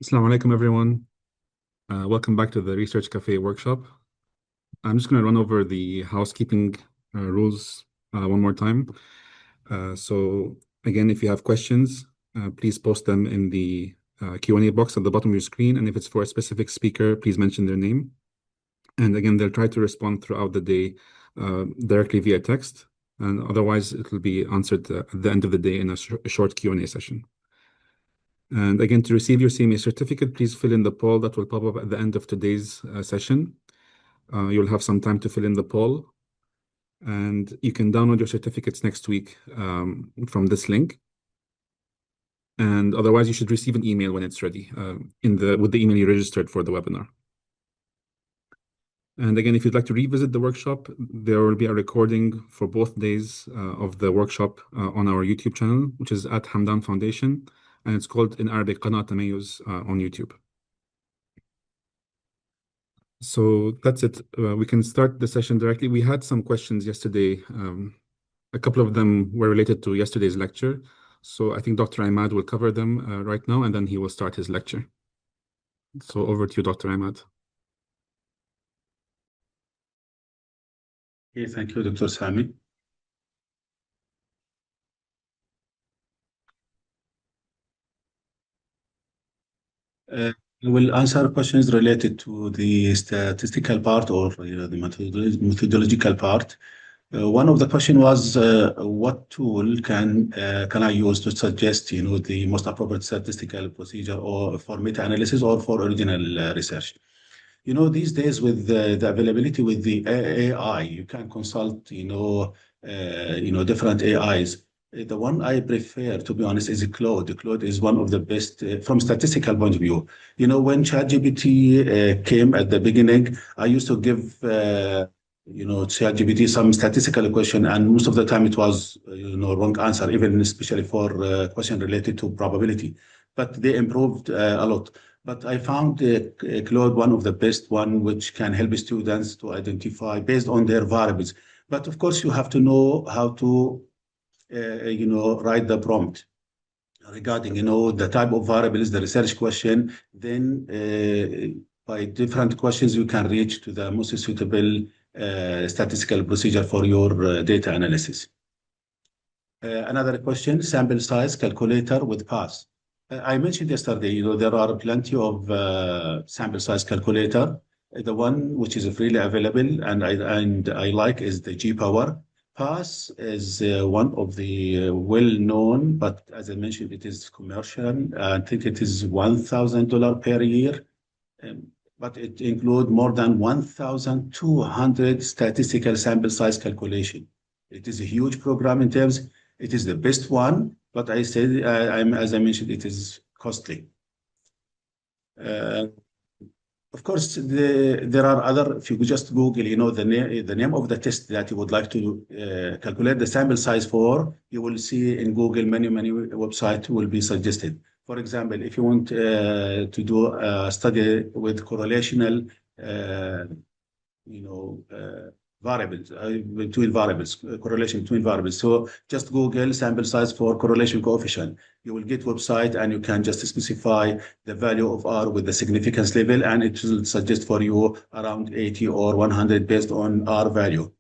Assalamu alaikum, everyone. Welcome back to the Research Cafe workshop. I'm just going to run over the housekeeping rules one more time. So again, if you have questions, please post them in the Q&A box at the bottom of your screen. And if it's for a specific speaker, please mention their name. And again, they'll try to respond throughout the day directly via text. And otherwise, it will be answered at the end of the day in a short Q&A session. And again, to receive your CMA certificate, please fill in the poll that will pop up at the end of today's session. You'll have some time to fill in the poll, and you can download your certificates next week from this link. And otherwise, you should receive an email when it's ready with the email you registered for the webinar. And again, if you'd like to revisit the workshop, there will be a recording for both days of the workshop on our YouTube channel, which is at Hamdan Foundation. And it's called in Arabic قناة تميز on YouTube. So that's it. We can start the session directly. We had some questions yesterday. A couple of them were related to yesterday's lecture. So I think Dr. Imad will cover them right now, and then he will start his lecture. So over to you, Dr. Imad. Okay, thank you, Dr. Sami. I will answer questions related to the statistical part or the methodological part. One of the question was, what tool can I use to suggest the most appropriate statistical procedure or for meta-analysis or for original research? These days with the availability with the AI, you can consult different AIs. The one I prefer, to be honest, is Claude. Claude is one of the best from statistical point of view. When ChatGPT came at the beginning, I used to give ChatGPT some statistical question, and most of the time it was wrong answer, even especially for question related to probability. But they improved a lot. But I found Claude one of the best one, which can help students to identify based on their variables. But of course, you have to know how to write the prompt regarding, the type of variables, the research question. Then by different questions, you can reach to the most suitable statistical procedure for your data analysis. Another question, sample size calculator with PASS. I mentioned yesterday, there are plenty of sample size calculator. The one which is freely available and I like is the G-Power. PASS is one of the well-known, but as I mentioned, it is commercial. I think it is $1,000 per year, but it includes more than 1,200 statistical sample size calculation. It is a huge program in terms. It is the best one, but I said, as I mentioned, it is costly. Of course, there are other, if you just Google, the name of the test that you would like to calculate the sample size for, you will see in Google many websites will be suggested. For example, if you want to do a study with correlational, variables, correlation between variables. So just Google sample size for correlation coefficient. You will get website and you can just specify the value of R with the significance level, and it will suggest for you around 80 or 100 based on R value.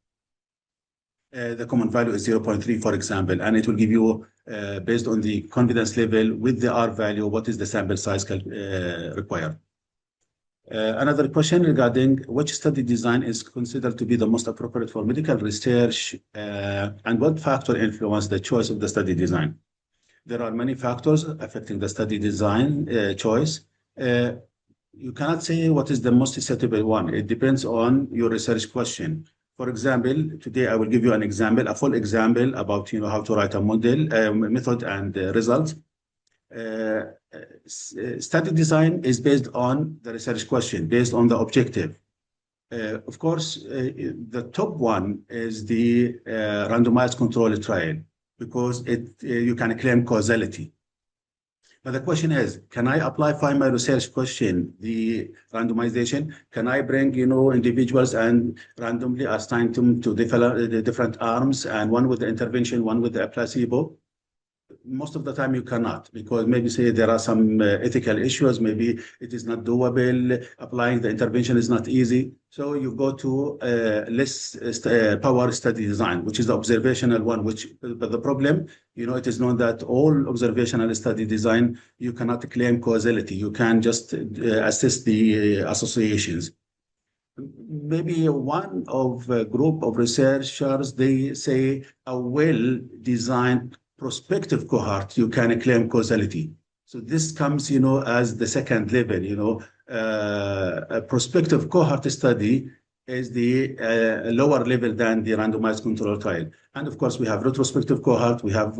The common value is 0.3, for example, and it will give you, based on the confidence level with the R value, what is the sample size required. Another question regarding which study design is considered to be the most appropriate for medical research and what factor influence the choice of the study design. There are many factors affecting the study design choice. You cannot say what is the most suitable one. It depends on your research question. For example, today I will give you an example, a full example about how to write a model, method and results. Study design is based on the research question, based on the objective. Of course, the top one is the randomized controlled trial, because you can claim causality. But the question is, can I apply for my research question, the randomization? Can I bring, individuals and randomly assign them to different arms, and one with the intervention, one with the placebo? most of the time you cannot, because maybe say there are some ethical issues, maybe it is not doable, applying the intervention is not easy. So you go to less power study design, which is the observational one, but the problem, it is known that all observational study design, you cannot claim causality. You can just assess the associations. Maybe one of a group of researchers, they say a well-designed prospective cohort, you can claim causality. So this comes, as the second level, a prospective cohort study is the lower level than the randomized control trial. And of course, we have retrospective cohort, we have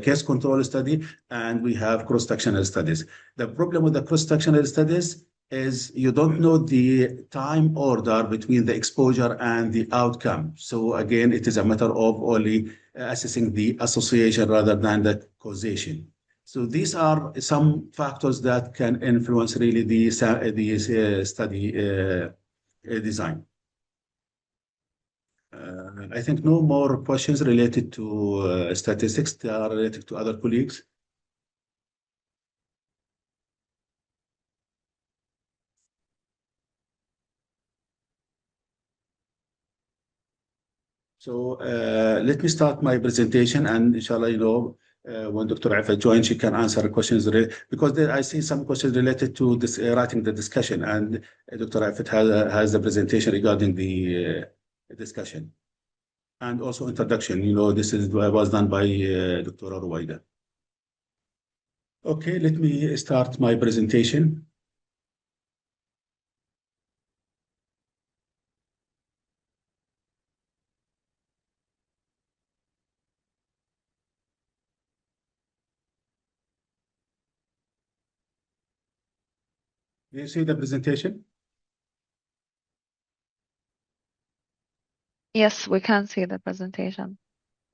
case control study, and we have cross-sectional studies. The problem with the cross-sectional studies is you don't know the time order between the exposure and the outcome. So again, it is a matter of only assessing the association rather than the causation. So these are some factors that can influence really the study design. I think no more questions related to statistics. They are related to other colleagues. So let me start my presentation, and inshallah, when Dr. Afa joins, she can answer questions because I see some questions related to this writing the discussion, and Dr. Afa has the presentation regarding the discussion and also introduction. This was done by Dr. Ruwaida. Okay, let me start my presentation. Do you see the presentation? Yes, we can see the presentation.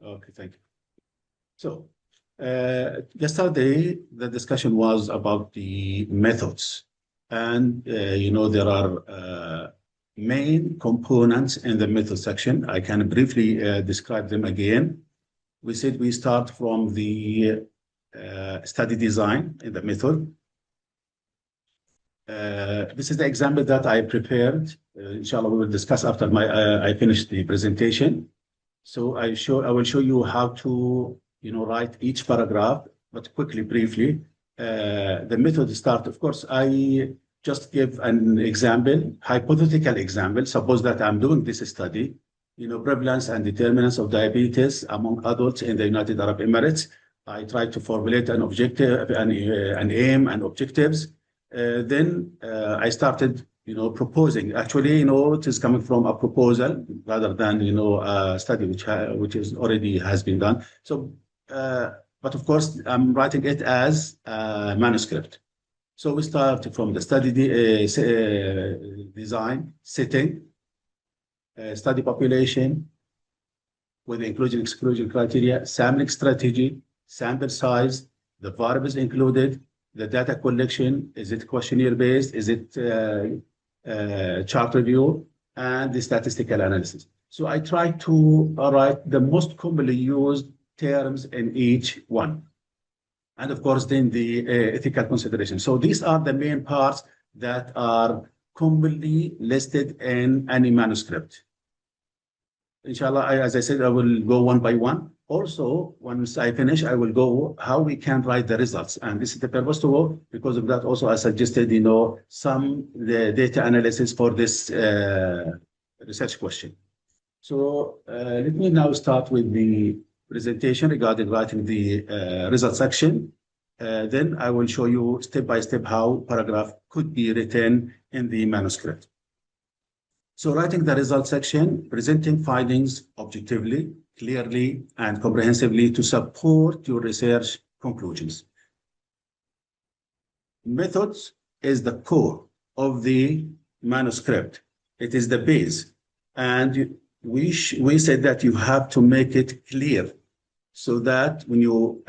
Okay, thank you. So yesterday, the discussion was about the methods. And, there are main components in the method section. I can briefly describe them again. We said we start from the study design in the method. This is the example that I prepared. Inshallah, we will discuss after I finish the presentation. So I will show you how to write each paragraph, but quickly, briefly. The method start, of course, I just give an example, hypothetical example. Suppose that I'm doing this study, prevalence and determinants of diabetes among adults in the United Arab Emirates. I try to formulate an objective, an aim and objectives. Then I started, proposing. Actually, it is coming from a proposal rather than, a study which is already has been done. So, but of course, I'm writing it as a manuscript. So we start from the study design, setting, study population with inclusion-exclusion criteria, sampling strategy, sample size, the variables included, the data collection, is it questionnaire-based, is it chart review, and the statistical analysis. So I try to write the most commonly used terms in each one. And of course, then the ethical consideration. So these are the main parts that are commonly listed in any manuscript. Inshallah, as I said, I will go one by one. Also, once I finish, I will go how we can write the results. And this is the purpose to go. Because of that, also I suggested, some data analysis for this research question. So let me now start with the presentation regarding writing the result section. Then I will show you step by step how paragraph could be written in the manuscript. So writing the result section, presenting findings objectively, clearly, and comprehensively to support your research conclusions. Methods is the core of the manuscript. It is the base. And we said that you have to make it clear so that when you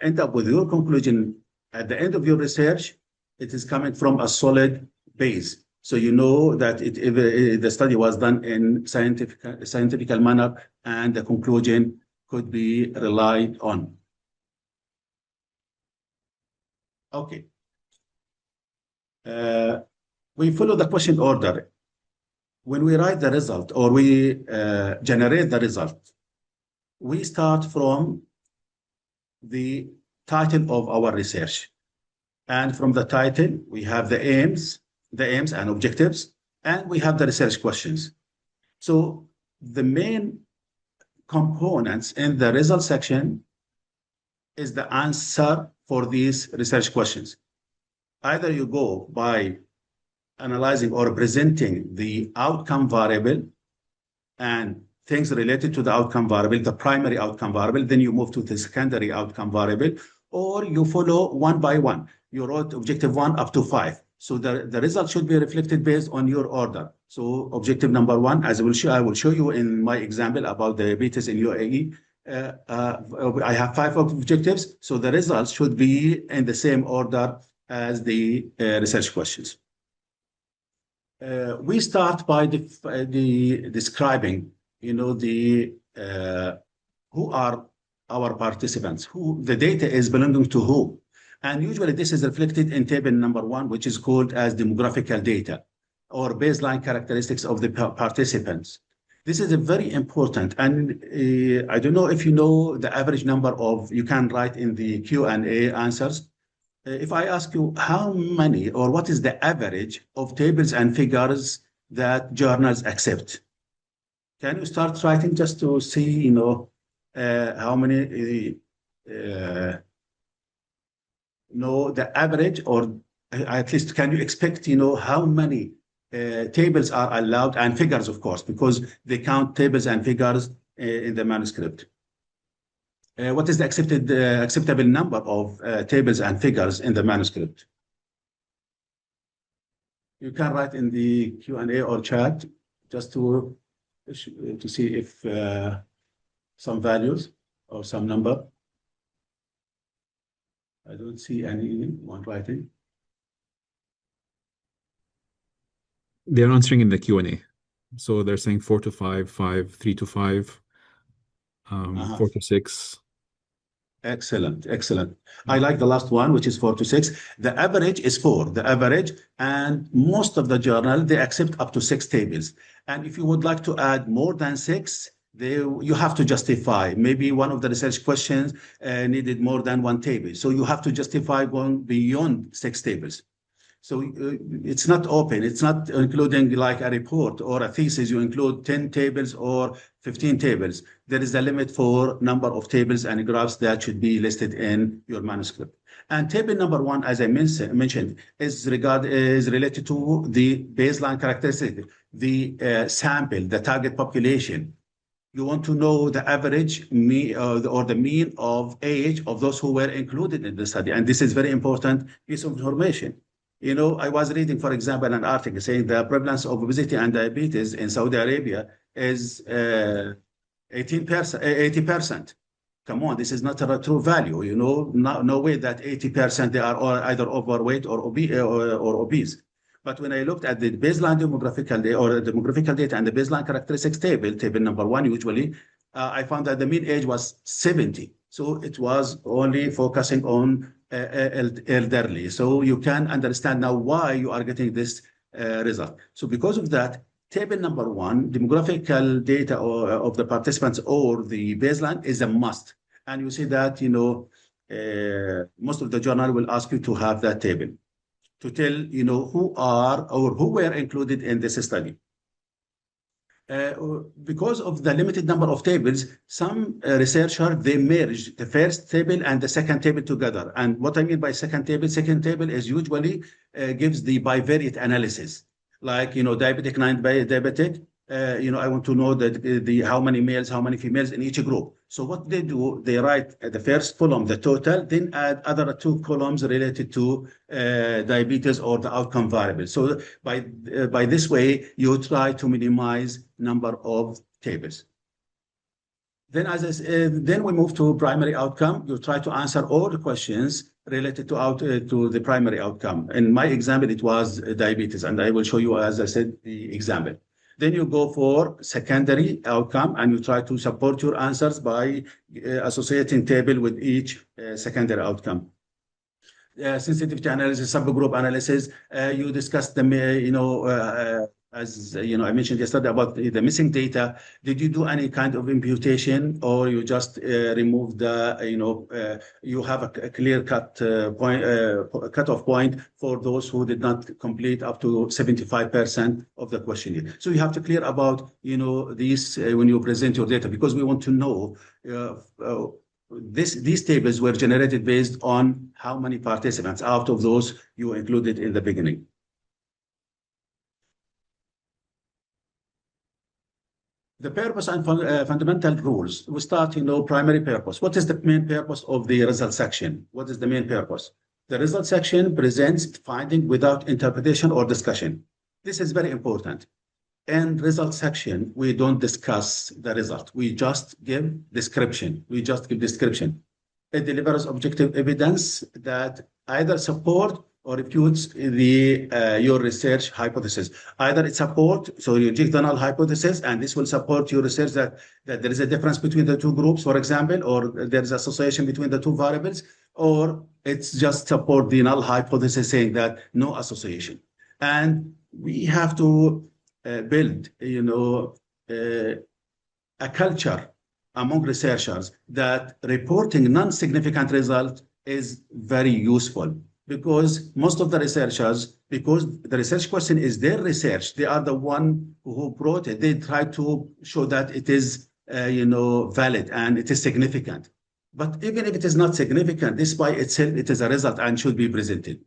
end up with your conclusion at the end of your research, it is coming from a solid base. So you know that the study was done in scientific manner and the conclusion could be relied on. Okay. We follow the question order. When we write the result or we generate the result, we start from the title of our research. And from the title, we have the aims and objectives, and we have the research questions. So the main components in the result section is the answer for these research questions. Either you go by analyzing or presenting the outcome variable and things related to the outcome variable, the primary outcome variable, then you move to the secondary outcome variable, or you follow one by one. You wrote objective 1 up to 5. So the result should be reflected based on your order. So objective number 1, as I will show you in my example about diabetes in UAE, I have 5 objectives, so the results should be in the same order as the research questions. We start by describing, who are our participants, who the data is belonging to who. And usually this is reflected in table number 1, which is called as demographical data or baseline characteristics of the participants. This is a very important, and I don't know if you know the average number of, you can write in the Q&A answers. If I ask you how many or what is the average of tables and figures that journals accept, can you start writing just to see, how many, the average, or at least can you expect, how many tables are allowed, and figures, of course, because they count tables and figures in the manuscript. What is the acceptable number of tables and figures in the manuscript? You can write in the Q&A or chat just to see if some values or some number. I don't see anyone writing. They're answering in the Q&A. So they're saying 4 to 5, 5, 3 to 5, 4 to 6. Excellent, excellent. I like the last one, which is 4 to 6. The average is 4, the average, and most of the journal, they accept up to 6 tables. And if you would like to add more than 6, you have to justify. Maybe one of the research questions needed more than 1 table. So you have to justify going beyond 6 tables. So it's not open. It's not including like a report or a thesis. You include 10 tables or 15 tables. There is a limit for number of tables and graphs that should be listed in your manuscript. And table number 1, as I mentioned, is related to the baseline characteristic, the sample, the target population. You want to know the average or the mean of age of those who were included in the study. And this is very important piece of information. I was reading, for example, an article saying the prevalence of obesity and diabetes in Saudi Arabia is 80%. Come on, this is not a true value. No way that 80% they are either overweight or obese. But when I looked at the baseline demographical data or the demographical data and the baseline characteristics table number 1, usually, I found that the mean age was 70. So it was only focusing on elderly. So you can understand now why you are getting this result. So because of that, table number 1, demographical data of the participants or the baseline is a must. And you see that, most of the journal will ask you to have that table to tell, who are or who were included in this study. Because of the limited number of tables, some researchers, they merge the first table and the second table together. And what I mean by second table is usually gives the bivariate analysis, like, diabetic, non-diabetic. I want to know that how many males, how many females in each group. So what they do, they write the first column, the total, then add other 2 columns related to diabetes or the outcome variable. So by this way, you try to minimize number of tables. Then, then we move to primary outcome. You try to answer all the questions related to the primary outcome. In my example, it was diabetes, and I will show you, as I said, the example. Then you go for secondary outcome, and you try to support your answers by associating table with each secondary outcome. sensitivity analysis, subgroup analysis. You discussed the, as I mentioned yesterday about the missing data. Did you do any kind of imputation, or you just remove the, you have a clear cut point, cutoff point for those who did not complete up to 75% of the questionnaire. So you have to clear about, these when you present your data, because we want to know. These tables were generated based on how many participants out of those you included in the beginning. The purpose and fundamental rules. We start, primary purpose. What is the main purpose of the result section? What is the main purpose? The result section presents finding without interpretation or discussion. This is very important. In result section, we don't discuss the result. We just give description. It delivers objective evidence that either support or refutes your research hypothesis. Either it supports, so you reject the null hypothesis, and this will support your research that there is a difference between the two groups, for example, or there is association between the two variables, or it's just support the null hypothesis saying that no association. And we have to build, a culture among researchers that reporting non-significant results is very useful, because most of the researchers, because the research question is their research, they are the one who brought it. They try to show that it is, valid and it is significant. But even if it is not significant, this by itself, it is a result and should be presented.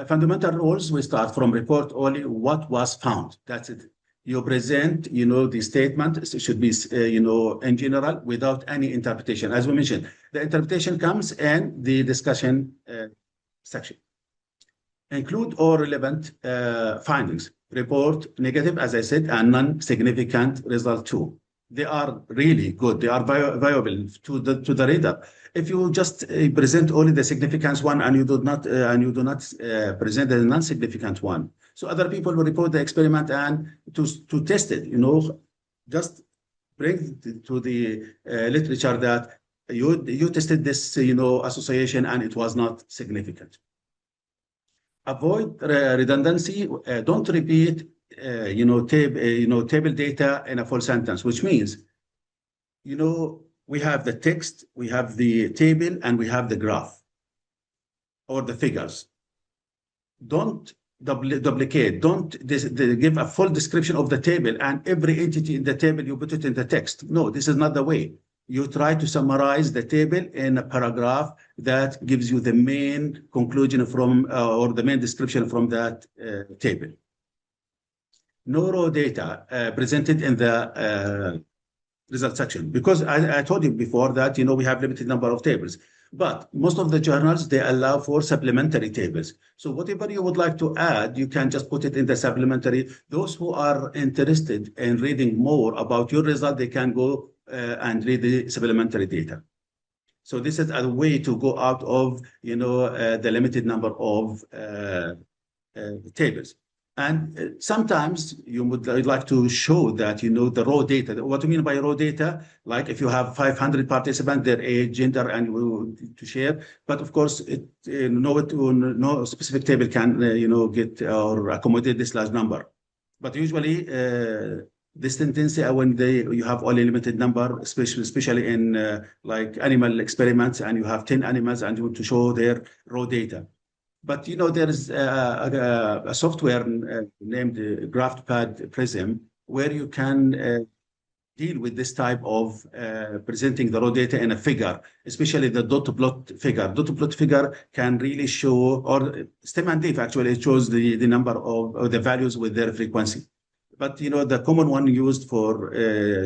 Fundamental rules, we start from report only what was found. That's it. You present, the statement it should be, in general, without any interpretation. As we mentioned, the interpretation comes in the discussion section. Include all relevant findings. Report negative, as I said, and non-significant result too. They are really good. They are viable to the reader. If you just present only the significance one and you do not present the non-significant one, so other people will report the experiment and to test it. Just bring to the literature that you tested this association and it was not significant. Avoid redundancy. Don't repeat table data in a full sentence, which means we have the text, we have the table, and we have the graph or the figures. Don't duplicate. Don't give a full description of the table and every entity in the table you put it in the text. No, this is not the way. You try to summarize the table in a paragraph that gives you the main conclusion from or the main description from that table. No raw data presented in the result section, because I told you before that we have limited number of tables, but most of the journals, they allow for supplementary tables. So whatever you would like to add, you can just put it in the supplementary. Those who are interested in reading more about your result, they can go and read the supplementary data. So this is a way to go out of the limited number of tables. And sometimes you would like to show that, the raw data. What do you mean by raw data? Like if you have 500 participants, their age, gender, and to share. But of course, no specific table can, get or accommodate this large number. But usually, this tendency when you have only limited number, especially in like animal experiments, and you have 10 animals and you want to show their raw data. But there is a software named GraphPad Prism where you can deal with this type of presenting the raw data in a figure, especially the dot plot figure. Dot plot figure can really show, or stem and leaf actually, it shows the number of the values with their frequency. But the common one used for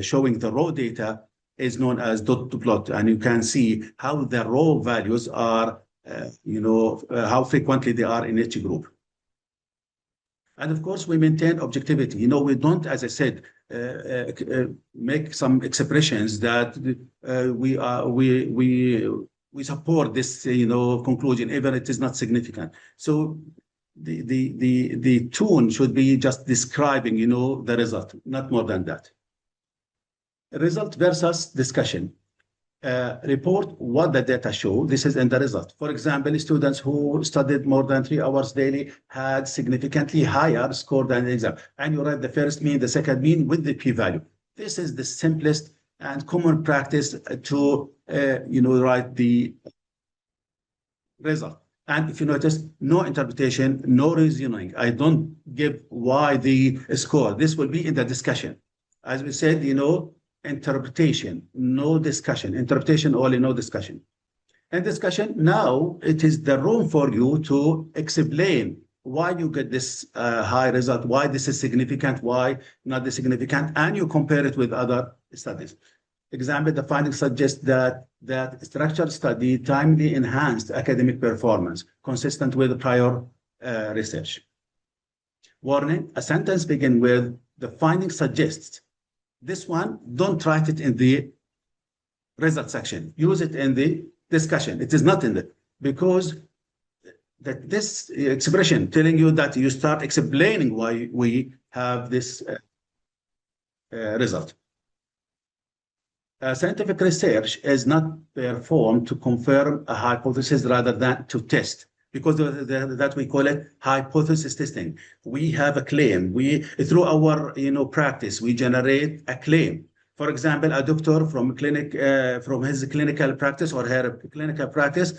showing the raw data is known as dot plot, and you can see how the raw values are. How frequently they are in each group. And of course, we maintain objectivity. We don't, as I said, make some expressions that we support this, conclusion, even it is not significant. So the tone should be just describing, the result, not more than that. Result versus discussion. report what the data show. This is in the result. For example, students who studied more than 3 hours daily had significantly higher score than the exam. And you write the first mean, the second mean with the p-value. This is the simplest and common practice to write the result. And if you notice, no interpretation, no reasoning. I don't give why the score. This will be in the discussion. As we said, interpretation, no discussion. Interpretation only, no discussion. And discussion, now it is the room for you to explain why you get this high result, why this is significant, why not this significant, and you compare it with other studies. Example, the findings suggest that structured study timely enhanced academic performance, consistent with prior research. Warning, a sentence begin with the findings suggests. This one, don't write it in the result section. Use it in the discussion. It is not in the, because this expression telling you that you start explaining why we have this result. Scientific research is not performed to confirm a hypothesis rather than to test, because that we call it hypothesis testing. We have a claim. Through our practice, we generate a claim. For example, a doctor from his clinical practice or her clinical practice,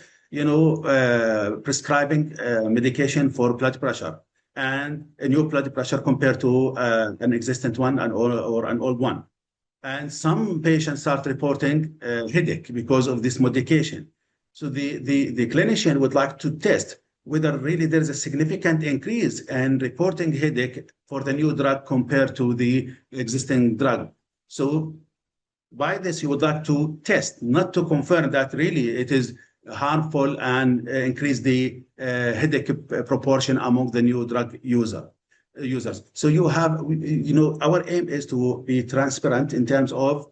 prescribing medication for blood pressure and a new blood pressure compared to an existent one or an old one. And some patients start reporting headache because of this medication. So the clinician would like to test whether really there is a significant increase in reporting headache for the new drug compared to the existing drug. So by this, you would like to test, not to confirm that really it is harmful and increase the headache proportion among the new drug users. So you have, our aim is to be transparent in terms of,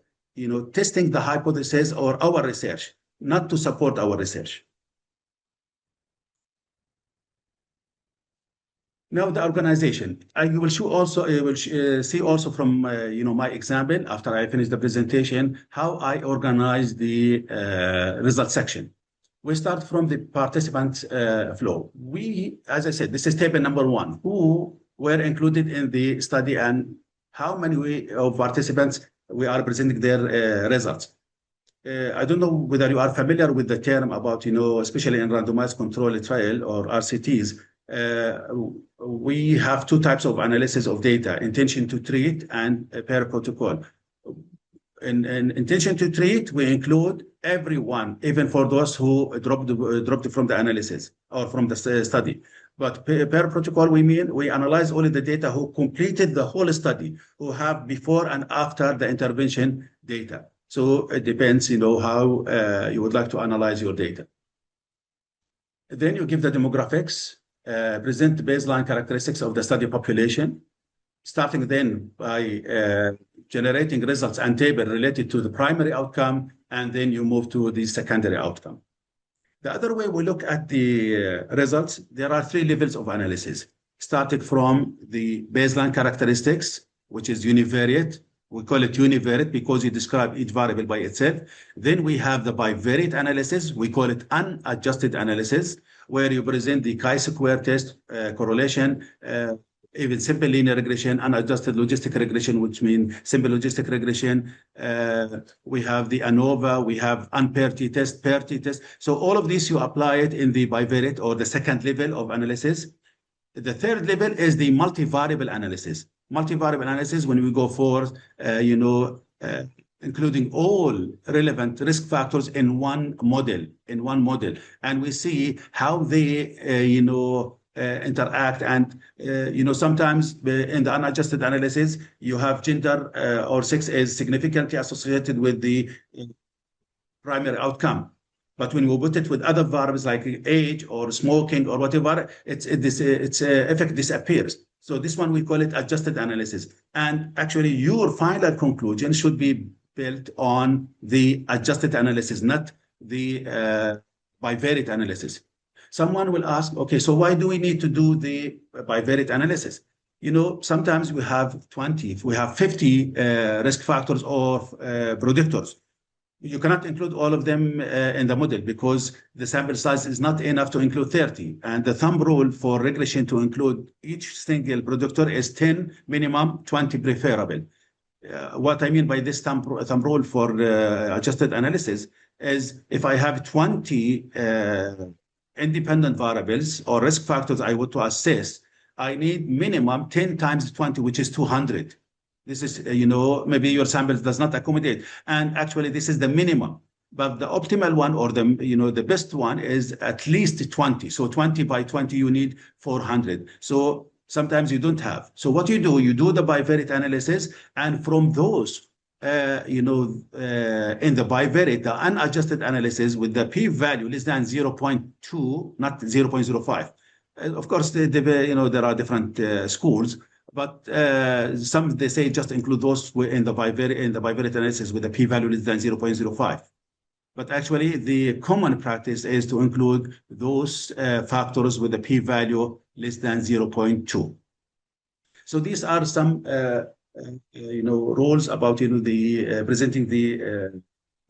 testing the hypothesis or our research, not to support our research. Now the organization. You will see also from my example after I finish the presentation how I organize the result section. We start from the participant flow. As I said, this is table number 1. Who were included in the study and how many of participants we are presenting their results. I don't know whether you are familiar with the term about, especially in randomized controlled trial or RCTs. We have 2 types of analysis of data, intention to treat and per protocol. In intention to treat, we include everyone, even for those who dropped from the analysis or from the study. But per protocol, we analyze only the data who completed the whole study, who have before and after the intervention data. So it depends, how you would like to analyze your data. Then you give the demographics, present the baseline characteristics of the study population, starting then by generating results and table related to the primary outcome, and then you move to the secondary outcome. The other way we look at the results, there are 3 levels of analysis, starting from the baseline characteristics, which is univariate. We call it univariate because you describe each variable by itself. Then we have the bivariate analysis. We call it unadjusted analysis, where you present the chi-square test, correlation, even simple linear regression, unadjusted logistic regression, which means simple logistic regression. We have the ANOVA, we have unpaired t-test, paired t-test. So all of these, you apply it in the bivariate or the second level of analysis. The third level is the multivariable analysis. Multivariable analysis, when we go for, including all relevant risk factors in one model, and we see how they, interact. And, sometimes in the unadjusted analysis, you have gender or sex is significantly associated with the primary outcome. But when we put it with other variables like age or smoking or whatever, its effect disappears. So this one, we call it adjusted analysis. And actually, your final conclusion should be built on the adjusted analysis, not the bivariate analysis. Someone will ask, okay, so why do we need to do the bivariate analysis? Sometimes we have 20, we have 50 risk factors or predictors. You cannot include all of them in the model because the sample size is not enough to include 30. And the thumb rule for regression to include each single predictor is 10 minimum, 20 preferable. What I mean by this thumb rule for adjusted analysis is if I have 20 independent variables or risk factors I want to assess, I need minimum 10 times 20, which is 200. This is, maybe your sample does not accommodate. And actually, this is the minimum. But the optimal one or the best one is at least 20. So 20 by 20, you need 400. So sometimes you don't have. So what you do the bivariate analysis. And from those, in the bivariate, the unadjusted analysis with the p-value less than 0.2, not 0.05. Of course, there are different schools. But some, they say just include those in the bivariate analysis with a p-value less than 0.05. But actually, the common practice is to include those factors with a p-value less than 0.2. So these are some, rules about, the presenting the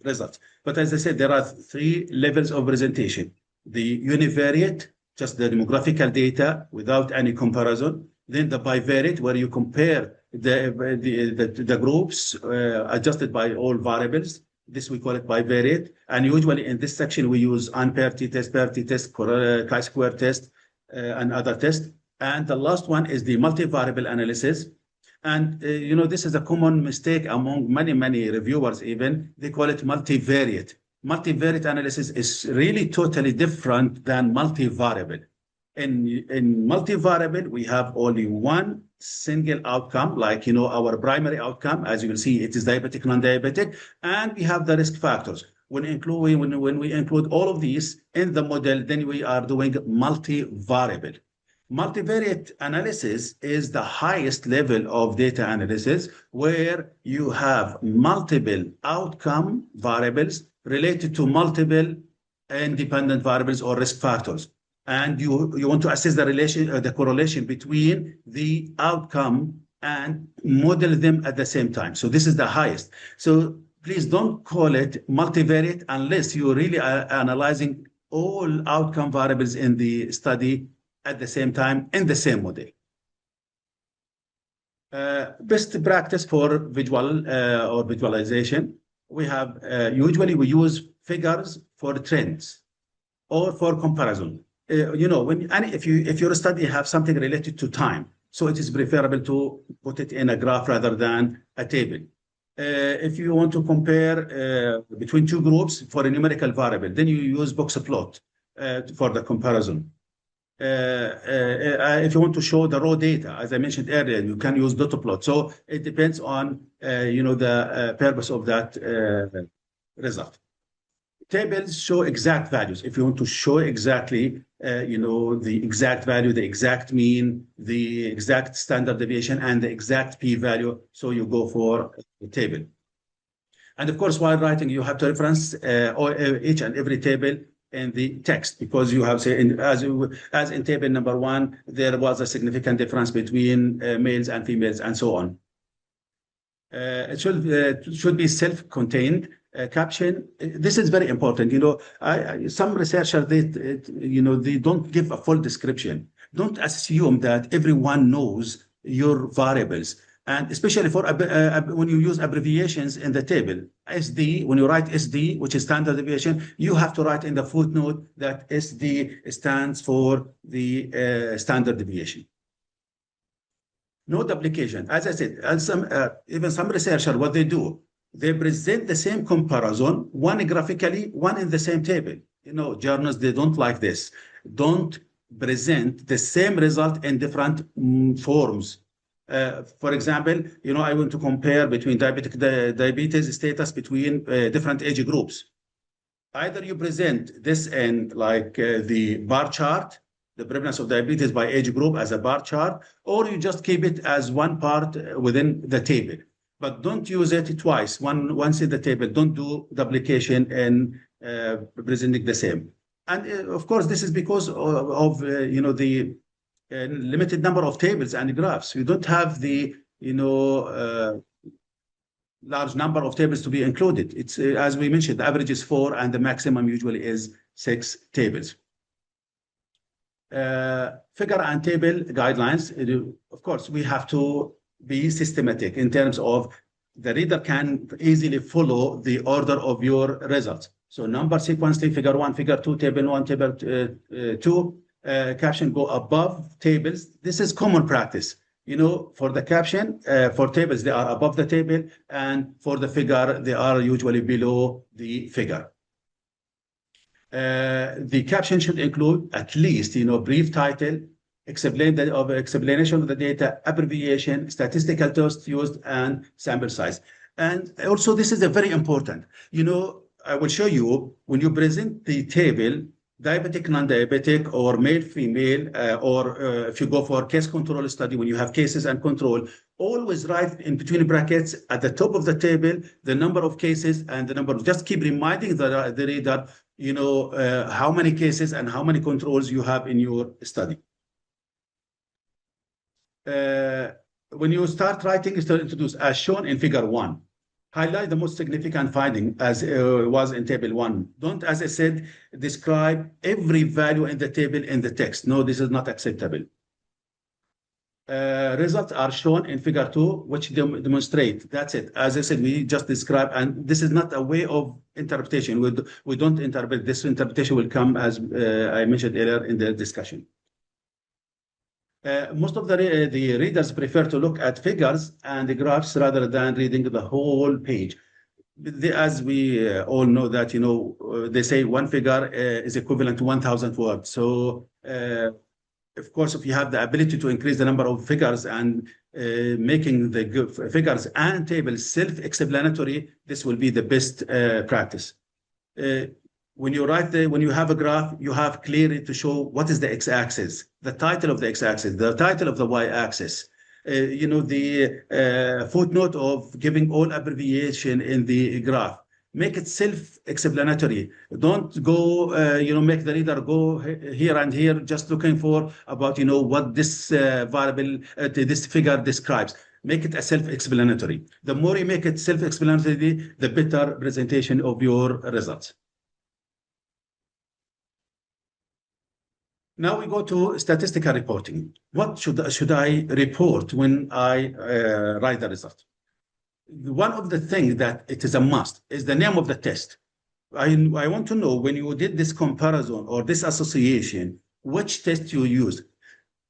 results. But as I said, there are 3 levels of presentation. The univariate, just the demographical data without any comparison. Then the bivariate, where you compare the groups adjusted by all variables. This we call it bivariate. And usually in this section, we use unpaired t-test, paired t-test, chi-square test, and other tests. And the last one is the multivariable analysis. And, this is a common mistake among many reviewers even. They call it multivariate. Multivariate analysis is really totally different than multivariable. In multivariable, we have only one single outcome, like, our primary outcome. As you will see, it is diabetic, non-diabetic, and we have the risk factors. When we include all of these in the model, then we are doing multivariable. Multivariate analysis is the highest level of data analysis where you have multiple outcome variables related to multiple independent variables or risk factors. And you want to assess the correlation between the outcome and model them at the same time. So this is the highest. So please don't call it multivariate unless you really are analyzing all outcome variables in the study at the same time in the same model. Best practice for visual or visualization. We have usually we use figures for trends or for comparison. If your study have something related to time, so it is preferable to put it in a graph rather than a table. If you want to compare between 2 groups for a numerical variable, then you use box plot for the comparison. If you want to show the raw data, as I mentioned earlier, you can use dot plot. So it depends on the purpose of that result. Tables show exact values. If you want to show exactly, the exact value, the exact mean, the exact standard deviation, and the exact p-value, so you go for a table. And of course, while writing, you have to reference each and every table in the text, because you have, say, as in table number 1, there was a significant difference between males and females, and so on. It should be self-contained. Caption. This is very important. Some researchers they don't give a full description. Don't assume that everyone knows your variables, and especially for when you use abbreviations in the table. SD, when you write SD, which is standard deviation, you have to write in the footnote that SD stands for the standard deviation. No duplication. As I said, and even some researchers, what they do, they present the same comparison, one graphically, one in the same table. Journals, they don't like this. Don't present the same result in different forms. For example, I want to compare between diabetes status between different age groups. Either you present this in like the bar chart, the prevalence of diabetes by age group as a bar chart, or you just keep it as one part within the table. But don't use it twice. Once in the table, don't do duplication and presenting the same. And of course, this is because of the limited number of tables and graphs. You don't have the large number of tables to be included. It's as we mentioned, the average is 4 and the maximum usually is 6 tables. Figure and table guidelines. Of course, we have to be systematic in terms of the reader can easily follow the order of your results. So number sequentially, figure 1, figure 2, table 1, table 2, caption go above tables. This is common practice. You know, for the caption, for tables, they are above the table, and for the figure, they are usually below the figure. The caption should include at least, brief title, explanation of the data, abbreviation, statistical tools used, and sample size. And also, this is a very important. I will show you when you present the table, diabetic, non-diabetic, or male, female, or if you go for case control study, when you have cases and control, always write in between brackets at the top of the table the number of cases and the number. Just keep reminding the reader, how many cases and how many controls you have in your study. When you start writing, introduce as shown in figure 1. Highlight the most significant finding as was in table 1. Don't, as I said, describe every value in the table in the text. No, this is not acceptable. Results are shown in figure 2, which demonstrate. That's it. As I said, we just describe, and this is not a way of interpretation. We don't interpret. This interpretation will come, as I mentioned earlier in the discussion. Most of the readers prefer to look at figures and the graphs rather than reading the whole page. As we all know that, they say one figure is equivalent to 1,000 words. So, of course, if you have the ability to increase the number of figures and making the figures and tables self-explanatory, this will be the best practice. When you have a graph, you have clearly to show what is the x-axis, the title of the x-axis, the title of the y-axis. The footnote of giving all abbreviation in the graph. Make it self-explanatory. Don't go, make the reader go here and here just looking for about, what this variable, this figure describes. Make it a self-explanatory. The more you make it self-explanatory, the better presentation of your results. Now we go to statistical reporting. What should I report when I write the result? One of the things that it is a must is the name of the test. I want to know when you did this comparison or this association, which test you used.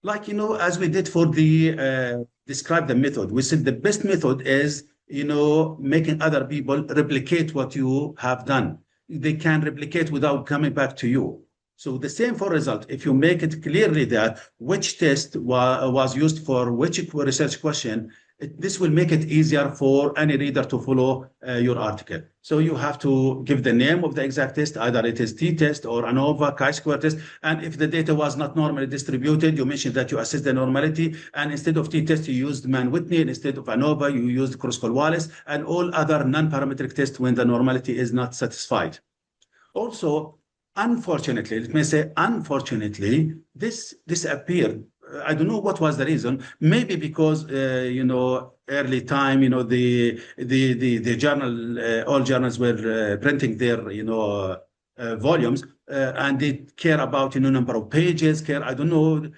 Like, as we did for the describe the method, we said the best method is, making other people replicate what you have done. They can replicate without coming back to you. So the same for result. If you make it clearly that which test was used for which research question, this will make it easier for any reader to follow your article. So you have to give the name of the exact test, either it is t-test or ANOVA, chi-square test. And if the data was not normally distributed, you mentioned that you assess the normality. And instead of t-test, you used Mann-Whitney. And instead of ANOVA, you used Kruskal-Wallis and all other non-parametric tests when the normality is not satisfied. Also, unfortunately, let me say, unfortunately, this disappeared. I don't know what was the reason. Maybe because, early time, the journal, all journals were printing their, volumes, and they care about, number of pages, I don't know,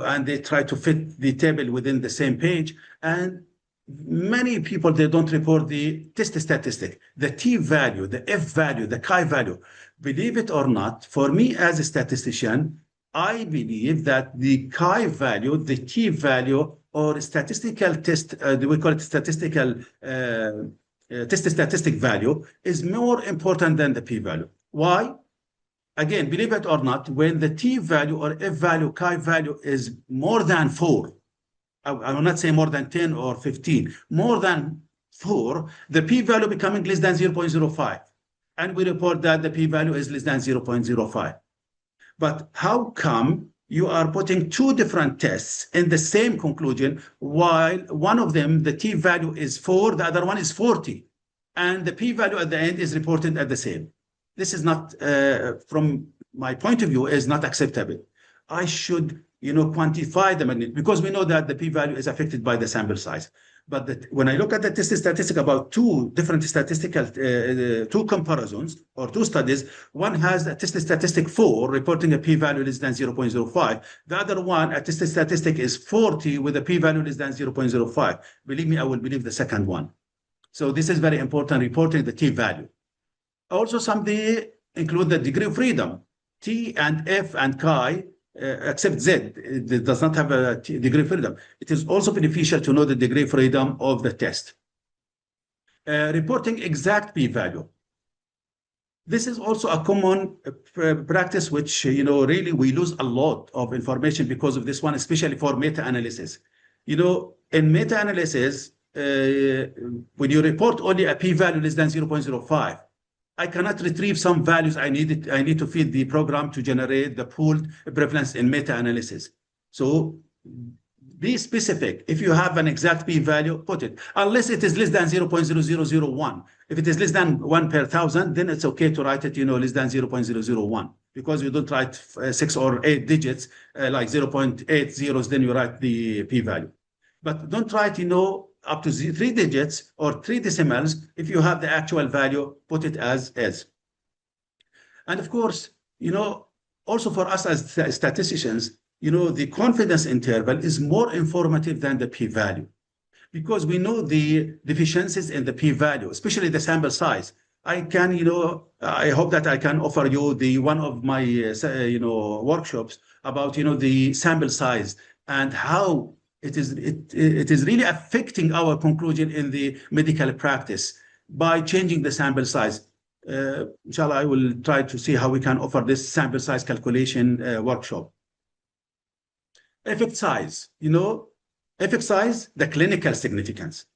and they try to fit the table within the same page. And many people, they don't report the test statistic, the t value, the f value, the chi value. Believe it or not, for me as a statistician, I believe that the chi value, the t value, or statistical test, we call it statistical test statistic value, is more important than the p value. Why? Again, believe it or not, when the t value or f value, chi value is more than 4, I will not say more than 10 or 15, more than 4, the p value becoming less than 0.05. And we report that the p value is less than 0.05. But how come you are putting two different tests in the same conclusion, while one of them, the t value is 4, the other one is 40, and the p value at the end is reported at the same? This is not, from my point of view, is not acceptable. I should, quantify the magnitude, because we know that the p value is affected by the sample size. But when I look at the test statistic about two different statistical, two comparisons or two studies, one has a test statistic 4 reporting a p-value less than 0.05. The other one, a test statistic is 40 with a p-value less than 0.05. Believe me, I will believe the second one. So this is very important, reporting the t-value. Also, some they include the degree of freedom. T and F and chi, except Z, it does not have a degree of freedom. It is also beneficial to know the degree of freedom of the test. Reporting exact p-value. This is also a common practice, which, really we lose a lot of information because of this one, especially for meta-analysis. In meta-analysis, when you report only a p-value less than 0.05, I cannot retrieve some values I need to feed the program to generate the pooled prevalence in meta-analysis. So be specific. If you have an exact p-value, put it. Unless it is less than 0.0001. If it is less than 1 per 1,000, then it's okay to write it, less than 0.001. Because you don't write 6 or 8 digits, like 0.8 zeros, then you write the p-value. But don't write, up to 3 digits or 3 decimals. If you have the actual value, put it as is. And of course, also for us as statisticians, the confidence interval is more informative than the p-value, because we know the deficiencies in the p-value, especially the sample size. I can, I hope that I can offer you one of my, workshops about, the sample size and how it is really affecting our conclusion in the medical practice by changing the sample size. Inshallah, I will try to see how we can offer this sample size calculation workshop. Effect size, effect size, the clinical significance.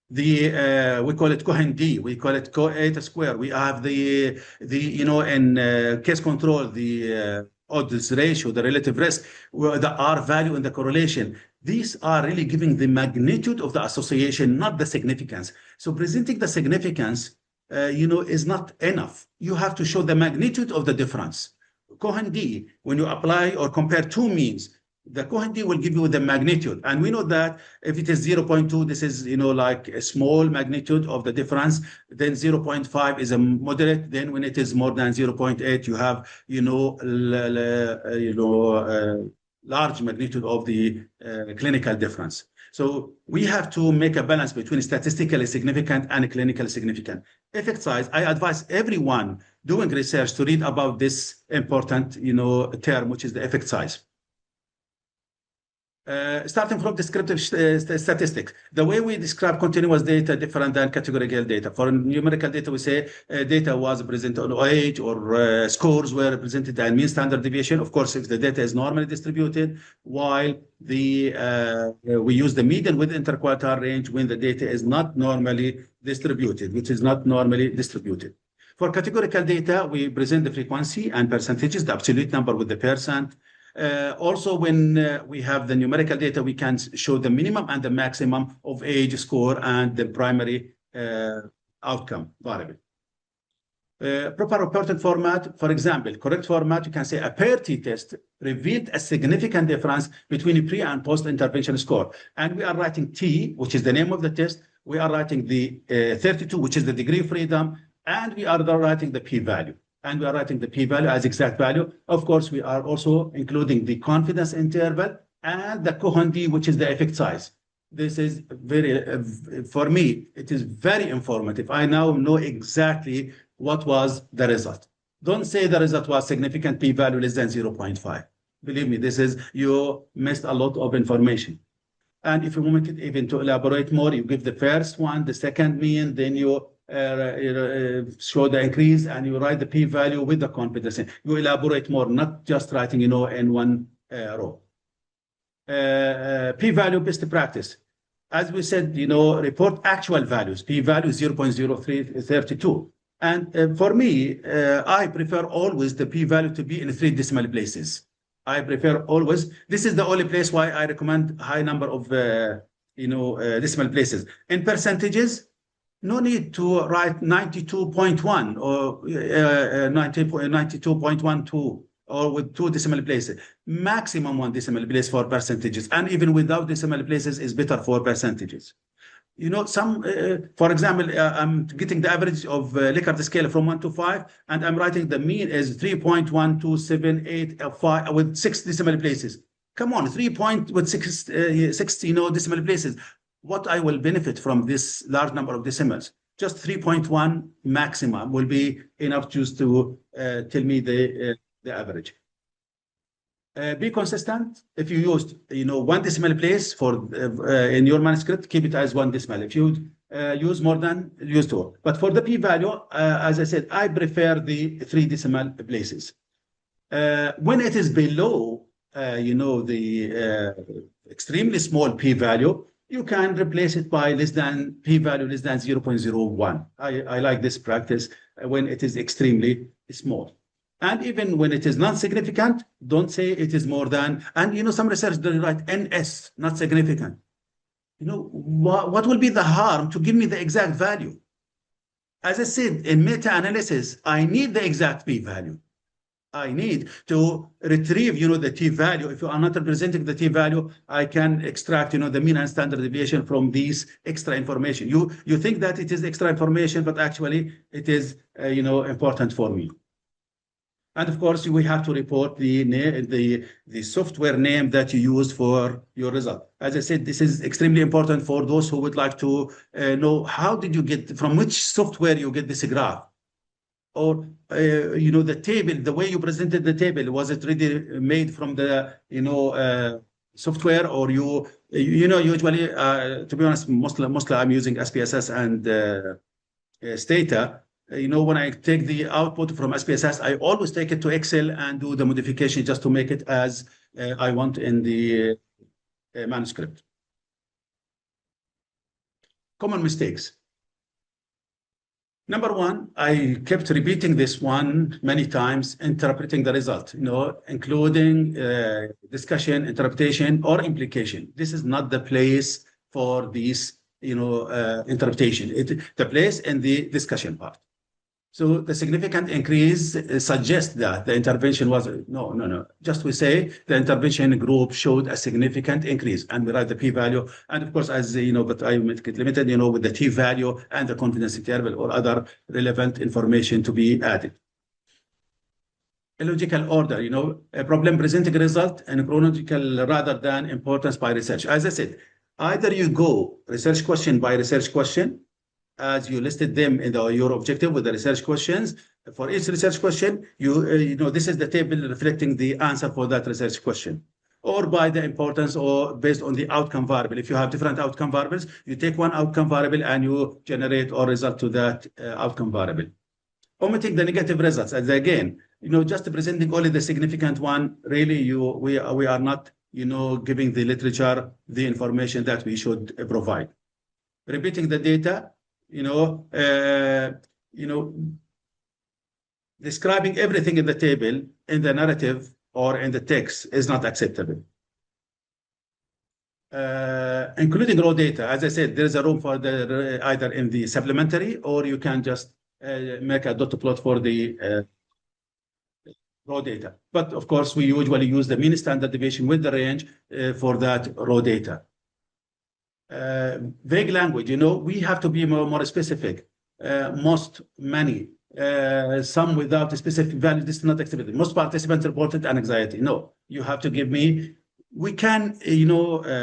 We call it Cohen-D, we call it Co-eta square. We have the in case control, the odds ratio, the relative risk, the R value and the correlation. These are really giving the magnitude of the association, not the significance. So presenting the significance, is not enough. You have to show the magnitude of the difference. Cohen-D, when you apply or compare two means, the Cohen-D will give you the magnitude. And we know that if it is 0.2, this is, like a small magnitude of the difference. Then 0.5 is a moderate. Then when it is more than 0.8, you have, large magnitude of the clinical difference. So we have to make a balance between statistically significant and clinically significant. Effect size, I advise everyone doing research to read about this important, term, which is the effect size. Starting from descriptive statistics, the way we describe continuous data different than categorical data. For numerical data, we say data was presented on age, or scores were presented at mean standard deviation. Of course, if the data is normally distributed, while we use the median with interquartile range when the data is not normally distributed, which is not normally distributed. For categorical data, we present the frequency and percentages, the absolute number with the percent. Also, when we have the numerical data, we can show the minimum and the maximum of age score and the primary outcome variable. Proper reporting format, for example, correct format, you can say a pair-T test revealed a significant difference between pre and post-intervention score. And we are writing T, which is the name of the test. We are writing the 32, which is the degree of freedom. And we are writing the p-value. And we are writing the p-value as exact value. Of course, we are also including the confidence interval and the Cohen-D, which is the effect size. This is for me, it is very informative. I now know exactly what was the result. Don't say the result was significant p-value less than 0.5. Believe me, you missed a lot of information. And if you want it even to elaborate more, you give the first one, the second mean, then you show the increase, and you write the p-value with the confidence. You elaborate more, not just writing, in one row. P-value best practice. As we said, report actual values. P-value 0.0332. And for me, I prefer always the p-value to be in 3 decimal places. I prefer always. This is the only place why I recommend high number of decimal places. In percentages, no need to write 92.1 or 92.12 or with 2 decimal places. Maximum 1 decimal place for percentages, and even without decimal places is better for percentages. for example, I'm getting the average of Likert scale from 1 to 5, and I'm writing the mean is 3.12785 with 6 decimal places. Come on, 3 point with 6, decimal places. What I will benefit from this large number of decimals? Just 3.1 maximum will be enough just to tell me the average. Be consistent. If you used, 1 decimal place for in your manuscript, keep it as 1 decimal. If you use more than, use 2. But for the p-value, as I said, I prefer the 3 decimal places. When it is below, the extremely small p-value, you can replace it by p-value less than 0.01. I like this practice when it is extremely small. And even when it is not significant, don't say it is more than, and some research they write NS, not significant. What will be the harm to give me the exact value? As I said, in meta-analysis, I need the exact p-value. I need to retrieve, the t-value. If you are not representing the t-value, I can extract, the mean and standard deviation from these extra information. You think that it is extra information, but actually it is, important for me. And of course, we have to report the software name that you use for your result. As I said, this is extremely important for those who would like to know how did you get, from which software you get this graph. Or, the table, the way you presented the table, was it really made from the, software, or usually, to be honest, mostly I'm using SPSS and Stata. When I take the output from SPSS, I always take it to Excel and do the modification just to make it as I want in the manuscript. Common mistakes. Number 1, I kept repeating this one many times, interpreting the result, including discussion, interpretation, or implication. This is not the place for these, interpretation. The place in the discussion part. So the significant increase suggests that the intervention was, no. Just we say the intervention group showed a significant increase, and we write the p-value. And of course, as but I make it limited, with the t-value and the confidence interval or other relevant information to be added. Illogical order, a problem presenting a result and chronological rather than importance by research. As I said, either you go research question by research question, as you listed them in your objective with the research questions. For each research question, this is the table reflecting the answer for that research question. Or by the importance, or based on the outcome variable. If you have different outcome variables, you take one outcome variable and you generate or result to that outcome variable. Omitting the negative results. As again, just presenting only the significant one, really we are not, giving the literature the information that we should provide. Repeating the data, describing everything in the table, in the narrative, or in the text is not acceptable. Including raw data. As I said, there is a room for the either in the supplementary, or you can just make a dot plot for the raw data. But of course, we usually use the mean standard deviation with the range for that raw data. Vague language, we have to be more specific. Many, some without a specific value. This is not acceptable. Most participants reported an anxiety. No, you have to give me. We can, use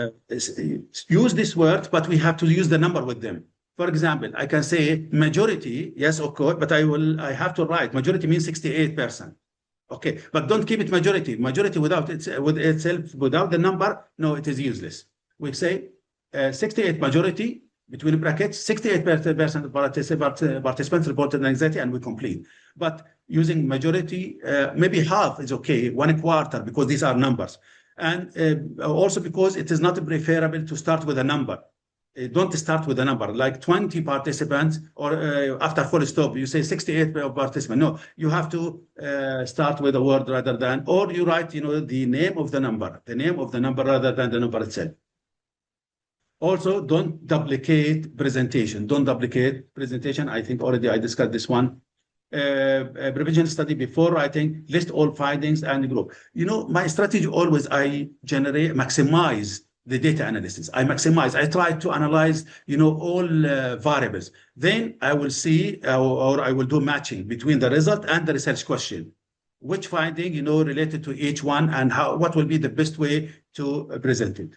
this word, but we have to use the number with them. For example, I can say majority. Yes, of course, but I have to write majority means 68%. Okay, but don't keep it majority. Majority without itself, without the number, no, it is useless. We say 68 majority, between brackets, 68% of participants reported anxiety, and we complete. But using majority, maybe half is okay, 1/4, because these are numbers. And also because it is not preferable to start with a number. Don't start with a number, like 20 participants, or after full stop, you say 68 participants. No, you have to start with a word rather than, or you write, the name of the number rather than the number itself. Also, don't duplicate presentation. Don't duplicate presentation. I think already I discussed this one. Prevention study before writing, list all findings and group. My strategy always, I maximize the data analysis. I maximize. I try to analyze, all variables. Then I will see, or I will do matching between the result and the research question. Which finding, related to each one, and what will be the best way to present it.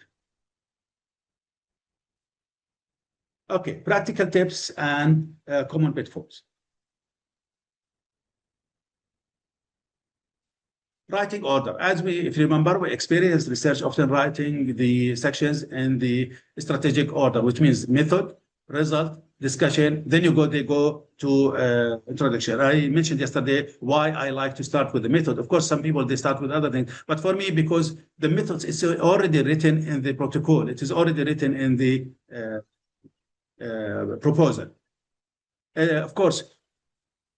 Okay, practical tips and common pitfalls. Writing order. If you remember, we experienced research often writing the sections in the strategic order, which means method, result, discussion, then they go to introduction. I mentioned yesterday why I like to start with the method. Of course, some people, they start with other things, but for me, because the methods is already written in the protocol, it is already written in the proposal. Of course,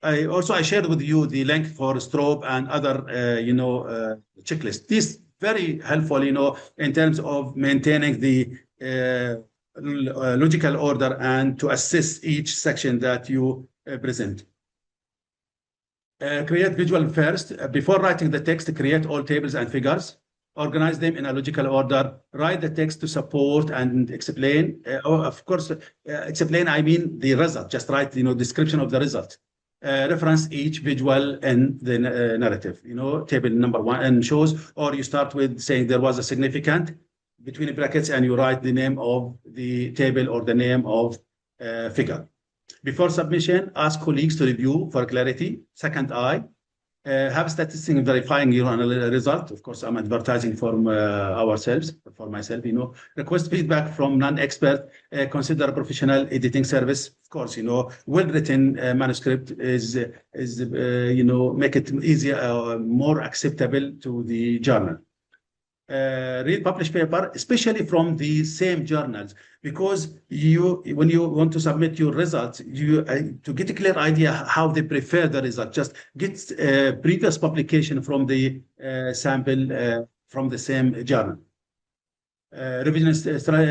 I shared with you the link for Strobe and other, checklists. This very helpful, in terms of maintaining the logical order and to assess each section that you present. Create visual first. Before writing the text, create all tables and figures. Organize them in a logical order. Write the text to support and explain. Of course, explain, I mean the result. Just write, description of the result. Reference each visual in the narrative, table number 1 and shows, or you start with saying there was a significant between brackets and you write the name of the table or the name of figure. Before submission, ask colleagues to review for clarity. Second eye. Have statistics verifying your result. Of course, I'm advertising for ourselves, for myself, Request feedback from non-expert. Consider a professional editing service. Of course, well-written manuscript is make it easier, more acceptable to the journal. Read published paper, especially from the same journals, because when you want to submit your results, to get a clear idea how they prefer the result, just get previous publication from the sample from the same journal. Revision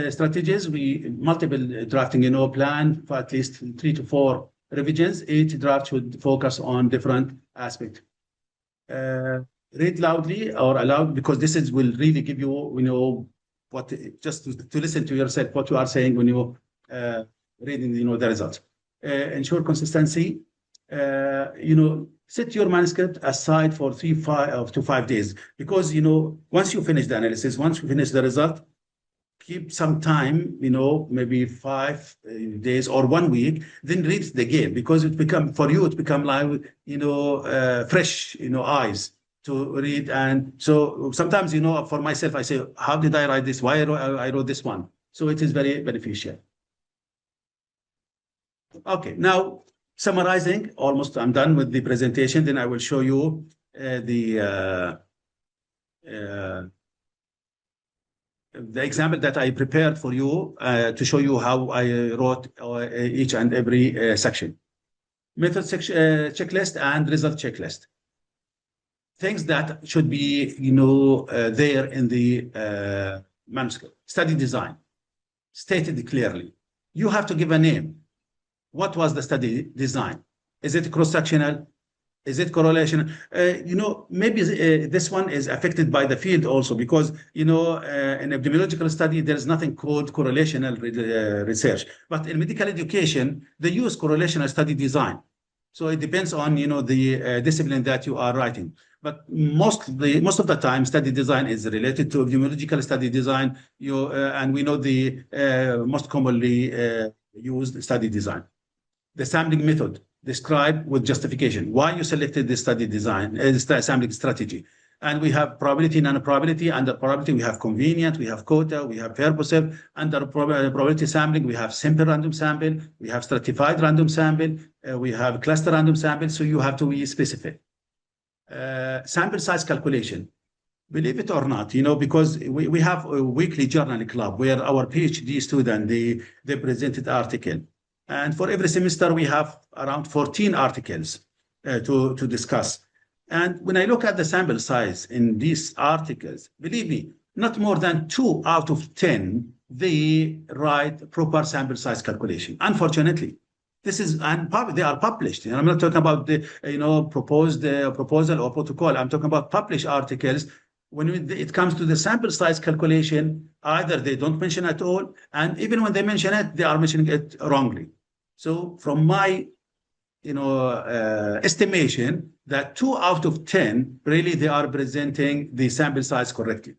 strategies, multiple drafting, plan for at least 3 to 4 revisions. Each draft should focus on different aspects. Read loudly or aloud, because this will really give you, what, just to listen to yourself, what you are saying when you reading, the results. Ensure consistency. Set your manuscript aside for 3 to 5 days, because, once you finish the analysis, once you finish the result, keep some time, maybe 5 days or 1 week, then read it again, because it become like, fresh, eyes to read. And so sometimes, for myself, I say, how did I write this? Why I wrote this one? So it is very beneficial. Okay, now summarizing, almost I'm done with the presentation. Then I will show you the example that I prepared for you to show you how I wrote each and every section. Method checklist and result checklist. Things that should be, there in the manuscript. Study design, stated clearly. You have to give a name. What was the study design? Is it cross-sectional? Is it correlation? Maybe this one is affected by the field also, because, in epidemiological study, there's nothing called correlational research. But in medical education, they use correlational study design. So it depends on, the discipline that you are writing. But most of the time, study design is related to epidemiological study design. And we know the most commonly used study design. The sampling method, describe with justification why you selected this study design, sampling strategy. And we have probability, non-probability. Under probability, we have convenient, we have quota, we have purposive. Under probability sampling, we have simple random sample, we have stratified random sample, we have cluster random sample. So you have to be specific. Sample size calculation. Believe it or not, because we have a weekly journal club where our PhD student, they presented article. And for every semester, we have around 14 articles to discuss. And when I look at the sample size in these articles, believe me, not more than 2 out of 10, they write proper sample size calculation. Unfortunately, they are published. I'm not talking about the proposed proposal or protocol. I'm talking about published articles. when it comes to the sample size calculation, either they don't mention at all, and even when they mention it, they are mentioning it wrongly. So from my estimation, that 2 out of 10 really they are presenting the sample size correctly,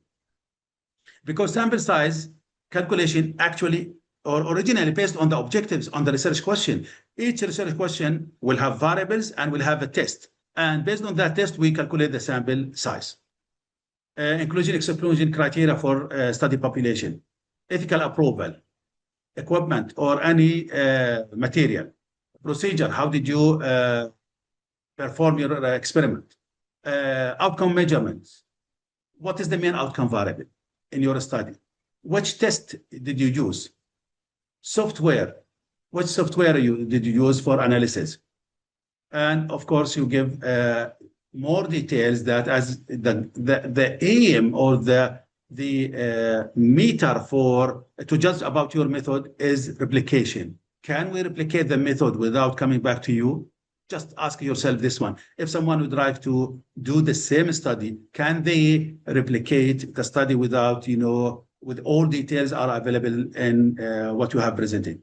because sample size calculation actually or originally based on the objectives on the research question. Each research question will have variables and will have a test, and based on that test we calculate the sample size. Inclusion exclusion criteria for study population, ethical approval, equipment or any material, procedure, how did you perform your experiment, outcome measurements, what is the main outcome variable in your study, which test did you use, software, which software did you use for analysis, and of course you give more details that as the aim or the meter for to judge about your method is replication. Can we replicate the method without coming back to you? Just ask yourself this one. If someone would like to do the same study, can they replicate the study without, with all details are available in what you have presented?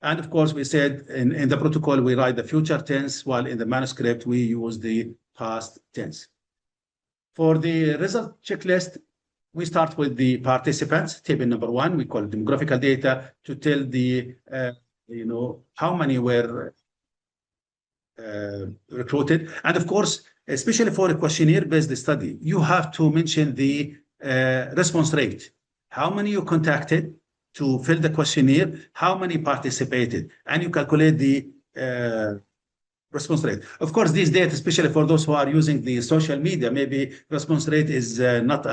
And of course, we said in the protocol, we write the future tense, while in the manuscript, we use the past tense. For the result checklist, we start with the participants, table number 1, we call it demographical data, to tell the, how many were recruited. And of course, especially for a questionnaire-based study, you have to mention the response rate. How many you contacted to fill the questionnaire, how many participated, and you calculate the response rate. Of course, these data, especially for those who are using the social media, maybe response rate is not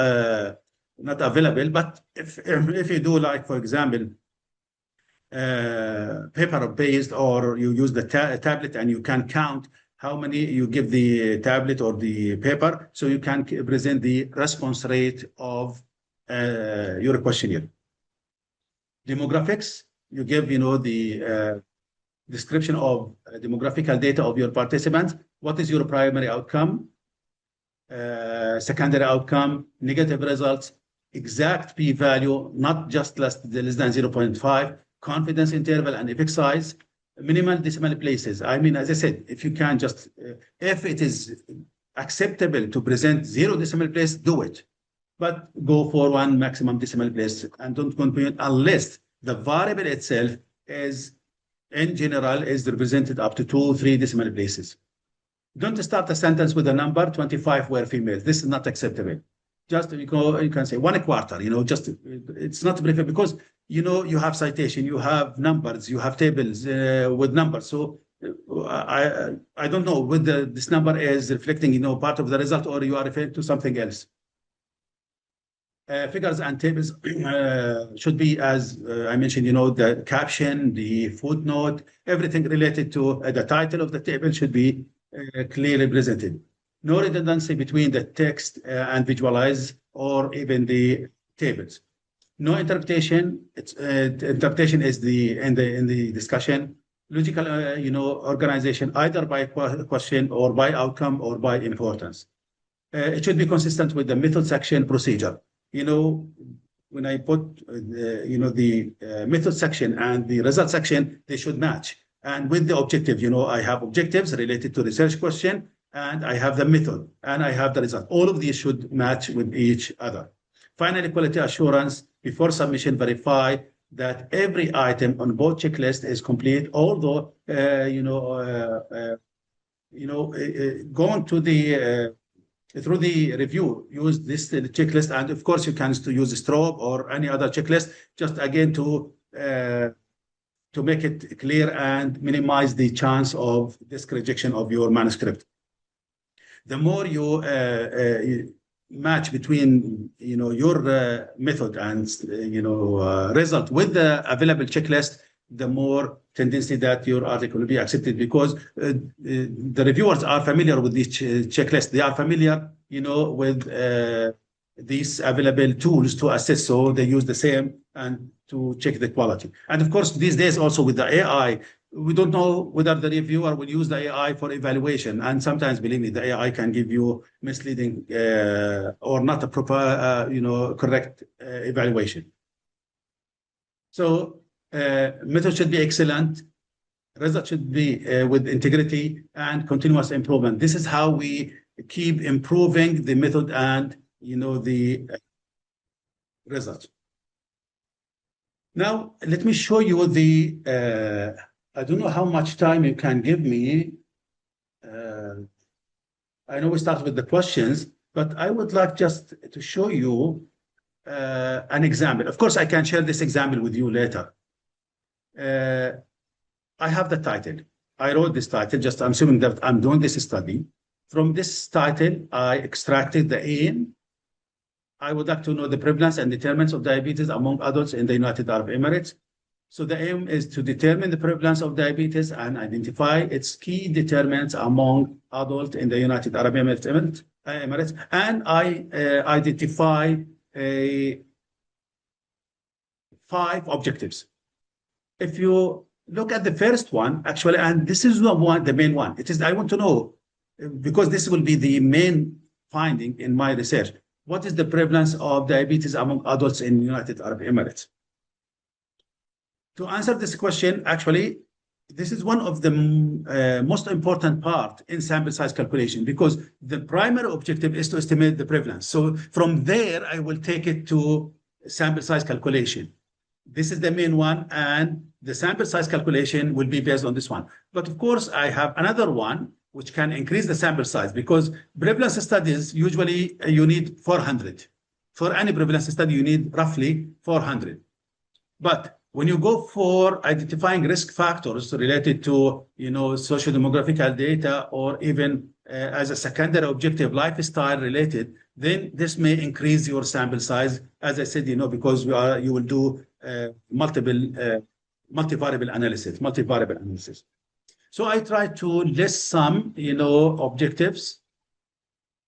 available. But if you do, like, for example, paper-based, or you use the tablet and you can count how many you give the tablet or the paper, so you can present the response rate of your questionnaire. Demographics, you give, the description of demographical data of your participants. What is your primary outcome, secondary outcome, negative results, exact p-value, not just less than 0.5, confidence interval and effect size, minimal decimal places. I mean, as I said, if you can just, if it is acceptable to present 0 decimal place, do it. But go for 1 maximum decimal place and don't compute unless the variable itself is, in general, is represented up to 2, 3 decimal places. Don't start a sentence with a number, 25 were females. This is not acceptable. Just, you can say 1/4, just, it's not brief, because, you have citation, you have numbers, you have tables with numbers. So I don't know whether this number is reflecting, part of the result, or you are referring to something else. Figures and tables should be, as I mentioned, the caption, the footnote, everything related to the title of the table should be clearly presented. No redundancy between the text and visualize, or even the tables. No interpretation. Interpretation is in the discussion. Logical, organization, either by question or by outcome or by importance. It should be consistent with the method section procedure. When I put, the method section and the result section, they should match. And with the objective, I have objectives related to research question, and I have the method, and I have the result. All of these should match with each other. Finally, quality assurance. Before submission, verify that every item on both checklist is complete, although, going to the through the review, use this checklist, and of course you can use strobe or any other checklist, just again to make it clear and minimize the chance of disk rejection of your manuscript. The more you match between your method and result with the available checklist, the more tendency that your article will be accepted, because the reviewers are familiar with this checklist. They are familiar, with these available tools to assess, so they use the same and to check the quality. And of course, these days also with the AI, we don't know whether the reviewer will use the AI for evaluation. And sometimes, believe me, the AI can give you misleading or not a proper, correct evaluation. So method should be excellent. Result should be with integrity and continuous improvement. This is how we keep improving the method and the result. Now, let me show you the, I don't know how much time you can give me. I know we start with the questions, but I would like just to show you an example. Of course, I can share this example with you later. I have the title. I wrote this title, just I'm assuming that I'm doing this study. From this title, I extracted the aim. I would like to know the prevalence and determinants of diabetes among adults in the United Arab Emirates. So the aim is to determine the prevalence of diabetes and identify its key determinants among adults in the United Arab Emirates. And I identify 5 objectives. If you look at the first one, actually, and this is the main one. It is, I want to know, because this will be the main finding in my research, what is the prevalence of diabetes among adults in the United Arab Emirates? To answer this question, actually, this is one of the most important part in sample size calculation, because the primary objective is to estimate the prevalence. So from there, I will take it to sample size calculation. This is the main one, and the sample size calculation will be based on this one. But of course, I have another one which can increase the sample size, because prevalence studies, usually you need 400. For any prevalence study, you need roughly 400. But when you go for identifying risk factors related to, socio-demographical data, or even as a secondary objective, lifestyle related, then this may increase your sample size. As I said, because you will do multivariable analysis. So I try to list some, objectives,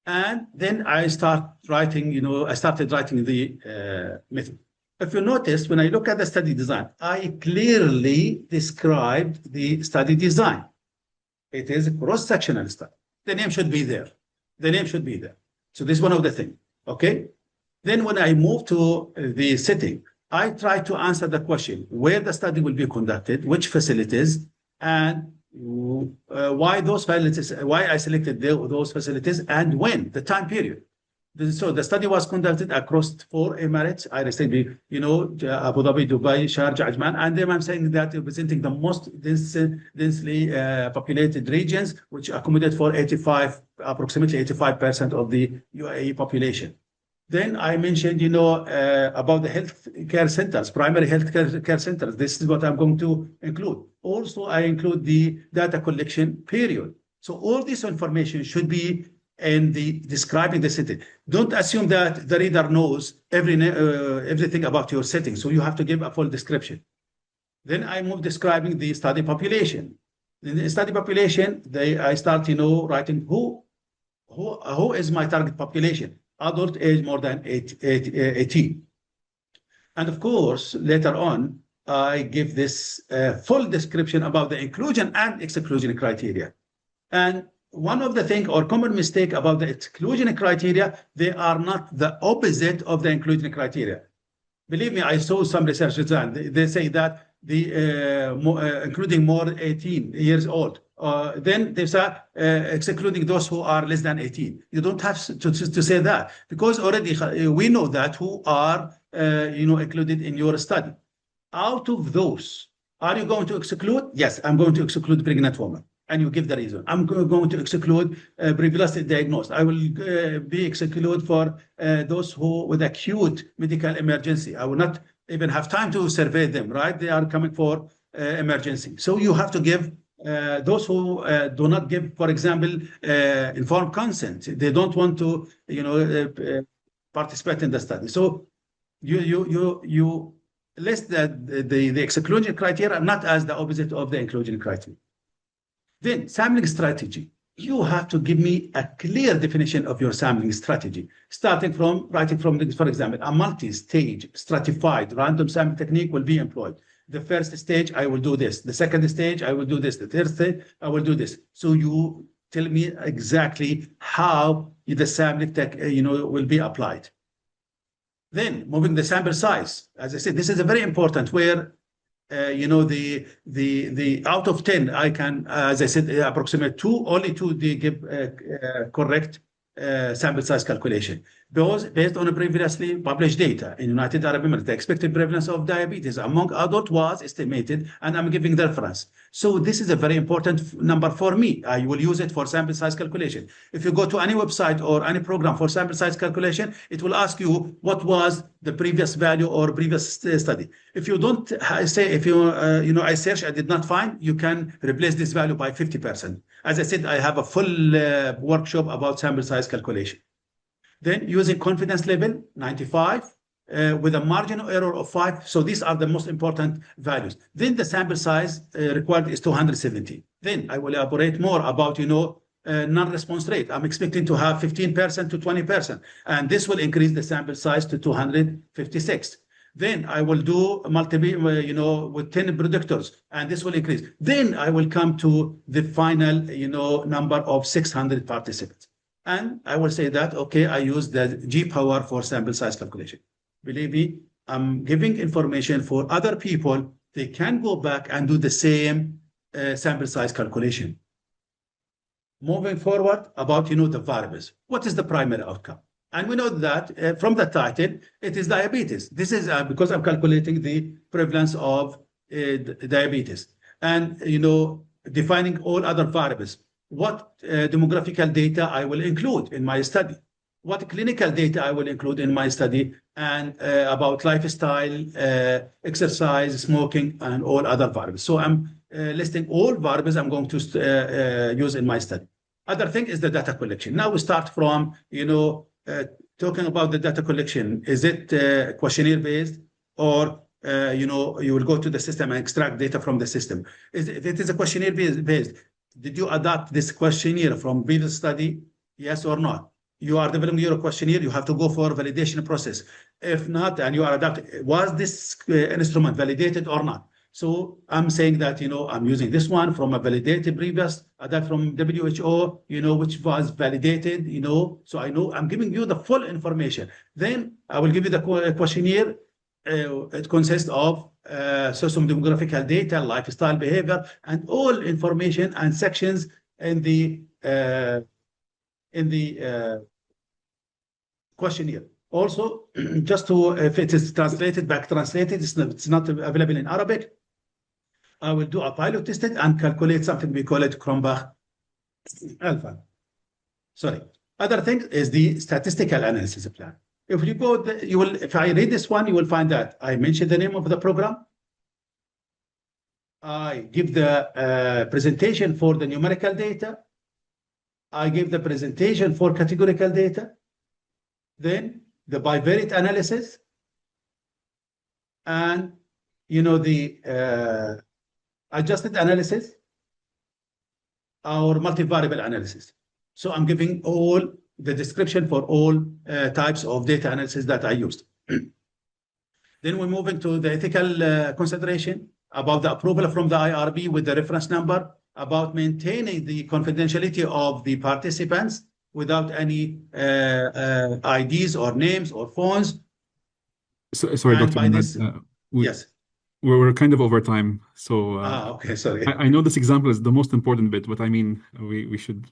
and then I started writing the method. If you notice, when I look at the study design, I clearly described the study design. It is a cross-sectional study. The name should be there. So this is one of the things, okay? Then when I move to the setting, I try to answer the question, where the study will be conducted, which facilities, and why those facilities, why I selected those facilities, and when, the time period. So the study was conducted across 4 Emirates. I said, Abu Dhabi, Dubai, Sharjah, Ajman, and then I'm saying that representing the most densely populated regions, which accommodate for approximately 85% of the UAE population. Then I mentioned, about the health care centers, primary health care centers. This is what I'm going to include. Also, I include the data collection period. So all this information should be in the describing the setting. Don't assume that the reader knows everything about your setting. So you have to give a full description. Then I move describing the study population. In the study population, I start, writing who is my target population. Adult age more than 18. And of course, later on, I give this full description about the inclusion and exclusion criteria. And one of the things or common mistake about the exclusion criteria, they are not the opposite of the inclusion criteria. Believe me, I saw some research done. They say that including more 18 years old. Then they say excluding those who are less than 18. You don't have to say that, because already we know that who are included in your study. Out of those, are you going to exclude? Yes, I'm going to exclude pregnant women. And you give the reason. I'm going to exclude previously diagnosed. I will be excluded for those who with acute medical emergency. I will not even have time to survey them, right? They are coming for emergency. So you have to give those who do not give, for example, informed consent. They don't want to, participate in the study. So you list the exclusion criteria not as the opposite of the inclusion criteria. Then sampling strategy. You have to give me a clear definition of your sampling strategy, starting from writing from, for example, a multi-stage stratified random sampling technique will be employed. The first stage, I will do this. The second stage, I will do this. The third stage, I will do this. So you tell me exactly how the sampling will be applied. Then moving the sample size. As I said, this is a very important where the out of 10, I can, as I said, approximate only two, they give correct sample size calculation. Those based on previously published data in United Arab Emirates, the expected prevalence of diabetes among adults was estimated, and I'm giving the reference. So this is a very important number for me. I will use it for sample size calculation. If you go to any website or any program for sample size calculation, it will ask you what was the previous value or previous study. If you don't say, if you, I search, I did not find, you can replace this value by 50%. As I said, I have a full workshop about sample size calculation. Then using confidence level, 95, with a marginal error of 5. So these are the most important values. Then the sample size required is 270. Then I will elaborate more about, non-response rate. I'm expecting to have 15% to 20%, and this will increase the sample size to 256. Then I will do multiple, with 10 predictors, and this will increase. Then I will come to the final, number of 600 participants. And I will say that, okay, I use the G power for sample size calculation. Believe me, I'm giving information for other people. They can go back and do the same sample size calculation. Moving forward about, the variables. What is the primary outcome? And we know that from the title, it is diabetes. This is because I'm calculating the prevalence of diabetes. And, defining all other variables. What demographical data I will include in my study, what clinical data I will include in my study, and about lifestyle, exercise, smoking, and all other variables. So I'm listing all variables I'm going to use in my study. Other thing is the data collection. Now we start from, talking about the data collection. Is it questionnaire based, or you will go to the system and extract data from the system? If it is a questionnaire based, did you adapt this questionnaire from previous study? Yes or no? You are developing your questionnaire, you have to go for a validation process. If not, and you are adapting, was this instrument validated or not? So I'm saying that, I'm using this one from a validated previous, that from WHO, which was validated, so I know I'm giving you the full information. Then I will give you the questionnaire. It consists of socio-demographical data, lifestyle behavior, and all information and sections in the questionnaire. Also, just to, if it is translated, back translated, it's not available in Arabic, I will do a pilot test and calculate something we call it Cronbach alpha. Sorry. Other thing is the statistical analysis plan. If you go, if I read this one, you will find that I mentioned the name of the program. I give the presentation for the numerical data. I give the presentation for categorical data. Then the bivariate analysis. And, the adjusted analysis or multivariable analysis. So I'm giving all the description for all types of data analysis that I used. Then we're moving to the ethical consideration about the approval from the IRB with the reference number, about maintaining the confidentiality of the participants without any IDs or names or phones. Sorry, And Dr. by Hamdan, this, yes. We're kind of over time. So okay, sorry. I know this example is the most important bit, but I mean, we should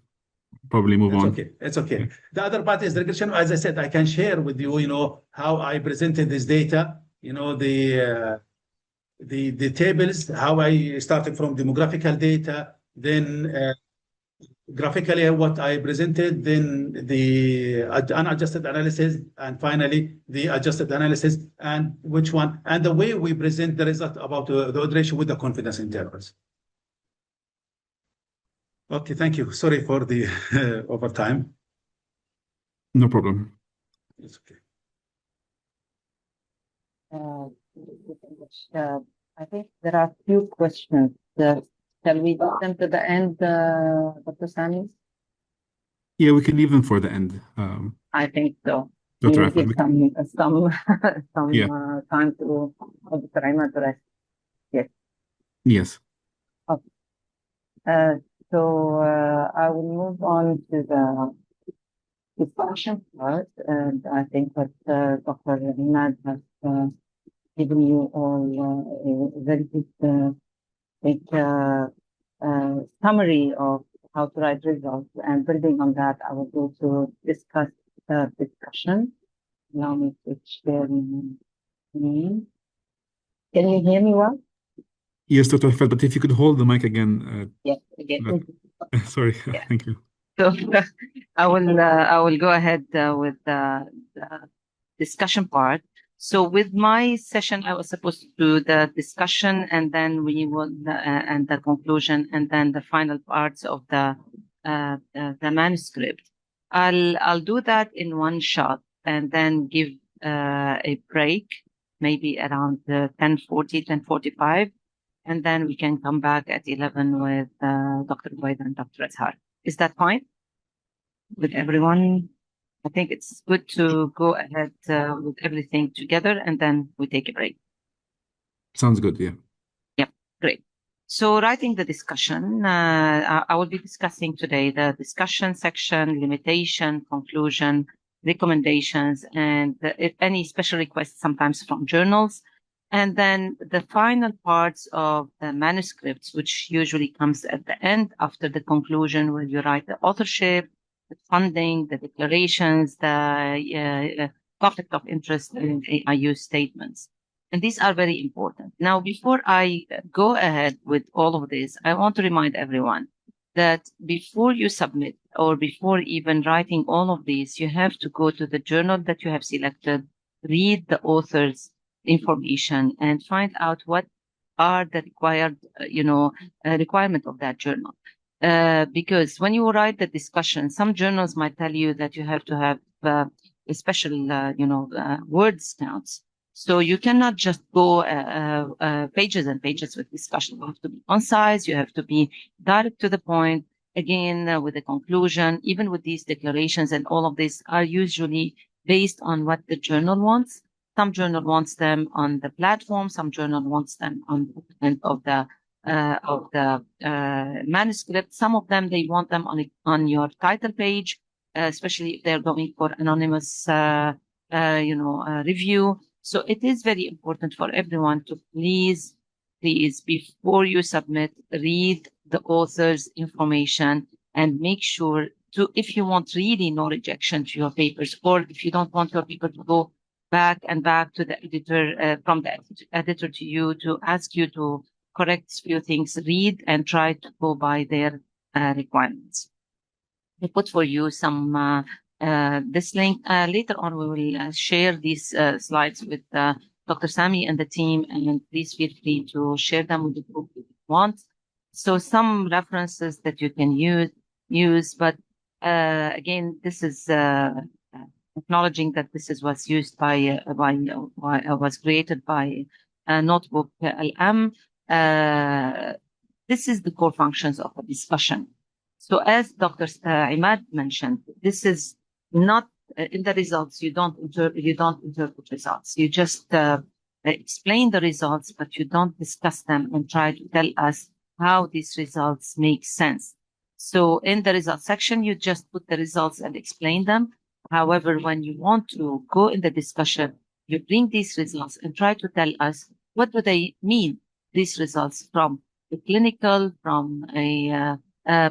probably move on. Okay, it's okay. The other part is the regression. As I said, I can share with you, how I presented this data, the tables, how I started from demographical data, then graphically what I presented, then the unadjusted analysis, and finally the adjusted analysis, and which one, and the way we present the result about the odd ratio with the confidence intervals. Okay, thank you. Sorry for the overtime. No problem. It's okay. I think there are few questions. Shall we do them to the end, Dr. Sami? Yeah, we can leave them for the end. I think so. Dr. We will Afan, give some yeah. time to Dr. Imad to rest. Yes. Yes. I will move on to the discussion part, and I think that Dr. Imad has given you all a very good summary of how to write results. And building on that, I will go to discuss the discussion. Allow me to share my screen. Can you hear me well? Yes, Dr. Fel, but if you could hold the mic again. Yes, again. Sorry. Yeah. Thank you. So I will go ahead with the discussion part. So with my session, I was supposed to do the discussion, and then we will and the conclusion, and then the final parts of the manuscript. I'll do that in one shot, and then give a break, maybe around 10:40, 10:45, and then we can come back at 11 with Dr. Boyd and Dr. Azhar. Is that fine with everyone? I think it's good to go ahead with everything together, and then we take a break. Sounds good, yeah. Yep, great. So writing the discussion, I will be discussing today the discussion section, limitation, conclusion, recommendations, and if any special requests sometimes from journals. And then the final parts of the manuscripts, which usually comes at the end after the conclusion, where you write the authorship, the funding, the declarations, the conflict of interest, and AIU statements. And these are very important. Now, before I go ahead with all of this, I want to remind everyone that before you submit or before even writing all of these, you have to go to the journal that you have selected, read the author's information, and find out what are the required, requirement of that journal. Because when you write the discussion, some journals might tell you that you have to have a special, words counts. So you cannot just go pages and pages with discussion. You have to be concise. You have to be direct to the point. Again, with the conclusion, even with these declarations and all of this are usually based on what the journal wants. Some journal wants them on the platform. Some journal wants them on the end of the manuscript. Some of them, they want them on your title page, especially if they're going for anonymous, review. So it is very important for everyone to please, before you submit, read the author's information and make sure to, if you want really no rejection to your papers, or if you don't want your paper to go back and back to the editor, from the editor to you to ask you to correct a few things, read and try to go by their requirements. I put for you some this link. Later on, we will share these slides with Dr. Sami and the team, and please feel free to share them with the group if you want. So some references that you can use, but again, this is acknowledging that this is was used was created by Notebook LM. This is the core functions of the discussion. So as Dr. Imad mentioned, this is not in the results. You don't interpret results. You just explain the results, but you don't discuss them and try to tell us how these results make sense. So in the results section, you just put the results and explain them. However, when you want to go in the discussion, you bring these results and try to tell us what do they mean, these results, from a clinical, from a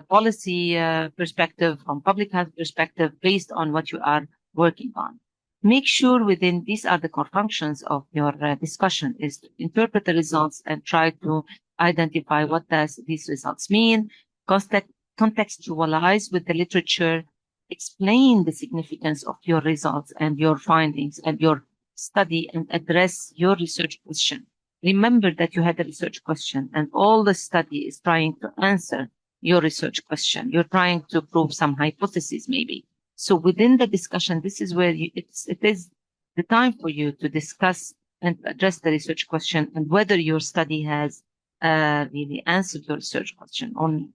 policy perspective, from public health perspective, based on what you are working on. Make sure within these are the core functions of your discussion, is to interpret the results and try to identify what does these results mean, contextualize with the literature, explain the significance of your results and your findings and your study, and address your research question. Remember that you had a research question, and all the study is trying to answer your research question. You're trying to prove some hypothesis, maybe. So within the discussion, this is where it is the time for you to discuss and address the research question and whether your study has really answered your research question only.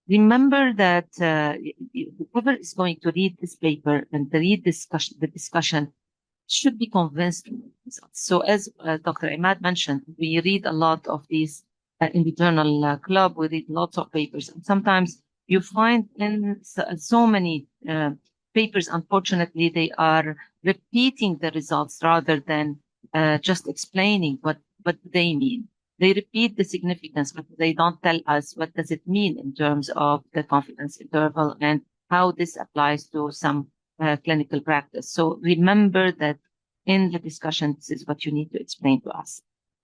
Remember that whoever is going to read this paper and to read the discussion should be convinced results. So as Dr. Imad mentioned, we read a lot of these in the journal club, we read lots of papers. And sometimes you find in so many papers, unfortunately, they are repeating the results rather than just explaining what they mean. They repeat the significance, but they don't tell us what does it mean in terms of the confidence interval and how this applies to some clinical practice. So remember that in the discussion, this is what you need to explain to us.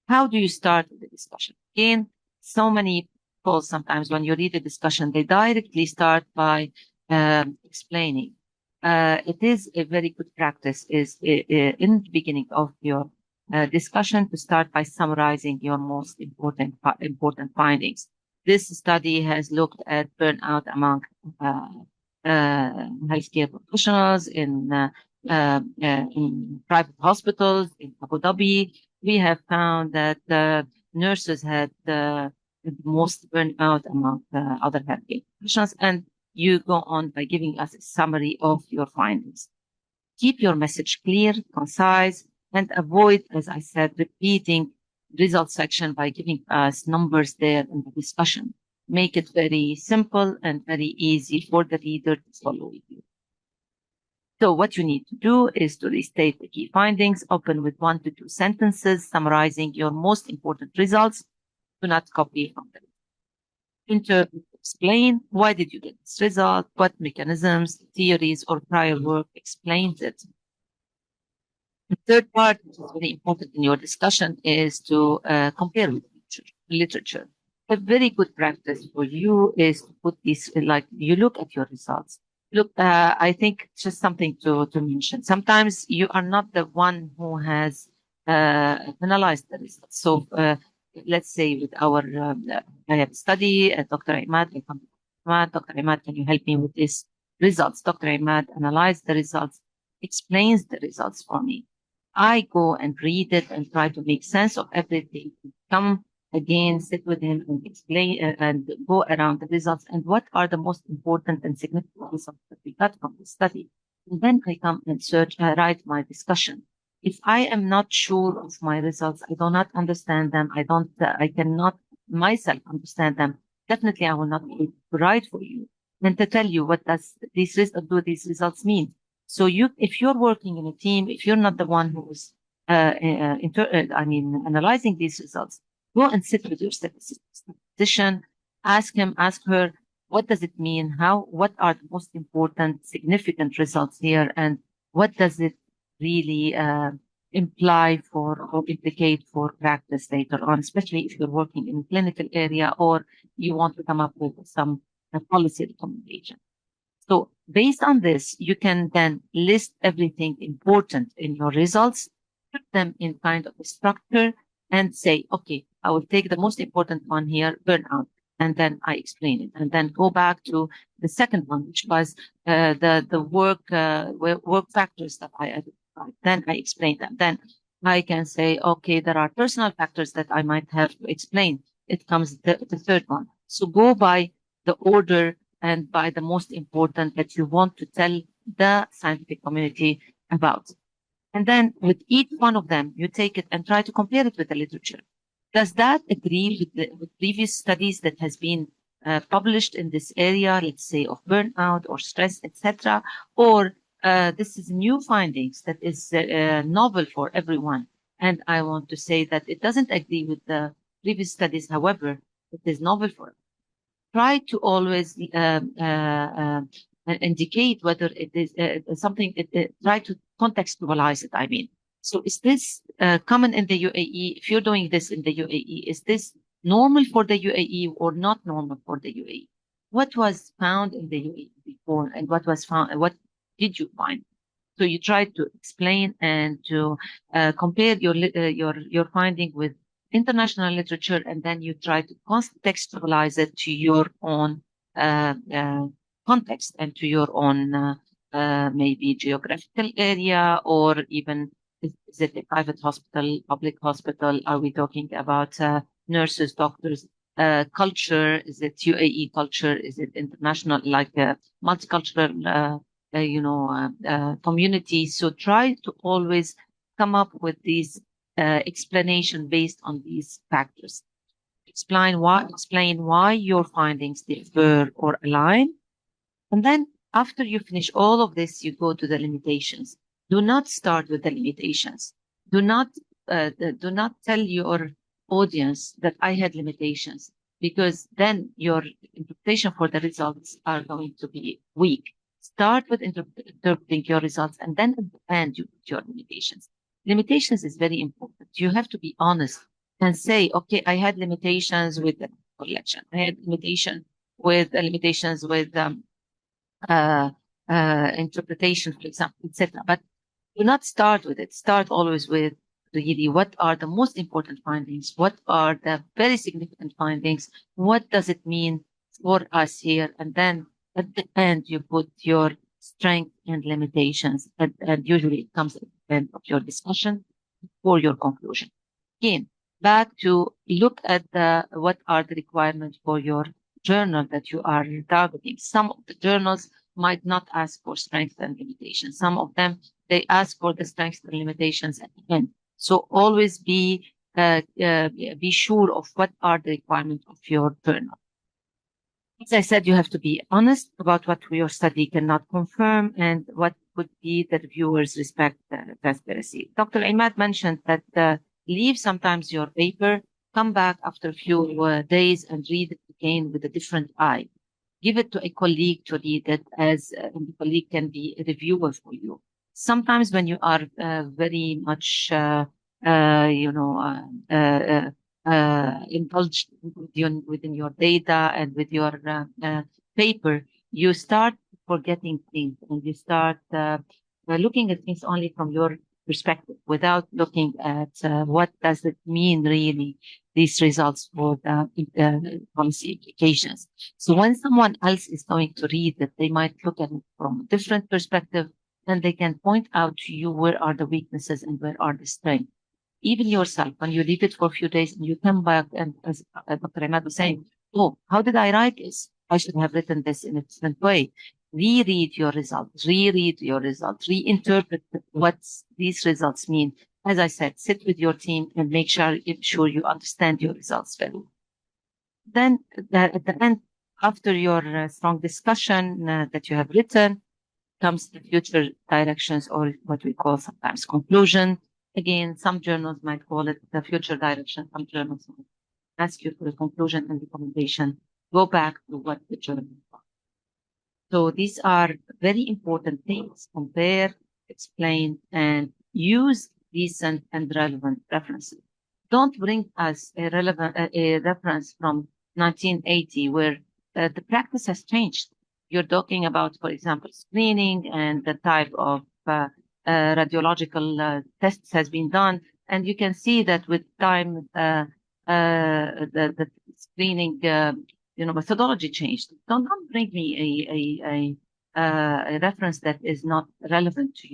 How do you start the discussion? Again, so many people sometimes when you read the discussion, they directly start by explaining. It is a very good practice is in the beginning of your discussion to start by summarizing your most important findings. This study has looked at burnout among healthcare professionals in private hospitals in Abu Dhabi. We have found that the nurses had the most burnout among other healthcare professionals, and you go on by giving us a summary of your findings. Keep your message clear, concise, and avoid, as I said, repeating results section by giving us numbers there in the discussion. Make it very simple and very easy for the reader to follow you. So what you need to do is to restate the key findings, open with 1 to 2 sentences summarizing your most important results. Do not copy from them. Explain why did you get this result, what mechanisms, theories, or prior work explains it. The third part, which is very important in your discussion, is to compare with literature. A very good practice for you is to put these, like you look at your results. Look, I think just something to mention. Sometimes you are not the one who has analyzed the results. So let's say with our I have study, Dr. Imad, Dr. Imad, can you help me with these results? Dr. Imad analyzed the results, explains the results for me. I go and read it and try to make sense of everything. Come again, sit with him and explain and go around the results and what are the most important and significant results that we got from the study. And then I come and write my discussion. If I am not sure of my results, I do not understand them. I cannot myself understand them. Definitely, I will not be able to write for you and to tell you what does these results mean. So if you're working in a team, if you're not the one who's analyzing these results, go and sit with your statistician, ask her, what does it mean? What are the most important, significant results here? And what does it really imply for or implicate for practice later on, especially if you're working in a clinical area or you want to come up with some policy recommendation. So based on this, you can then list everything important in your results, put them in kind of a structure and say, okay, I will take the most important one here, burnout, and then I explain it. And then go back to the second one, which was the work factors that I identified. Then I explain them. Then I can say, okay, there are personal factors that I might have to explain. It comes the third one. So go by the order and by the most important that you want to tell the scientific community about. And then with each one of them, you take it and try to compare it with the literature. Does that agree with previous studies that has been published in this area, let's say of burnout or stress, etc., or this is new findings that is novel for everyone? And I want to say that it doesn't agree with the previous studies. However, it is novel for everyone. Try to always indicate whether it is something. Try to contextualize it. I mean, so is this common in the UAE? If you're doing this in the UAE, is this normal for the UAE or not normal for the UAE? What was found in the UAE before, and what was found? What did you find? So you try to explain and to compare your finding with international literature, and then you try to contextualize it to your own context and to your own maybe geographical area, or even is it a private hospital, public hospital? Are we talking about nurses, doctors, culture? Is it UAE culture? Is it international, like a multicultural, community? So try to always come up with these explanation based on these factors. Explain why your findings differ or align. And then after you finish all of this, you go to the limitations. Do not start with the limitations. Do not tell your audience that I had limitations, because then your interpretation for the results are going to be weak. Start with interpreting your results, and then at the end you put your limitations. Limitations is very important. You have to be honest and say, okay, I had limitations with the collection. I had limitations with interpretation, for example, etc. But do not start with it. Start always with really what are the most important findings? What are the very significant findings? What does it mean for us here? And then at the end, you put your strength and limitations. And usually it comes at the end of your discussion for your conclusion. Again, back to look at what are the requirements for your journal that you are targeting. Some of the journals might not ask for strengths and limitations. Some of them, they ask for the strengths and limitations at the end. So always be sure of what are the requirements of your journal. As I said, you have to be honest about what your study cannot confirm and what would be the reviewer's respect transparency. Dr. Imad mentioned that leave sometimes your paper, come back after a few days and read it again with a different eye. Give it to a colleague to read it, as the colleague can be a reviewer for you. Sometimes when you are very much, indulged within your data and with your paper, you start forgetting things and you start looking at things only from your perspective without looking at what does it mean really, these results for the policy implications. So when someone else is going to read it, they might look at it from a different perspective, and they can point out to you where are the weaknesses and where are the strengths. Even yourself, when you leave it for a few days and you come back, and as Dr. Imad was saying, oh, how did I write this? I should have written this in a different way. Reread your results, reinterpret what these results mean. As I said, sit with your team and make sure you understand your results well. Then at the end, after your strong discussion that you have written, comes the future directions, or what we call sometimes conclusion. Again, some journals might call it the future direction. Some journals might ask you for a conclusion and recommendation. Go back to what the journal was. So these are very important things. Compare, explain, and use recent and relevant references. Don't bring us a reference from 1980 where the practice has changed. You're talking about, for example, screening and the type of radiological tests has been done. And you can see that with time, the screening, methodology changed. Don't bring me a reference that is not relevant to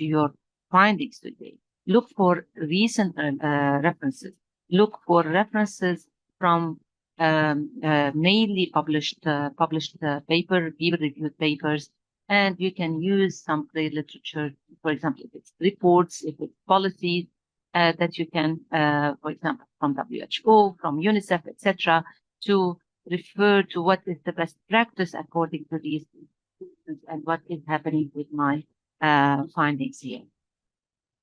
your findings today. Look for recent references. Look for references from mainly published peer-reviewed papers, and you can use some literature. For example, if it's reports, if it's policies that you can, for example, from WHO, from UNICEF, etc., to refer to what is the best practice according to these and what is happening with my findings here.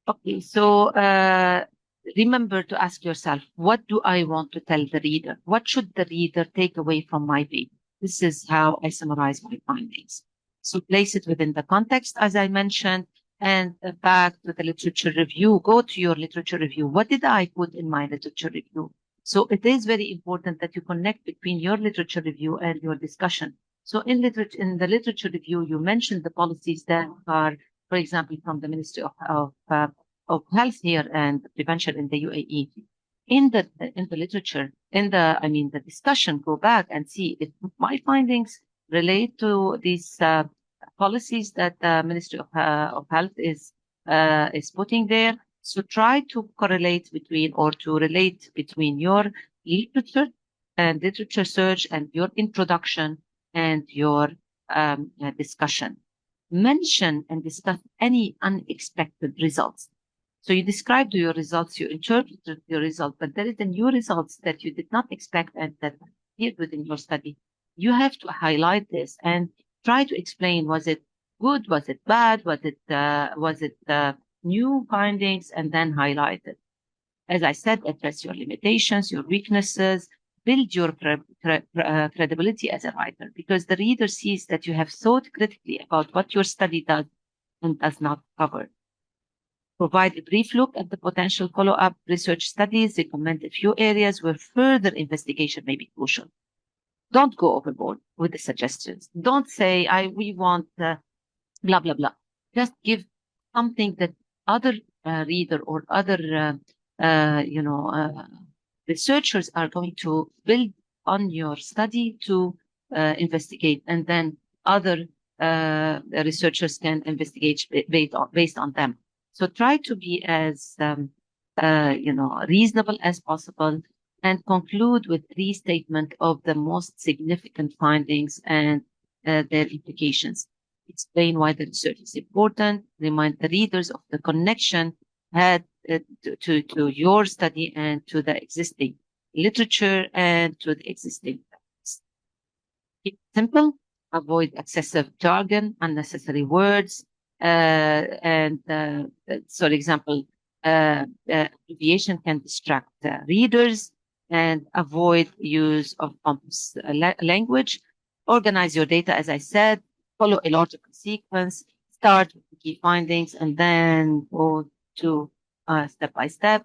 Okay, so remember to ask yourself, what do I want to tell the reader? What should the reader take away from my paper? This is how I summarize my findings. So place it within the context, as I mentioned, and back to the literature review. Go to your literature review. What did I put in my literature review? So it is very important that you connect between your literature review and your discussion. So in the literature review, you mentioned the policies that are, for example, from the Ministry of Health here and prevention in the UAE. In the literature, the discussion, go back and see if my findings relate to these policies that the Ministry of Health is putting there. So try to correlate between, or to relate between, your literature and literature search and your introduction and your discussion. Mention and discuss any unexpected results. So you described your results, you interpreted your result, but there is a new results that you did not expect and that appeared within your study. You have to highlight this and try to explain, was it good? Was it bad? Was it new findings? And then highlight it. As I said, address your limitations, your weaknesses, build your credibility as a writer, because the reader sees that you have thought critically about what your study does and does not cover. Provide a brief look at the potential follow-up research studies. Recommend a few areas where further investigation may be crucial. Don't go overboard with the suggestions. Don't say, we want blah, blah, blah. Just give something that other reader or other researchers are going to build on your study to investigate, and then other researchers can investigate based on them. So try to be as reasonable as possible, and conclude with restatement of the most significant findings and their implications. Explain why the research is important. Remind the readers of the connection had to your study and to the existing literature and to the existing facts. Keep it simple. Avoid excessive jargon, unnecessary words, for example, abbreviation can distract readers, and avoid use of complex language. Organize your data, as I said. Follow a logical sequence. Start with the key findings and then go to step by step.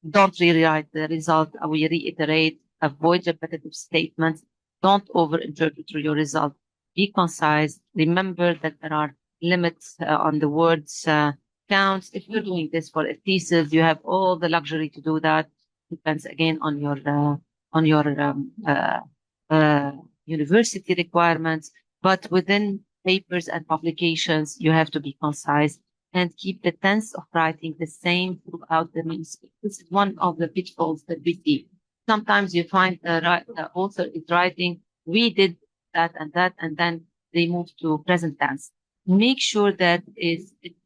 Don't rewrite the result. We reiterate. Avoid repetitive statements. Don't overinterpret your result. Be concise. Remember that there are limits on the words counts. If you're doing this for a thesis, you have all the luxury to do that. Depends again on your university requirements. But within papers and publications, you have to be concise and keep the tense of writing the same throughout the manuscript. This is one of the pitfalls that we see. Sometimes you find the author is writing, we did that, and then they move to present tense. Make sure that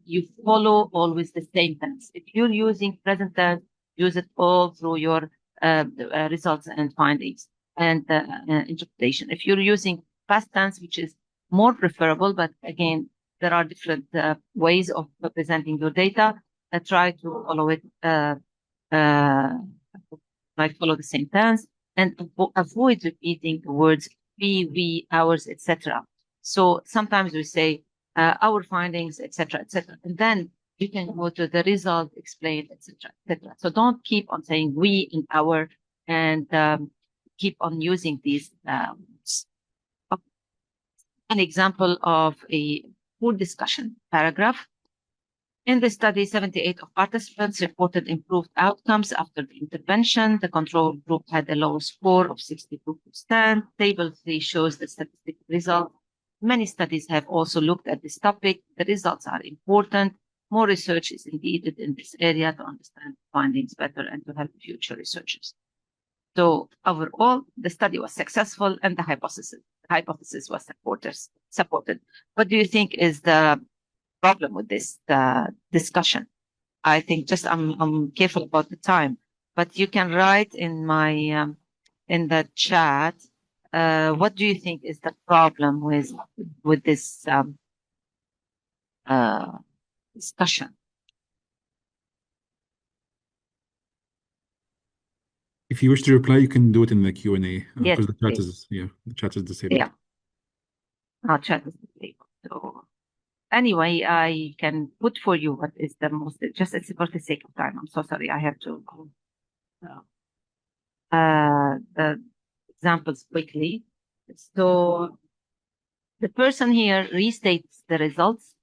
you follow always the same tense. If you're using present tense, use it all through your results and findings and interpretation. If you're using past tense, which is more preferable, but again, there are different ways of presenting your data. Try to follow it, follow the same tense, and avoid repeating the words we, ours, etc. So sometimes we say our findings, etc., and then you can go to the result, explain, etc., etc. So don't keep on saying we and our, and keep on using these words. An example of a full discussion paragraph. In the study, 78 of participants reported improved outcomes after the intervention. The control group had a lower score of 62%. Table 3 shows the statistical result. Many studies have also looked at this topic. The results are important. More research is needed in this area to understand findings better and to help future researchers. So overall, the study was successful and the hypothesis was supported. What do you think is the problem with this discussion? I think I'm careful about the time, but you can write in my in the chat. What do you think is the problem with this discussion? If you wish to reply, you can do it in the Q&A Yes, because the chat please. the chat is disabled. Yeah, our chat is disabled. So anyway, I can put for you what is the most. Just it's for the sake of time. I'm so sorry. I have to go the examples quickly. So the person here restates the results,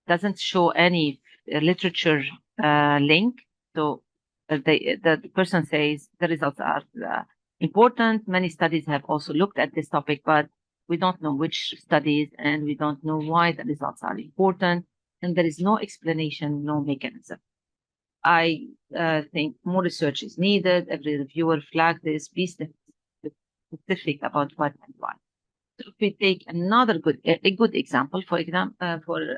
doesn't show any literature link. So the person says the results are important. Many studies have also looked at this topic, but we don't know which studies and we don't know why the results are important. And there is no explanation, no mechanism. I think more research is needed. Every reviewer flag this, be specific about what and why. if we take another a good example,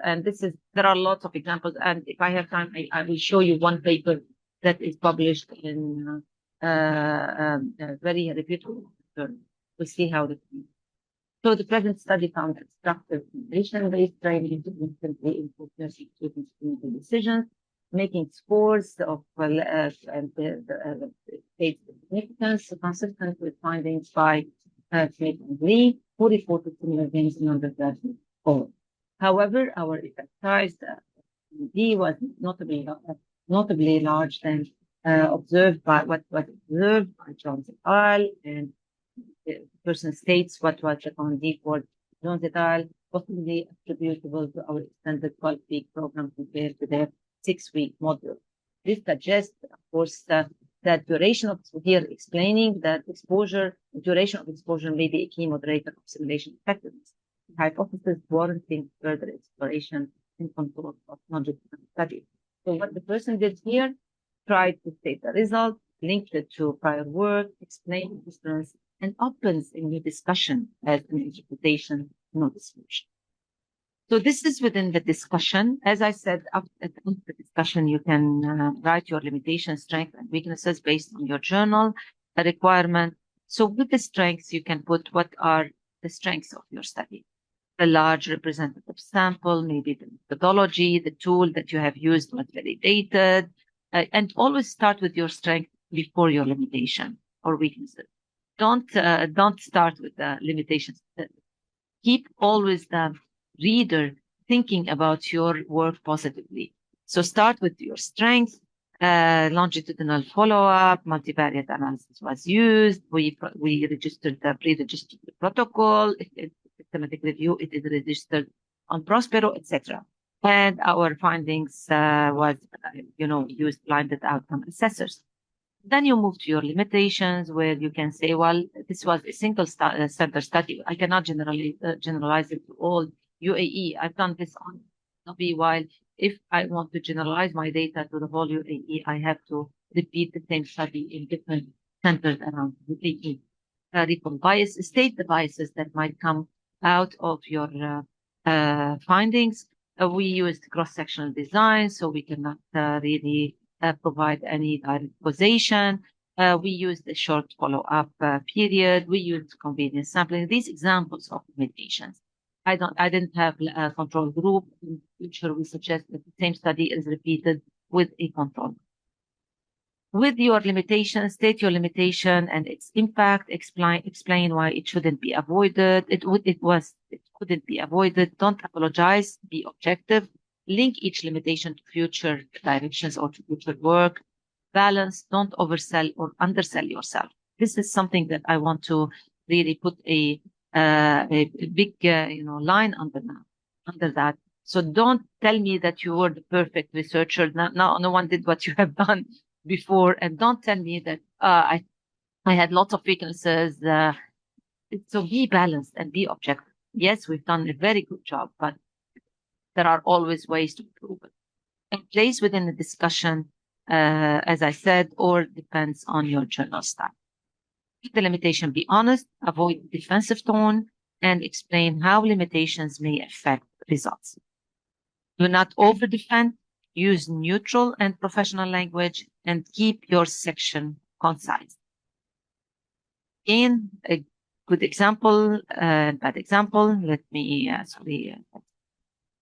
and there are lots of examples, and if I have time, I will show you one paper that is published in a very reputable journal. We'll see how it is. So the present study found that structured foundation-based training significantly improved nursing students' clinical decisions, making scores of state significance consistent with findings by Sheikh and Lee, who reported similar gains in undergraduate cohort. However, our effect size D was notably large than observed by Jones et al. And the person states what was the common D for Jones et al., possibly attributable to our extended 12-week program compared to their 6-week module. This suggests, of course, that duration of here explaining that duration of exposure may be a key moderator of simulation effectiveness. The hypothesis warranting further exploration and control of longitudinal studies. So what the person did here, tried to state the result, linked it to prior work, explain the difference, and opens a new discussion as an interpretation, no description. So this is within the discussion. As I said, at the end of the discussion, you can write your limitations, strengths, and weaknesses based on your journal, a requirement. So with the strengths, you can put what are the strengths of your study. The large representative sample, maybe the methodology, the tool that you have used was validated, and always start with your strength before your limitation or weaknesses. Don't start with the limitations. Keep always the reader thinking about your work positively. So start with your strengths. Longitudinal follow-up, multivariate analysis was used. We pre-registered the protocol. Systematic review, it is registered on Prospero, etc. And our findings was, used blinded outcome assessors. Then you move to your limitations, where you can say, well, this was a single center study. I cannot generalize it to all UAE. I've done this on UAE, while if I want to generalize my data to the whole UAE, I have to repeat the same study in different centers around UAE. Recall bias, state the biases that might come out of your findings. We used cross-sectional design, so we cannot really provide any direct causation. We used a short follow-up period. We used convenience sampling. These examples of limitations. I didn't have a control group. In the future, we suggest that the same study is repeated with a control group. With your limitation, state your limitation and its impact. Explain why it shouldn't be avoided. It couldn't be avoided. Don't apologize. Be objective. Link each limitation to future directions or to future work. Balance. Don't oversell or undersell yourself. This is something that I want to really put a big line under that. So don't tell me that you were the perfect researcher. No one did what you have done before, and don't tell me that I had lots of weaknesses. So be balanced and be objective. Yes, we've done a very good job, but there are always ways to improve it. And place within the discussion, as I said, or depends on your journal style. Keep the limitation, be honest, avoid defensive tone, and explain how limitations may affect results. Do not over-defend. Use neutral and professional language, and keep your section concise. Again, a good example and bad example. Let me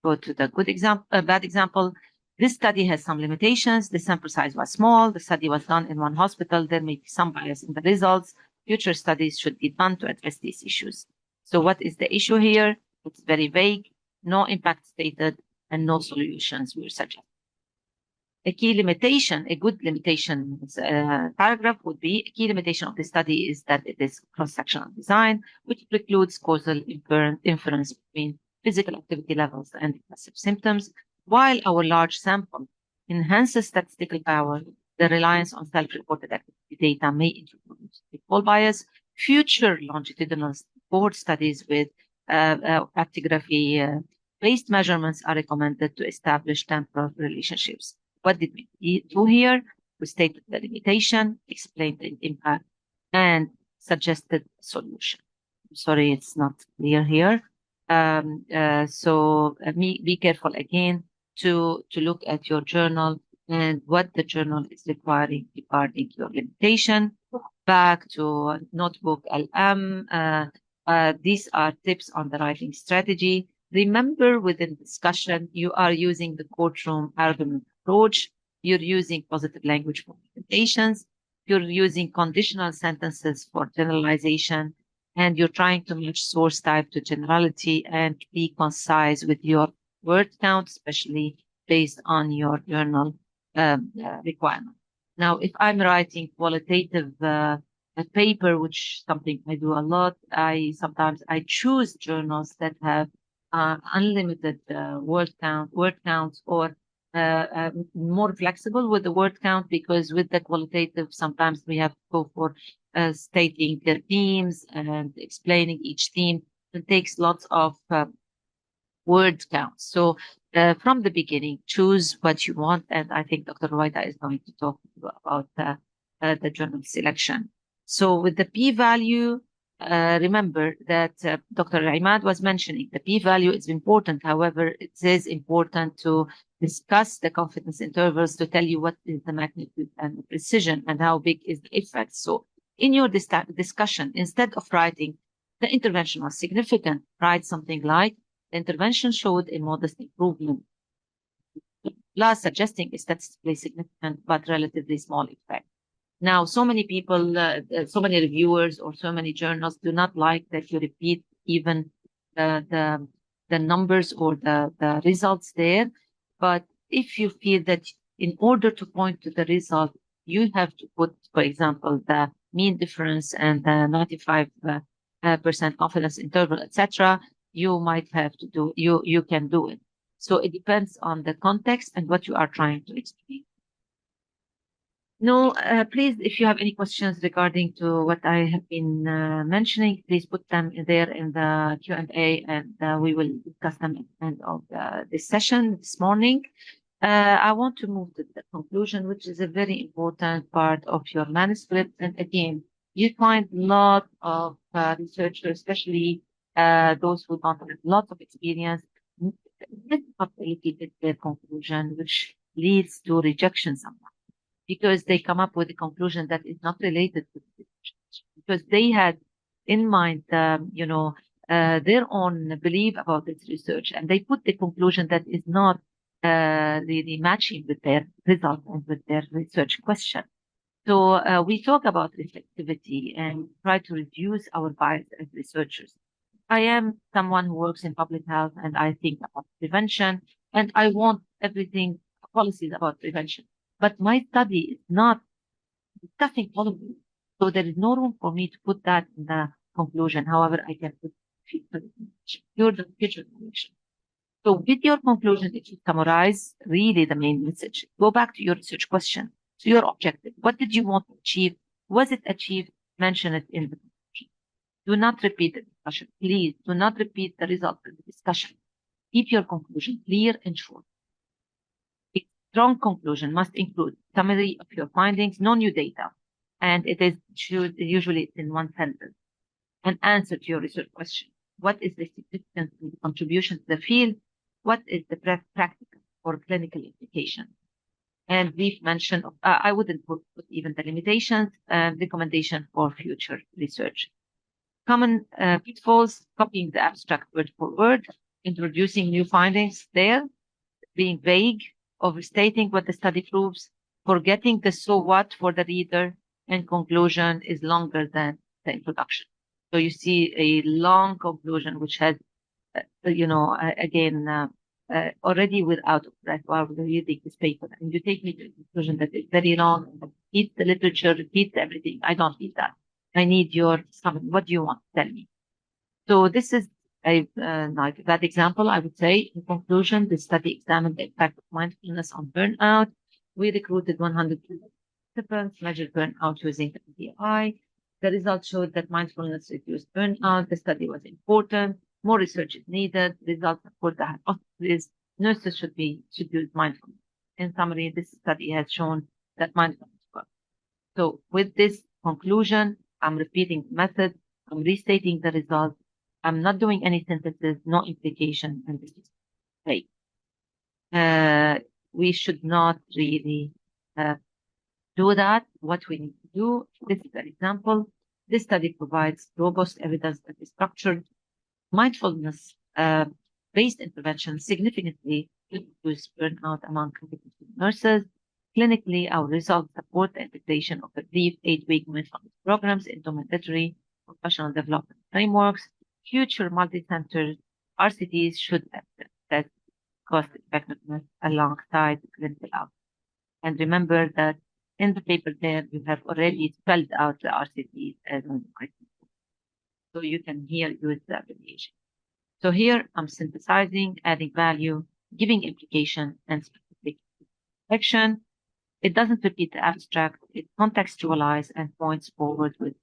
go to the good example, bad example. This study has some limitations. The sample size was small. The study was done in one hospital. There may be some bias in the results. Future studies should be done to address these issues. So what is the issue here? It's very vague. No impact stated and no solutions were suggested. A key limitation, a good limitation paragraph would be, a key limitation of the study is that it is cross-sectional design, which precludes causal inference between physical activity levels and depressive symptoms. While our large sample enhances statistical power, the reliance on self-reported activity data may introduce recall bias. Future longitudinal cohort studies with actigraphy-based measurements are recommended to establish temporal relationships. What did we do here? We stated the limitation, explained the impact, and suggested solution. Sorry, it's not clear here. So be careful again to look at your journal and what the journal is requiring regarding your limitation. Back to notebook LM. These are tips on the writing strategy. Remember, within discussion, you are using the courtroom argument approach. You're using positive language for limitations. You're using conditional sentences for generalization. And you're trying to match source type to generality and be concise with your word count, especially based on your journal requirement. Now, if I'm writing qualitative a paper, which something I do a lot, sometimes I choose journals that have unlimited word counts, or more flexible with the word count, because with the qualitative, sometimes we have to go for stating their themes and explaining each theme. It takes lots of word counts. So from the beginning, choose what you want. And I think Dr. Ruwaida is going to talk about the journal selection. So with the p-value, remember that Dr. Imad was mentioning the p-value is important. However, it is important to discuss the confidence intervals to tell you what is the magnitude and the precision and how big is the effect. So in your discussion, instead of writing the intervention was significant, write something like the intervention showed a modest improvement, plus suggesting a statistically significant but relatively small effect. Now, so many people, so many reviewers or so many journals do not like that you repeat even the numbers or the results there. But if you feel that in order to point to the result, you have to put, for example, the mean difference and the 95% confidence interval, etc., you might have to do, you can do it. So it depends on the context and what you are trying to explain. No, please, if you have any questions regarding to what I have been mentioning, please put them in there in the Q&A, and we will discuss them at the end of this session this morning. I want to move to the conclusion, which is a very important part of your manuscript. And again, you find a lot of researchers, especially those who don't have lots of experience, not related their conclusion, which leads to rejection sometimes, because they come up with a conclusion that is not related to the research, because they had in mind, their own belief about this research, and they put the conclusion that is not really matching with their result and with their research question. So we talk about reflectivity and try to reduce our bias as researchers. I am someone who works in public health, and I think about prevention, and I want everything policies about prevention. But my study is not discussing policy. So there is no room for me to put that in the conclusion. However, I can put the future information. So with your conclusion, if you summarize really the main message, go back to your research question, to your objective. What did you want to achieve? Was it achieved? Mention it in the conclusion. Do not repeat the discussion. Please do not repeat the result of the discussion. Keep your conclusion clear and short. A strong conclusion must include summary of your findings, no new data, and usually it's in one sentence. An answer to your research question. What is the significance and the contribution to the field? What is the practical or clinical implication? And we've mentioned, I wouldn't put even the limitations and recommendation for future research. Common pitfalls: copying the abstract word for word, introducing new findings there, being vague, overstating what the study proves, forgetting the so what for the reader, and conclusion is longer than the introduction. So you see a long conclusion, which has, already without breath while reading this paper, and you take me to the conclusion that it's very long, repeat the literature, repeat everything. I don't need that. I need your summary. What do you want to tell me? So this is like that example. I would say, in conclusion, the study examined the impact of mindfulness on burnout. We recruited 100 participants, measured burnout using the MDI. The results showed that mindfulness reduced burnout. The study was important. More research is needed. Results support the hypothesis. Nurses should use mindfulness. In summary, this study has shown that mindfulness works. So with this conclusion, I'm repeating the method. I'm restating the results. I'm not doing any synthesis, no implication, and this is fake. We should not really do that. What we need to do, this is an example. This study provides robust evidence that the structured mindfulness based intervention significantly reduce burnout among clinical nurses. Clinically, our results support the integration of the brief 8-week mindfulness programs into mandatory professional development frameworks. Future multi-center RCTs should assess cost effectiveness alongside clinical outcomes. And remember that in the paper there, you have already spelled out the RCTs as an item. So you can here use the abbreviation. So here I'm synthesizing, adding value, giving implication and specific action. It doesn't repeat the abstract, it contextualizes and points forward with.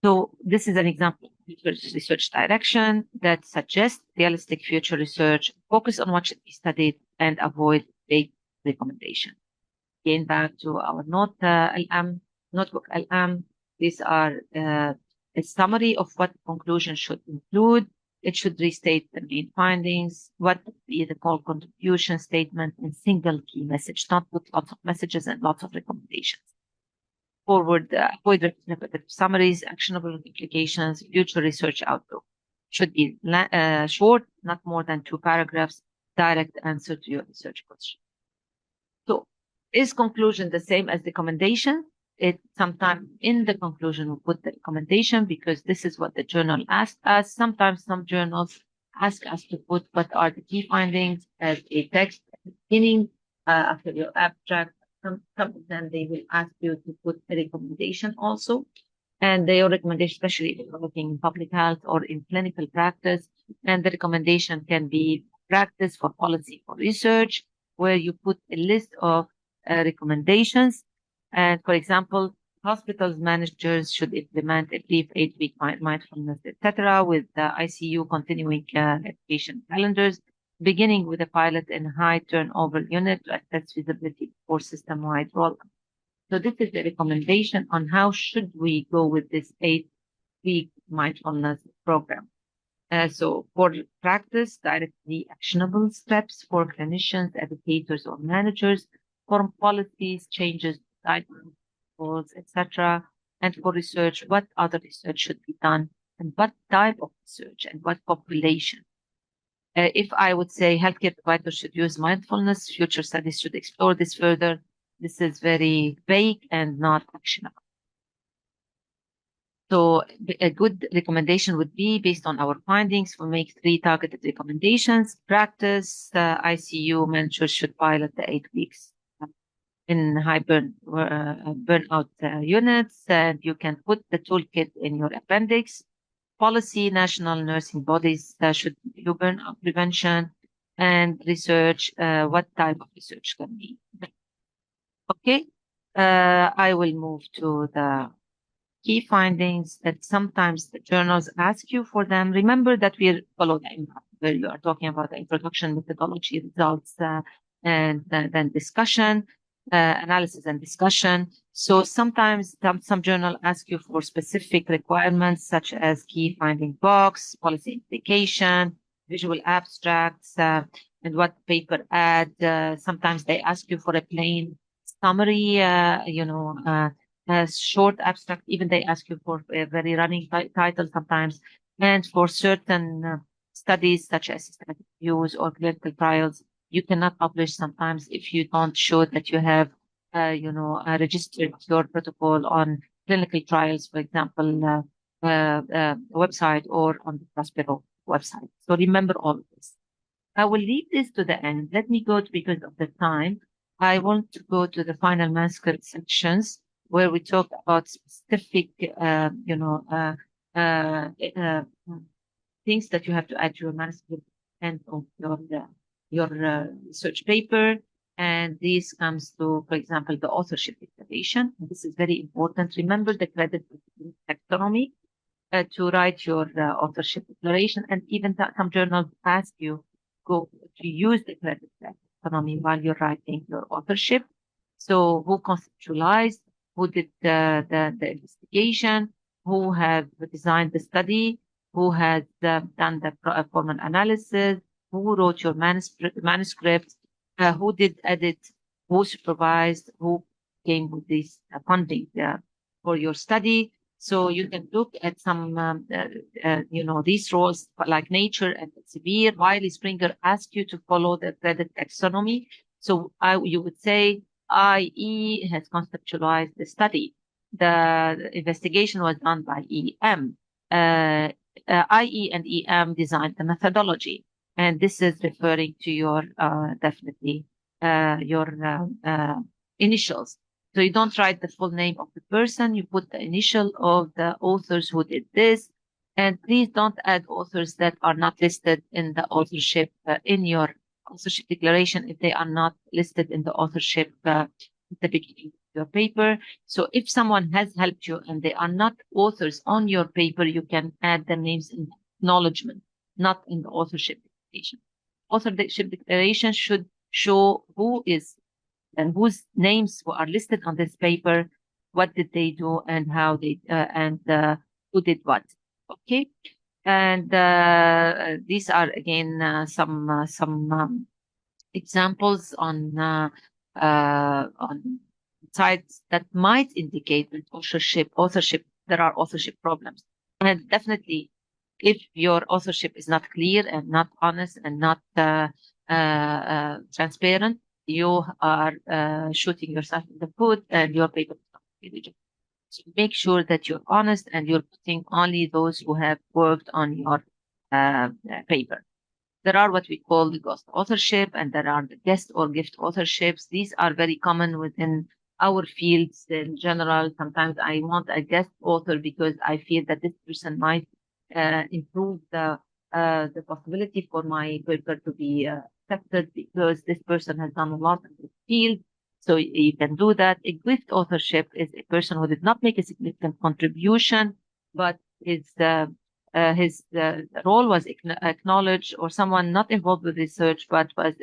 So this is an example of research direction that suggests realistic future research, focus on what should be studied and avoid vague recommendation. Again, back to our notebook LM. These are a summary of what conclusion should include. It should restate the main findings, what would be the core contribution statement, and single key message, not with lots of messages and lots of recommendations. Forward, avoid repetitive summaries, actionable implications, future research outlook. Should be short, not more than 2 paragraphs, direct answer to your research question. So, is conclusion the same as recommendation? It sometimes in the conclusion we put the recommendation because this is what the journal asked us. Sometimes some journals ask us to put what are the key findings as a text at the beginning after your abstract. Some of them they will ask you to put a recommendation also. And your recommendation, especially if you're working in public health or in clinical practice, and the recommendation can be practice for policy for research, where you put a list of recommendations. And for example, hospitals managers should implement a brief 8-week mindfulness, etc., with the ICU continuing education calendars, beginning with a pilot in high turnover unit to assess feasibility for system-wide rollout. So this is the recommendation on how should we go with this 8-week mindfulness program. So for practice, directly actionable steps for clinicians, educators, or managers, for policies, changes, guidelines, goals, etc. And for research, what other research should be done, and what type of research, and what population. If I would say healthcare providers should use mindfulness, future studies should explore this further. This is very vague and not actionable. So a good recommendation would be based on our findings. We make 3 targeted recommendations. Practice, ICU managers should pilot the 8 weeks in high burnout units. And you can put the toolkit in your appendix. Policy, national nursing bodies should do burnout prevention, and research, what type of research can be. Okay, I will move to the key findings that sometimes the journals ask you for them. Remember that we follow the impact where you are talking about the introduction, methodology, results, and then discussion, analysis and discussion. So sometimes some journal ask you for specific requirements such as key finding box, policy implication, visual abstracts, and what paper add. Sometimes they ask you for a plain summary, a short abstract. Even they ask you for a very running title sometimes. And for certain studies such as systematic reviews or clinical trials, you cannot publish sometimes if you don't show that you have registered your protocol on clinical trials, for example, website or on the Prospero website. So remember all of this. I will leave this to the end. Let me go to, because of the time, I want to go to the final manuscript sections where we talk about specific, things that you have to add to your manuscript and of your research paper. And this comes to, for example, the authorship declaration. This is very important. Remember the credit taxonomy to write your authorship declaration. And even some journals ask you to use the credit taxonomy while you're writing your authorship. So who conceptualized, who did the investigation, who have designed the study, who has done the formal analysis, who wrote your manuscript, who did edit, who supervised, who came with this funding for your study. So you can look at some, these roles like Nature and Elsevier. Wiley Springer asked you to follow the credit taxonomy. So you would say IE has conceptualized the study. The investigation was done by EM. IE and EM designed the methodology. And this is referring to your, definitely, your initials. So you don't write the full name of the person, you put the initial of the authors who did this. And please don't add authors that are not listed in the authorship, in your authorship declaration, if they are not listed in the authorship at the beginning of your paper. So if someone has helped you and they are not authors on your paper, you can add their names in acknowledgement, not in the authorship declaration. Authorship declaration should show who is and whose names are listed on this paper, what did they do, and how they and who did what. Okay, and these are again some examples on sites that might indicate that authorship there are authorship problems, and definitely if your authorship is not clear and not honest and not transparent, you are shooting yourself in the foot and your paper is not religious. So make sure that you're honest and you're putting only those who have worked on your paper. There are what we call the ghost authorship, and there are the guest or gift authorships. These are very common within our fields in general. Sometimes I want a guest author because I feel that this person might improve the possibility for my paper to be accepted because this person has done a lot in this field. So you can do that. A gift authorship is a person who did not make a significant contribution, but his role was acknowledged, or someone not involved with research but was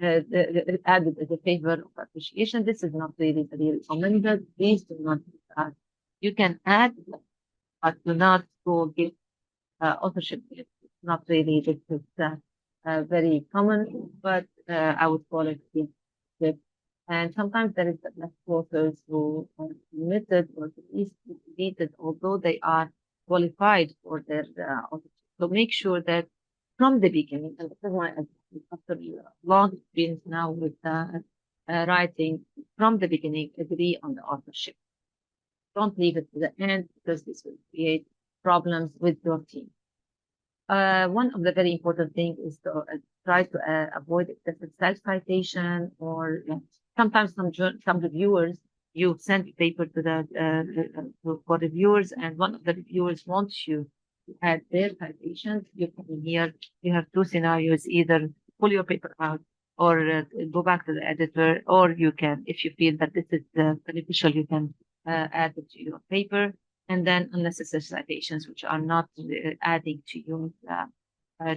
added as a favor of appreciation. This is not really recommended. Please do not do that. You can add, but do not go give authorship. It's not really, this is very common, but I would call it gift. And sometimes there is less authors who are omitted or at least deleted, although they are qualified for their authorship. So make sure that from the beginning, and this is my advice after long experience now with writing, from the beginning, agree on the authorship. Don't leave it to the end because this will create problems with your team. One of the very important things is to try to avoid excessive self-citation, or sometimes some reviewers, you send a paper to for reviewers, and one of the reviewers wants you to add their citations. You can here, you have two scenarios: either pull your paper out or go back to the editor, or you can, if you feel that this is beneficial, you can add it to your paper. And then unnecessary citations, which are not adding to your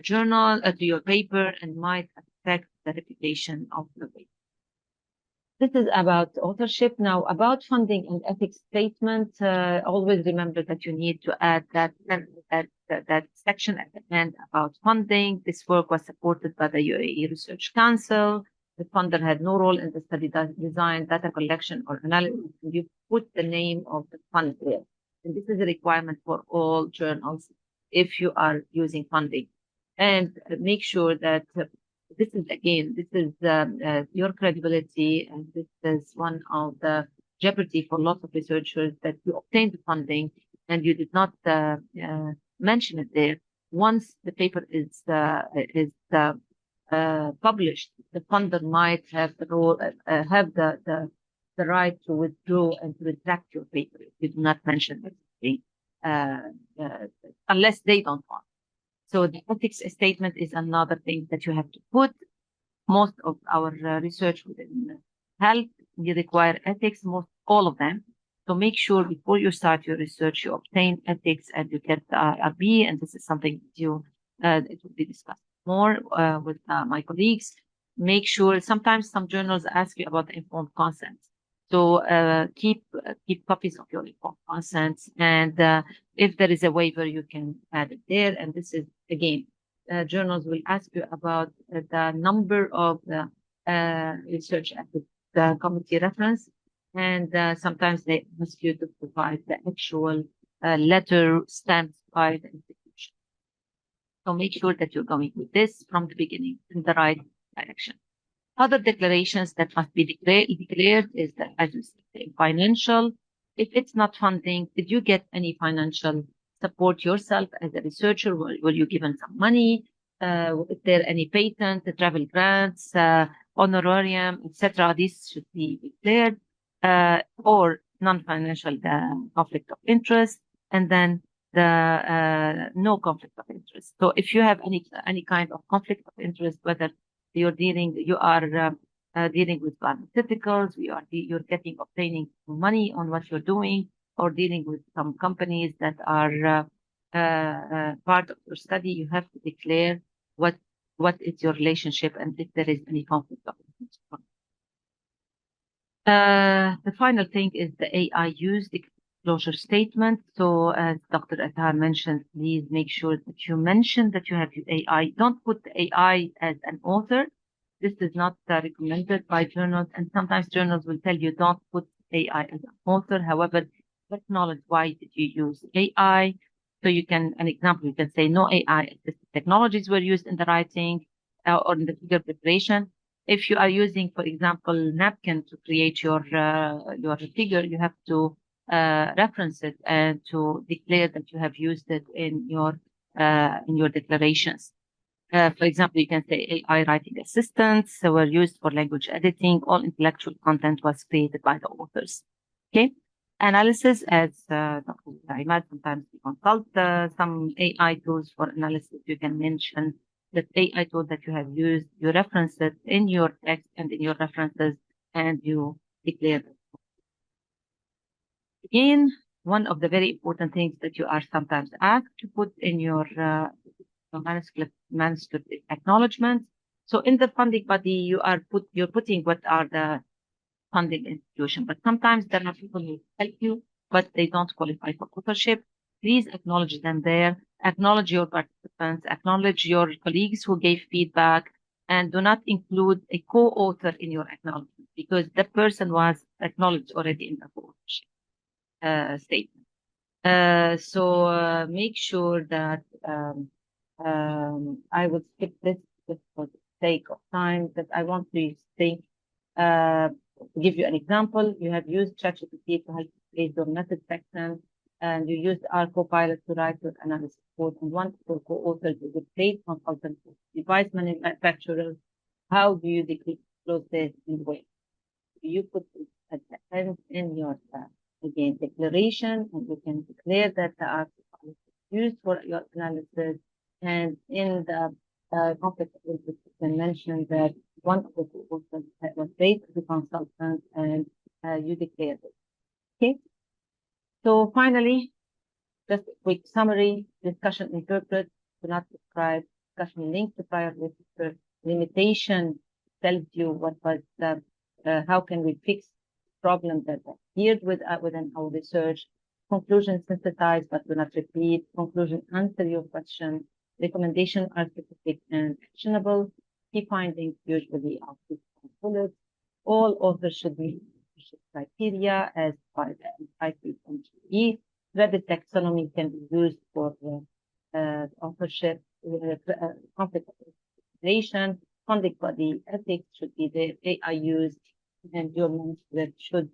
journal, to your paper, and might affect the reputation of the paper. This is about authorship. Now, about funding and ethics statement, always remember that you need to add that section at the end about funding. This work was supported by the UAE Research Council. The funder had no role in the study design, data collection, or analysis. You put the name of the fund there. And this is a requirement for all journals if you are using funding. And make sure that this is your credibility, and this is one of the jeopardy for lots of researchers, that you obtained the funding and you did not mention it there. Once the paper is published, the funder might have the right to withdraw and to retract your paper if you do not mention everything, unless they don't want. So the ethics statement is another thing that you have to put. Most of our research within health, you require ethics, all of them. So make sure before you start your research, you obtain ethics and you get the IRB. And this is something that it will be discussed more with my colleagues. Make sure, sometimes some journals ask you about the informed consent. So keep copies of your report consents, and if there is a waiver, you can add it there. And this is again, journals will ask you about the number of the research ethics committee reference, and sometimes they ask you to provide the actual letter stamped by the institution. So make sure that you're going with this from the beginning in the right direction. Other declarations that must be declared is that, as you say, financial. If it's not funding, did you get any financial support yourself as a researcher? Were you given some money? Is there any patent, travel grants, honorarium, etc.? These should be declared, or non-financial conflict of interest, and then the no conflict of interest. So if you have any kind of conflict of interest, whether you are dealing with pharmaceuticals, you're obtaining money on what you're doing, or dealing with some companies that are part of your study, you have to declare what is your relationship and if there is any conflict of interest. The final thing is the AI use disclosure statement. So as Dr. Attar mentioned, please make sure that you mention that you have AI. Don't put the AI as an author. This is not recommended by journals, and sometimes journals will tell you don't put AI as an author. However, acknowledge why did you use AI. So you can say no AI assisted technologies were used in the writing or in the figure preparation. If you are using, for example, napkin to create your figure, you have to reference it and to declare that you have used it in your declarations. For example, you can say AI writing assistants were used for language editing. All intellectual content was created by the authors. Okay. Analysis, as Dr. Imad, sometimes we consult some AI tools for analysis. You can mention that AI tool that you have used, you reference it in your text and in your references, and you declare it. Again, one of the very important things that you are sometimes asked to put in your manuscript acknowledgement. So in the funding body, you're putting what are the funding institution, but sometimes there are people who help you, but they don't qualify for authorship. Please acknowledge them there. Acknowledge your participants, acknowledge your colleagues who gave feedback, and do not include a co-author in your acknowledgement because the person was acknowledged already in the co-authorship statement. So make sure that I would skip this just for the sake of time, that I want to think. To give you an example, you have used ChatGPT to help create your method section, and you used our Copilot to write your analysis code, and one of your co-authors is a paid consultant for device manufacturers. How do you disclose this in the way? You put it at the end in your again declaration, and you can declare that the article is used for your analysis, and in the conflict of interest, you can mention that one of the co-authors was paid as a consultant, and you declared it. Okay. So finally, just a quick summary: discussion interpret, do not describe. Discussion link to prior literature. Limitation tells you what was the how can we fix problems that appeared within our research. Conclusion synthesize but do not repeat. Conclusion answer your question. Recommendations are specific and actionable. Key findings usually are bullets. All authors should meet criteria as by the IPMGE. Credit taxonomy can be used for authorship, conflict of interest. Funding body ethics should be there. AI used, and your manuscript should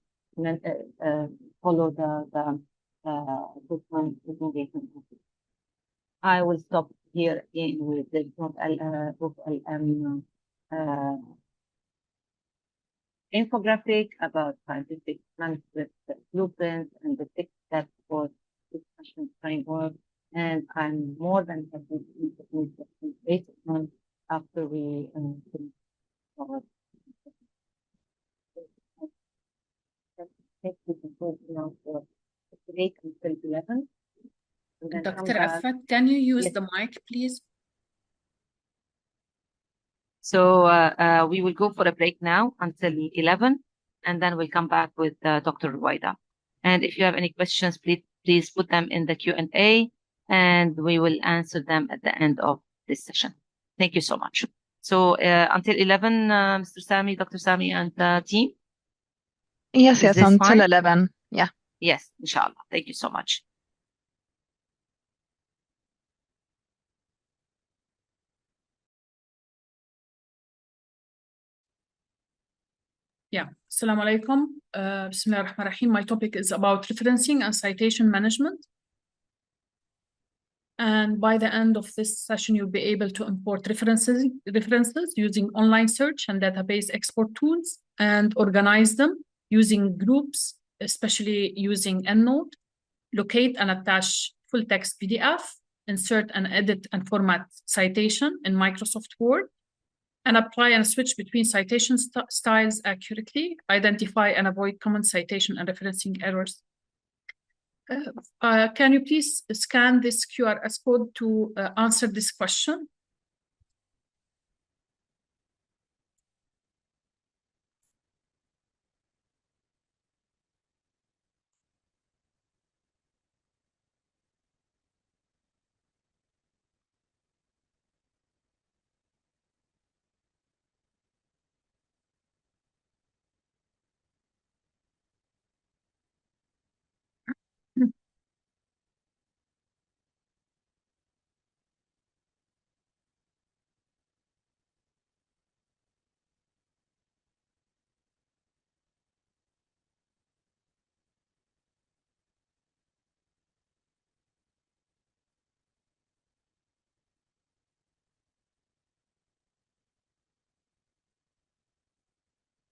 follow the bookman recommendation. I will stop here again with the book LM infographic about scientific manuscript blueprints and the 6 steps for discussion framework. And I'm more than happy to introduce the later on after we finish our now for break until 11. Dr. Afat, can you use the mic, please? So we will go for a break now until 11. and then we'll come back with Dr. Ruwaida. And if you have any questions, please put them in the Q&A, and we will answer them at the end of this session. Thank you so much. So until 11, Mr. Sami, Dr. Sami, and the team? Yes, Is this until fine? 11. Yeah. Yes, inshallah. Thank you so much. Yeah. Assalamu alaikum. Bismillah ar-Rahman ar-Rahim. My topic is about referencing and citation management. And by the end of this session, you'll be able to import references using online search and database export tools and organize them using groups, especially using EndNote, locate and attach full text PDF, insert and edit and format citation in Microsoft Word, and apply and switch between citation styles accurately, identify and avoid common citation and referencing errors. Can you please scan this QR code to answer this question?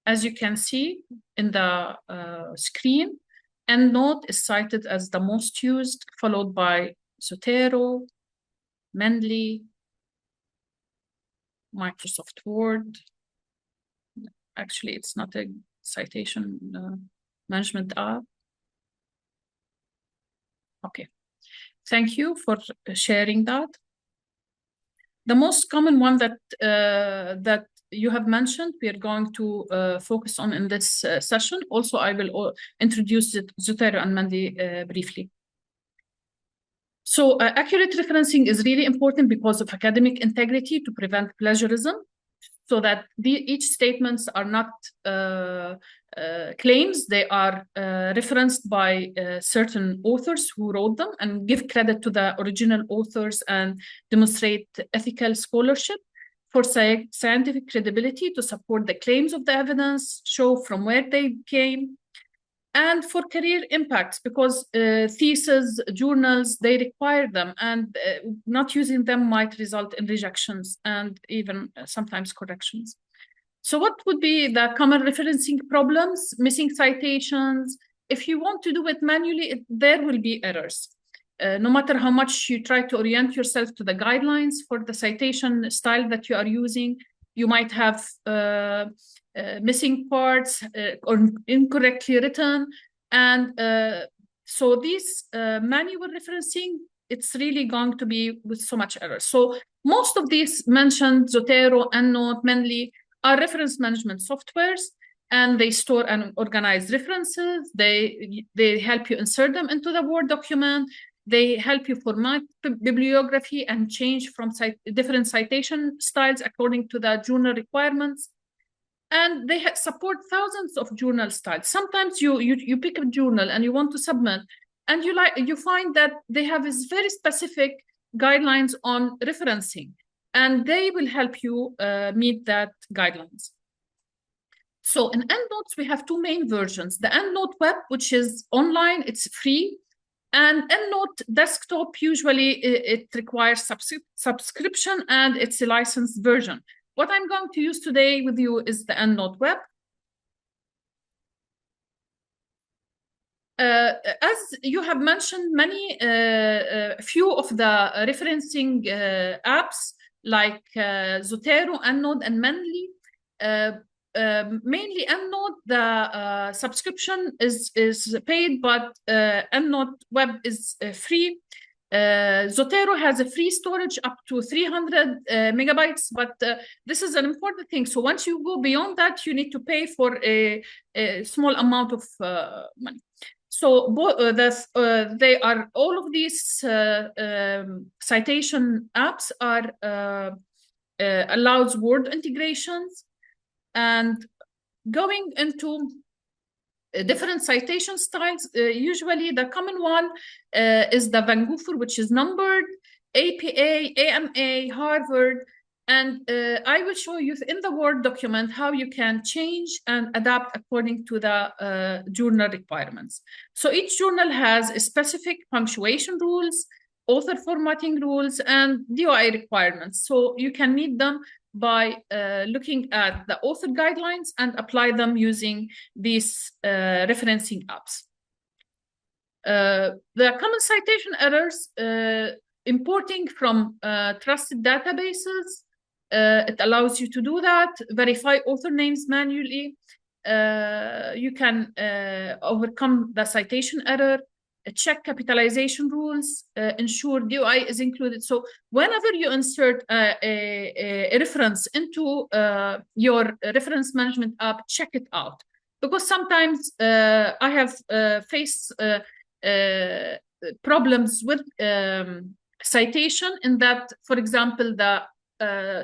As you can see in the screen, EndNote is cited as the most used, followed by Zotero, Mendeley, Microsoft Word. Actually, it's not a citation management app. Okay, thank you for sharing that. The most common one that you have mentioned, we are going to focus on in this session. Also, I will introduce Zotero and Mendeley briefly. So accurate referencing is really important because of academic integrity to prevent plagiarism, so that each statements are not claims, they are referenced by certain authors who wrote them, and give credit to the original authors and demonstrate ethical scholarship for scientific credibility to support the claims of the evidence, show from where they came, and for career impacts, because theses, journals, they require them, and not using them might result in rejections and even sometimes corrections. So what would be the common referencing problems? Missing citations. If you want to do it manually, there will be errors. No matter how much you try to orient yourself to the guidelines for the citation style that you are using, you might have missing parts or incorrectly written. And so this manual referencing, it's really going to be with so much error. So most of these mentioned, Zotero, EndNote, Mendeley, are reference management softwares, and they store and organize references. They help you insert them into the Word document. They help you format bibliography and change from different citation styles according to the journal requirements. And they support thousands of journal styles. Sometimes you pick a journal and you want to submit, and you find that they have this very specific guidelines on referencing, and they will help you meet that guidelines. So in EndNotes, we have two main versions. The EndNote Web, which is online, it's free. And EndNote Desktop, usually it requires subscription, and it's a licensed version. What I'm going to use today with you is the EndNote Web. As you have mentioned, few of the referencing apps like Zotero, EndNote, and Mendeley. Mainly EndNote, the subscription is paid, but EndNote Web is free. Zotero has a free storage up to 300 megabytes, but this is an important thing. So once you go beyond that, you need to pay for a small amount of money. So they are, all of these citation apps are allows word integrations, and going into different citation styles. Usually the common one is the Vancouver, which is numbered, APA, AMA, Harvard, and I will show you in the Word document how you can change and adapt according to the journal requirements. So each journal has a specific punctuation rules, author formatting rules, and DOI requirements. So you can meet them by looking at the author guidelines and apply them using these referencing apps. The common citation errors, importing from trusted databases, it allows you to do that. Verify author names manually. You can overcome the citation error. Check capitalization rules, ensure DOI is included. So whenever you insert a reference into your reference management app, check it out. Because sometimes I have faced problems with citation in that, for example, the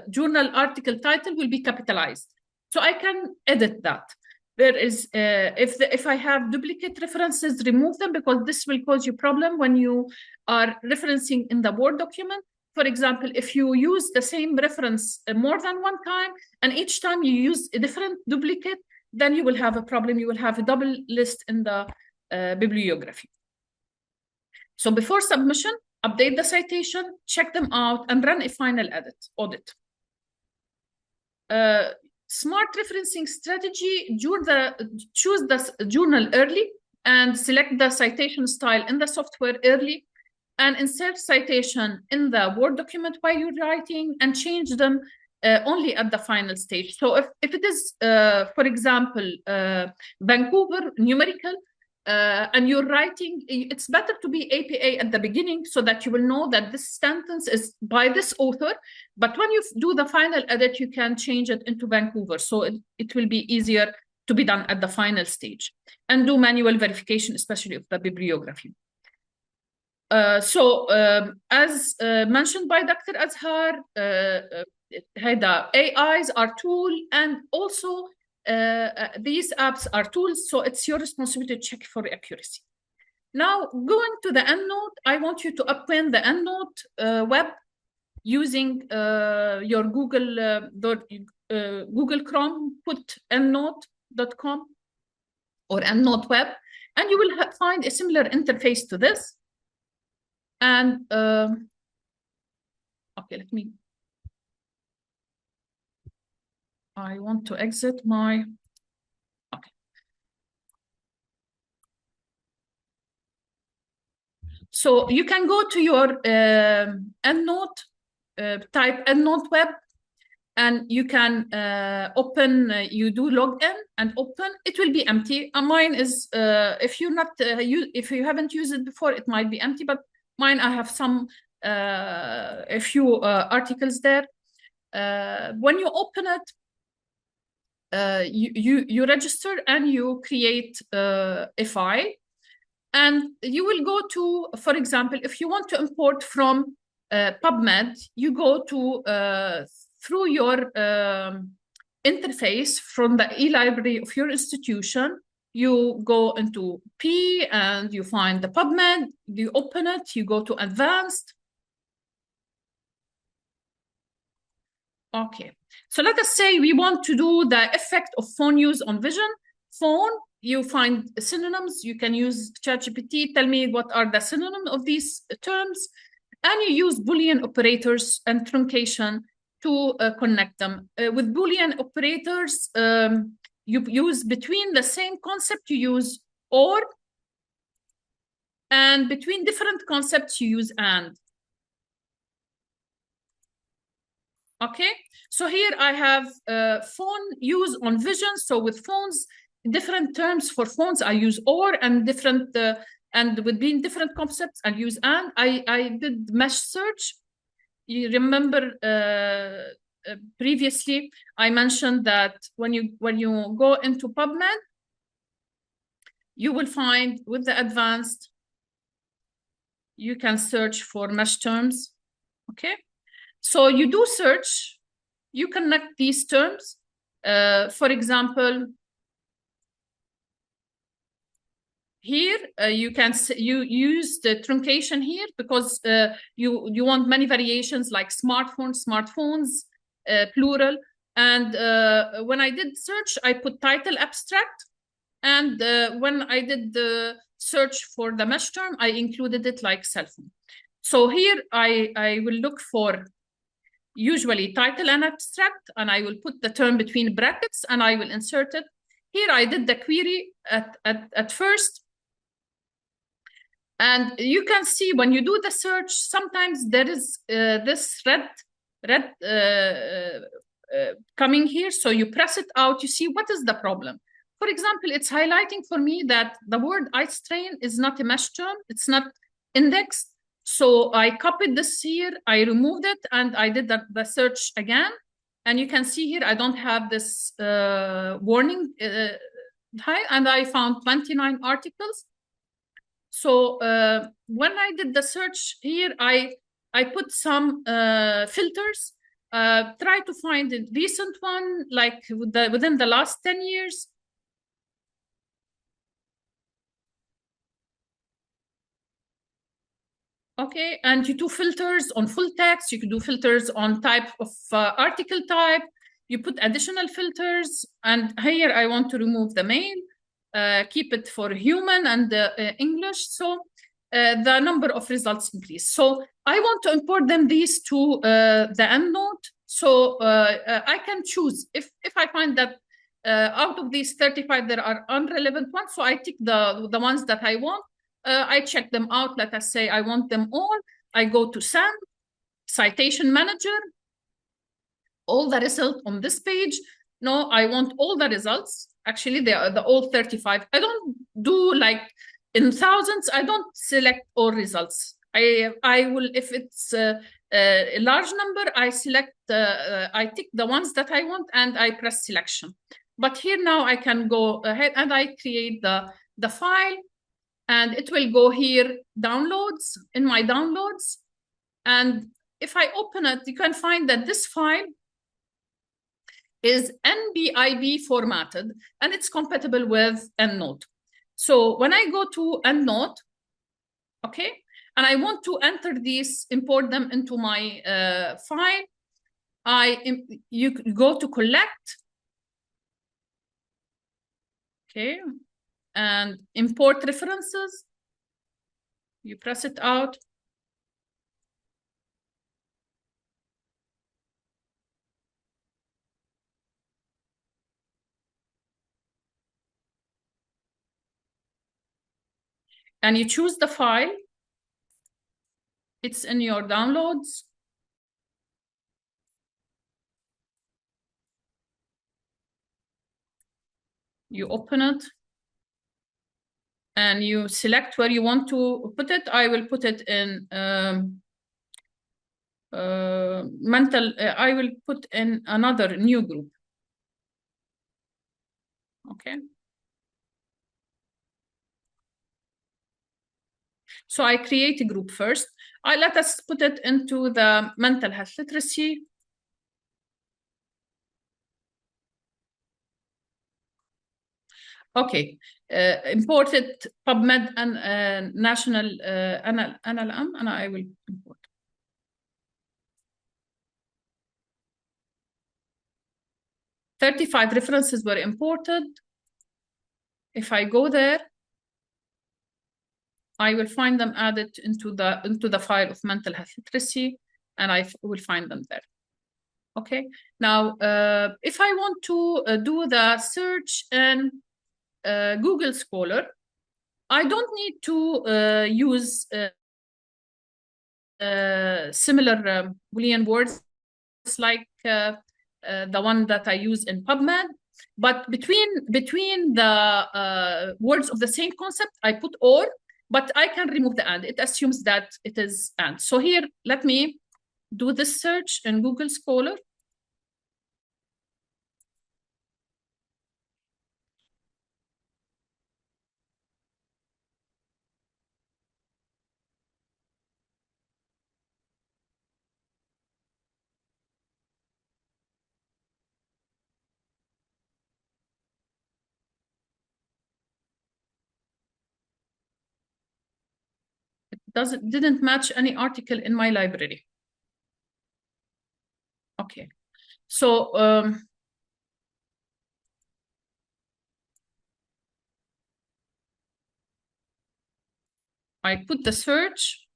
journal article title will be capitalized. So I can edit that. There is, if I have duplicate references, remove them, because this will cause you problem when you are referencing in the Word document. For example, if you use the same reference more than one time, and each time you use a different duplicate, then you will have a problem. You will have a double list in the bibliography. So before submission, update the citation, check them out, and run a final audit. Smart referencing strategy, choose the journal early and select the citation style in the software early, and insert citation in the Word document while you're writing, and change them only at the final stage. So if it is, for example, Vancouver numerical, and you're writing, it's better to be APA at the beginning so that you will know that this sentence is by this author. But when you do the final edit, you can change it into Vancouver. So it will be easier to be done at the final stage. And do manual verification, especially of the bibliography. As mentioned by Dr. Azhar, the AIs are tool, and also these apps are tools, so it's your responsibility to check for accuracy. Now, going to the EndNote, I want you to open the EndNote web using your Google Chrome, put endnote.com or EndNote web, and you will find a similar interface to this. And okay, I want to exit my, okay. So you can go to your EndNote, type EndNote web, and you can open, you do login and open, it will be empty. Mine is, if you haven't used it before, it might be empty, but mine, I have a few articles there. When you open it, you register and you create a file, and you will go to, for example, if you want to import from PubMed, you go to through your interface from the e-library of your institution. You go into P and you find the PubMed, you open it, you go to advanced. Okay, so let us say we want to do the effect of phone use on vision. Phone, you find synonyms, you can use ChatGPT, tell me what are the synonyms of these terms, and you use Boolean operators and truncation to connect them. With Boolean operators, you use between the same concept, you use or, and between different concepts, you use and. Okay, so here I have phone use on vision. So with phones, different terms for phones, I use or, and different and between different concepts and use and. I did mesh search. You remember previously I mentioned that when you go into PubMed, you will find with the advanced, you can search for mesh terms. Okay, so you do search, you connect these terms. For example, here you use the truncation here because you want many variations like smartphones, plural. And when I did search, I put title abstract. And when I did the search for the mesh term, I included it like cell phone. So here I will look for usually title and abstract, and I will put the term between brackets and I will insert it. Here I did the query at first. And you can see when you do the search, sometimes there is this red coming here. So you press it out, you see what is the problem. For example, it's highlighting for me that the word ice train is not a mesh term, it's not indexed. So I copied this here, I removed it, and I did the search again. And you can see here, I don't have this warning and I found 29 articles. So when I did the search here, I put some filters, try to find a recent one, like within the last 10 years. Okay, and you do filters on full text, you can do filters on type of article type, you put additional filters, and here I want to remove the mail, keep it for human and English, so the number of results increase. So I want to import them these to the EndNote, so I can choose, if I find that out of these 35 there are unrelevant ones, so I tick the ones that I want. I check them out. Let us say I want them all. I go to send, citation manager, all the results on this page. No, I want all the results. Actually, they are the all 35. I don't do like in thousands. I don't select all results. I will, if it's a large number, I select, I tick the ones that I want and I press selection. But here now I can go ahead and I create the file. And it will go here, downloads, in my downloads. And if I open it, you can find that this file is NBIB formatted, and it's compatible with EndNote. So when I go to EndNote, okay, and I want to enter these, import them into my file, you go to collect, okay, and import references. You press it out. And you choose the file. It's in your downloads. You open it. And you select where you want to put it. I will put it in mental, I will put in another new group. Okay. So I create a group first. Let us put it into the mental health literacy. Okay, imported PubMed and national NLM, and I will import. "35 references were imported. If I go there, I will find them added into the file of mental health literacy, and I will find them there. Okay, now if I want to do the search in Google Scholar, I don't need to use similar Boolean words like the one that I use in PubMed, but between the words of the same concept, I put or, but I can remove the and. It assumes that it is and. So here, let me do this search in Google Scholar. Didn't match any article in my library. Okay, so I put the search,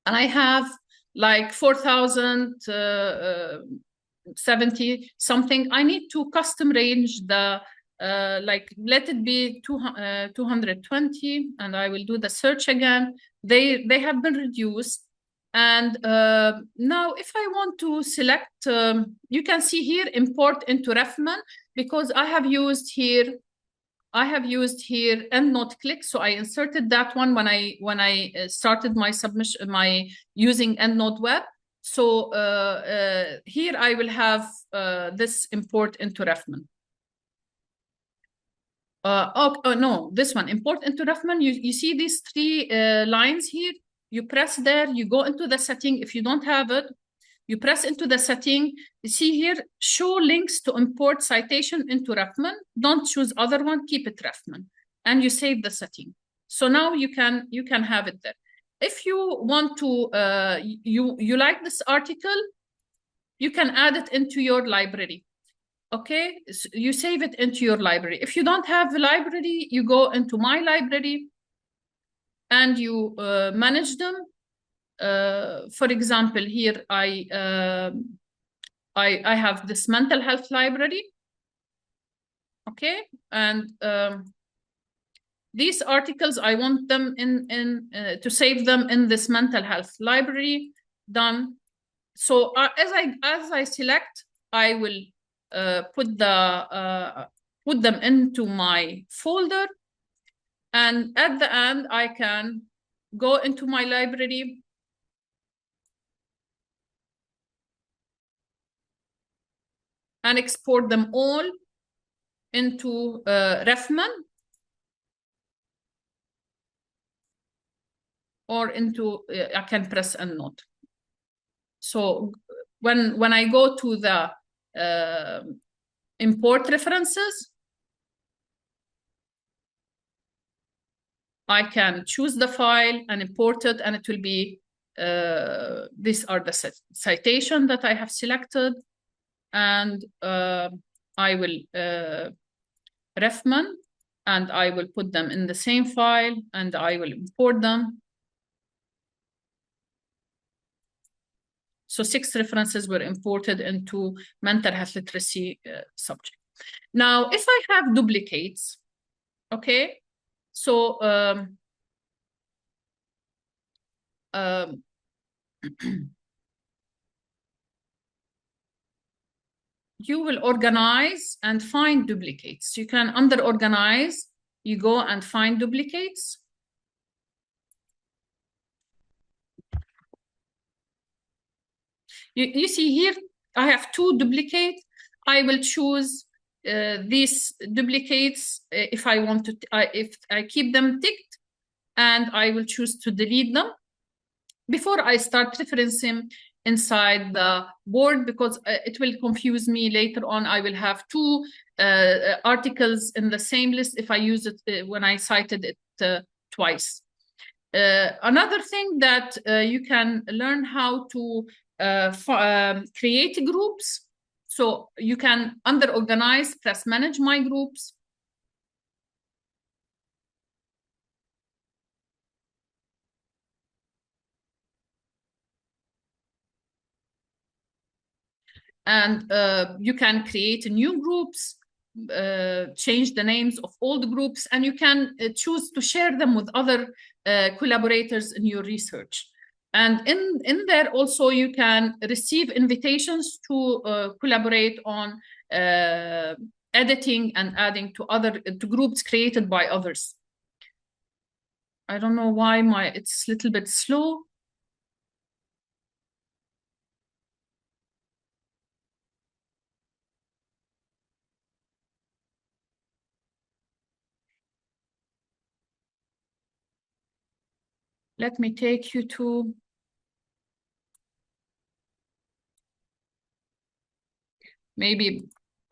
and I have like 4,070 something. I need to custom range the like, let it be 220, and I will do the search again. They have been reduced. And now if I want to select, you can see here, import into Refman, because I have used here EndNote click. So I inserted that one when I started my submission, my using EndNote web. So here I will have this import into Refman. No, this one, import into Refman. You see these three lines here. You press there, you go into the setting. If you don't have it, you press into the setting. You see here, show links to import citation into Refman. Don't choose other one, keep it Refman. And you save the setting. So now you can have it there. If you want to, you like this article, you can add it into your library. Okay, so you save it into your library. If you don't have the library, you go into my library and you manage them. For example, here I have this mental health library. Okay, and these articles, I want them to save them in this mental health library. Done. So as I select, I will put them into my folder, and at the end I can go into my library and export them all into Refman or into I can press EndNote. So when I go to the import references, I can choose the file and import it, and it will be these are the citation that I have selected, and I will Refman, and I will put them in the same file, and I will import them. So 6 references were imported into mental health literacy subject. Now, if I have duplicates, okay, so you will organize and find duplicates. You can under organize, you go and find duplicates. You see here, I have 2 duplicates. I will choose these duplicates if I want to, if I keep them ticked, and I will choose to delete them before I start referencing inside the board, because it will confuse me later on. I will have 2 articles in the same list if I use it when I cited it twice. Another thing that you can learn how to create groups. So you can under organize, press manage my groups. And you can create new groups, change the names of old groups, and you can choose to share them with other collaborators in your research. And in there also you can receive invitations to collaborate on editing and adding to groups created by others. I don't know why it's a little bit slow. Let me take you to maybe,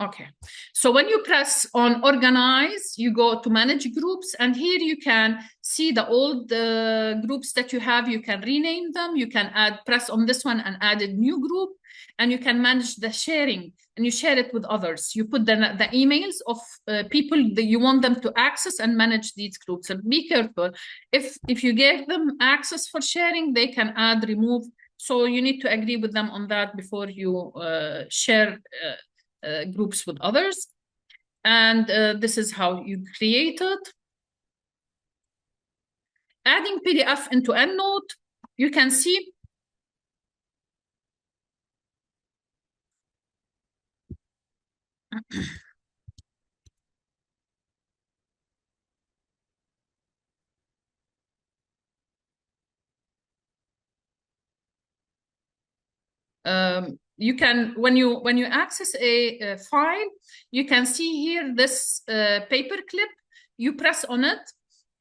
okay. So when you press on organize, you go to manage groups, and here you can see the old groups that you have. You can rename them. You can press on this one and add a new group, and you can manage the sharing, and you share it with others. You put the emails of people that you want them to access and manage these groups. And be careful, if you give them access for sharing, they can add, remove. So you need to agree with them on that before you share groups with others. And this is how you create it. Adding PDF into EndNote, you can see you can, when you access a file, you can see here this paper clip. You press on it.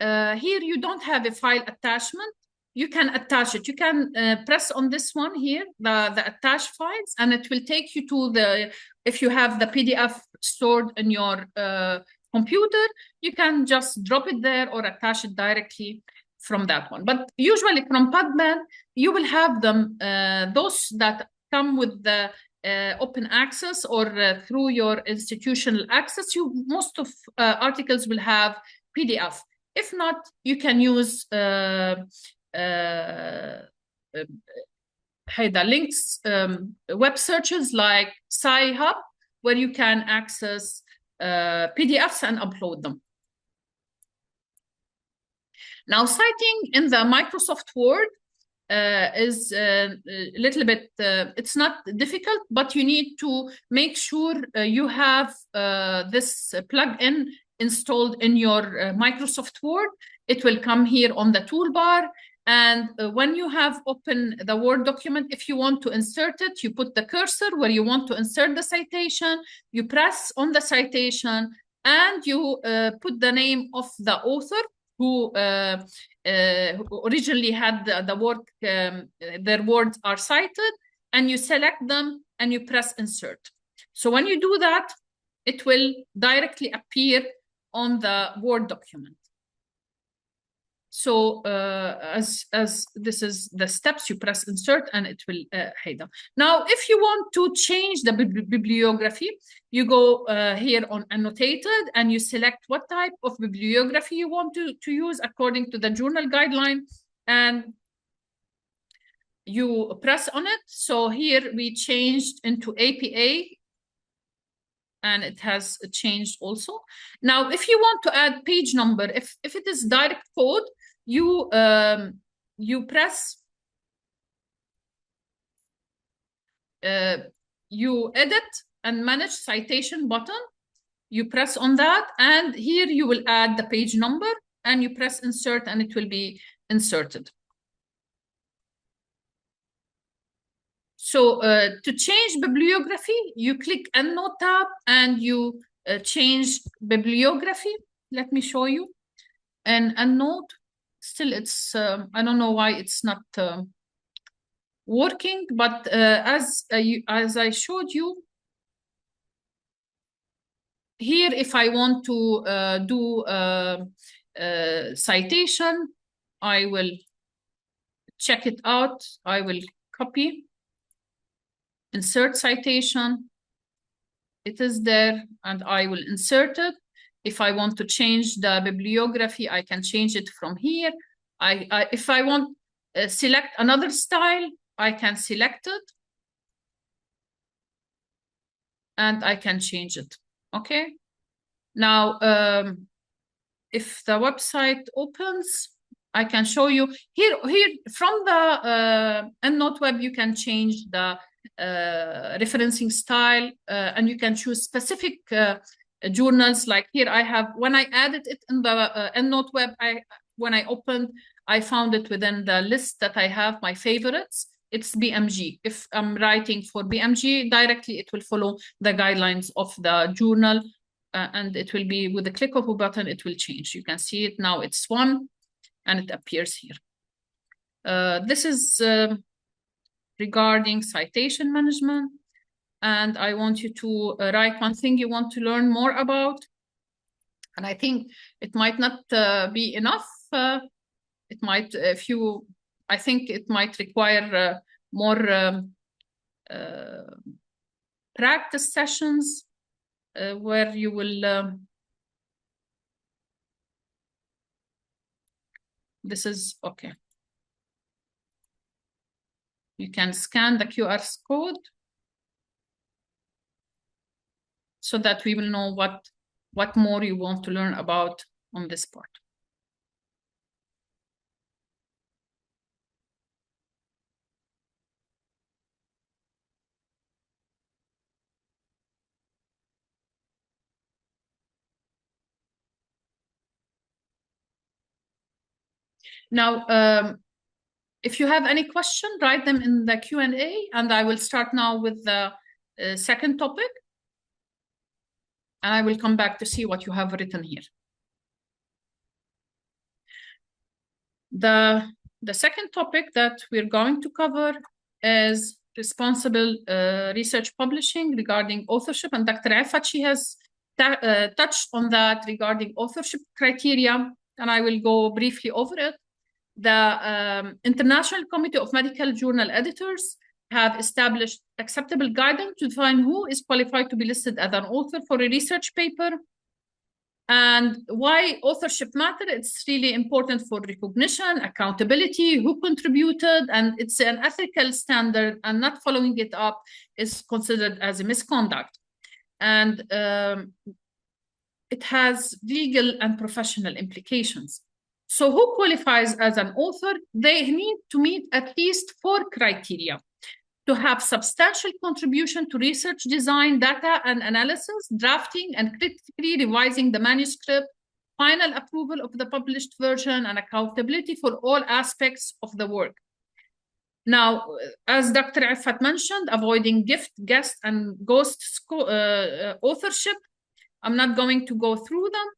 Here you don't have a file attachment. You can attach it. You can press on this one here, the attach files, and it will take you to the, if you have the PDF stored in your computer, you can just drop it there or attach it directly from that one. But usually from PubMed, you will have them, those that come with the open access or through your institutional access, most of articles will have PDF. If not, you can use the links, web searches like Sci-Hub, where you can access PDFs and upload them. Now, citing in the Microsoft Word is a little bit, it's not difficult, but you need to make sure you have this plugin installed in your Microsoft Word. It will come here on the toolbar. And when you have opened the Word document, if you want to insert it, you put the cursor where you want to insert the citation, you press on the citation, and you put the name of the author who originally had the work, their words are cited, and you select them and you press insert. So when you do that, it will directly appear on the Word document. So as this is the steps, you press insert and it will hide them. Now, if you want to change the bibliography, you go here on annotated and you select what type of bibliography you want to use according to the journal guideline, and you press on it. So here we changed into APA, and it has changed also. Now, if you want to add page number, if it is direct code, you press, you edit and manage citation button. You press on that, and here you will add the page number, and you press insert, and it will be inserted. So to change bibliography, you click EndNote tab and you change bibliography. Let me show you. And EndNote, still it's, I don't know why it's not working, but as I showed you, here if I want to do citation, I will check it out. I will copy, insert citation, it is there, and I will insert it. If I want to change the bibliography, I can change it from here. If I want select another style, I can select it, and I can change it. Okay. Now, if the website opens, I can show you here from the EndNote web. You can change the referencing style, and you can choose specific journals. Like here I have, when I added it in the EndNote web, when I opened, I found it within the list that I have, my favorites. It's BMG. If I'm writing for BMG directly, it will follow the guidelines of the journal, and it will be with the click of a button, it will change. You can see it now, it's 1, and it appears here. This is regarding citation management. And I want you to write one thing you want to learn more about. And I think it might not be enough. It might, I think it might require more practice sessions where you will, this is, okay. You can scan the QR code so that we will know what more you want to learn about on this part. Now, if you have any question, write them in the Q&A, and I will start now with the second topic. And I will come back to see what you have written here. The second topic that we're going to cover is responsible research publishing regarding authorship. And Dr. Ifat, she has touched on that regarding authorship criteria, and I will go briefly over it. The International Committee of Medical Journal Editors have established acceptable guidance to define who is qualified to be listed as an author for a research paper. And why authorship matter? It's really important for recognition, accountability, who contributed, and it's an ethical standard, and not following it up is considered as a misconduct. And it has legal and professional implications. So who qualifies as an author? They need to meet at least 4 criteria: to have substantial contribution to research design, data and analysis, drafting and critically revising the manuscript, final approval of the published version, and accountability for all aspects of the work. Now, as Dr. Ifat mentioned, avoiding gift, guest, and ghost authorship. I'm not going to go through them,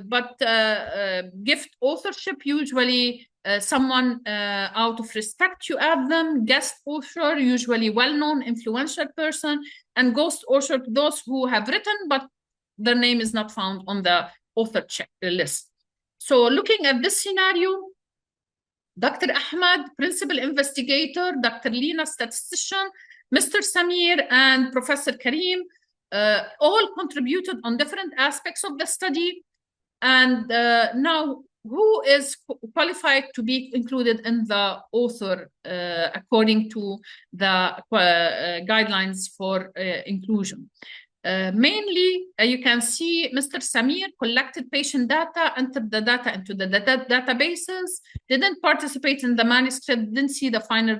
but gift authorship, usually someone out of respect you add them. Guest author, usually well-known, influential person. And ghost author, those who have written, but their name is not found on the author check list. So looking at this scenario, Dr. Ahmad, principal investigator, Dr. Lina, statistician, Mr. Samir, and Professor Karim all contributed on different aspects of the study. And now, who is qualified to be included in the author according to the guidelines for inclusion? Mainly, you can see Mr. Samir collected patient data, entered the data into the databases, didn't participate in the manuscript, didn't see the final,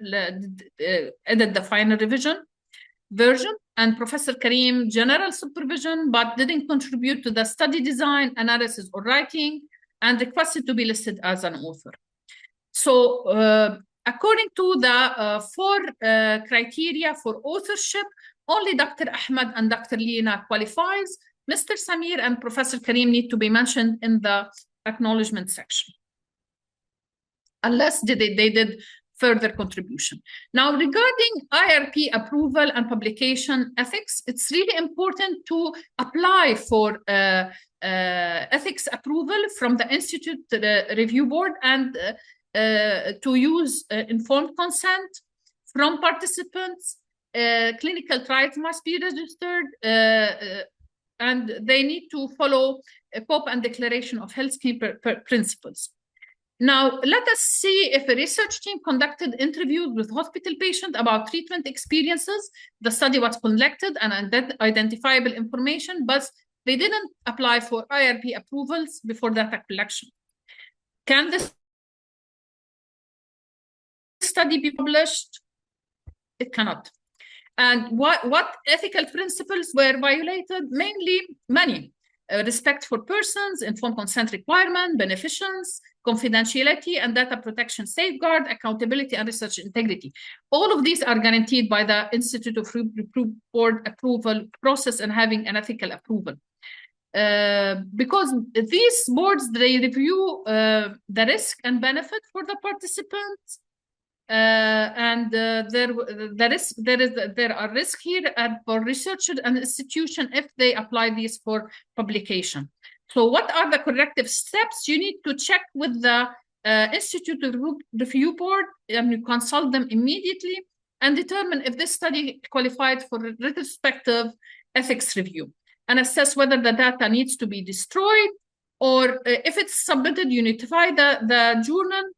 edit the final version. And Professor Karim, general supervision, but didn't contribute to the study design, analysis, or writing, and requested to be listed as an author. So according to the 4 criteria for authorship, only Dr. Ahmad and Dr. Lina qualifies. Mr. Samir and Professor Karim need to be mentioned in the acknowledgement section, unless they did further contribution. Now, regarding IRP approval and publication ethics, it's really important to apply for ethics approval from the Institute Review Board, and to use informed consent from participants. Clinical trials must be registered, and they need to follow a COPE and Declaration of Health Scheme principles. Now, let us see if a research team conducted interviews with hospital patients about treatment experiences. The study was collected and identifiable information, but they didn't apply for IRP approvals before data collection. Can this study be published? It cannot. And what ethical principles were violated? Mainly many. Respect for persons, informed consent requirement, beneficence, confidentiality, and data protection safeguard, accountability, and research integrity. All of these are guaranteed by the Institute of Review Board approval process and having an ethical approval. Because these boards, they review the risk and benefit for the participants. And there are risks here for researchers and institutions if they apply these for publication. So what are the corrective steps? You need to check with the Institute of Review Board, and you consult them immediately and determine if this study qualified for retrospective ethics review, and assess whether the data needs to be destroyed, or if it's submitted, you notify the journal.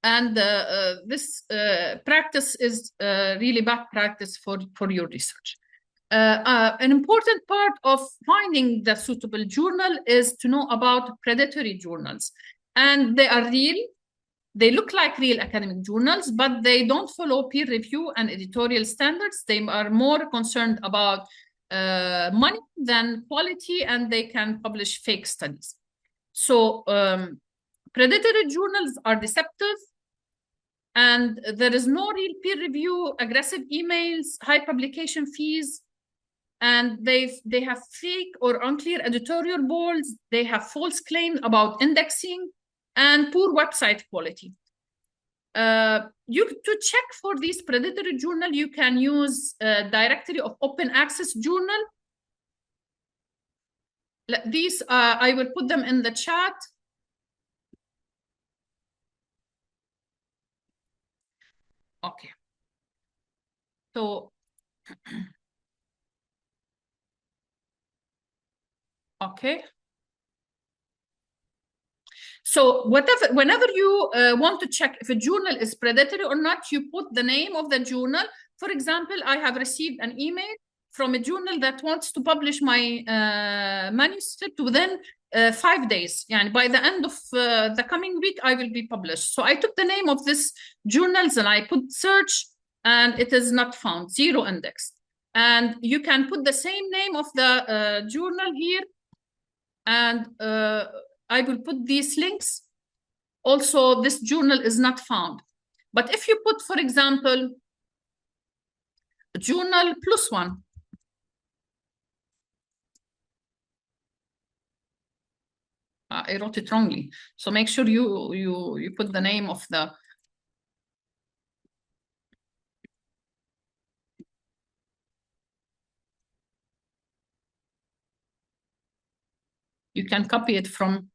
And this practice is really bad practice for your research. An important part of finding the suitable journal is to know about predatory journals. And they are real. They look like real academic journals, but they don't follow peer review and editorial standards. They are more concerned about money than quality, and they can publish fake studies. So predatory journals are deceptive, and there is no real peer review, aggressive emails, high publication fees, and they have fake or unclear editorial boards. They have false claims about indexing and poor website quality. To check for these predatory journal, you can use directory of open access journal. These I will put them in the chat. Okay. So, okay. So whenever you want to check if a journal is predatory or not, you put the name of the journal. For example, I have received an email from a journal that wants to publish my manuscript within 5 days. And by the end of the coming week, I will be published. So I took the name of this journals and I put search, and it is not found, 0 index. And you can put the same name of the journal here, and I will put these links. Also, this journal is not found. But if you put, for example, journal +1, I wrote it wrongly. So make sure you put the name of the. You can copy it from.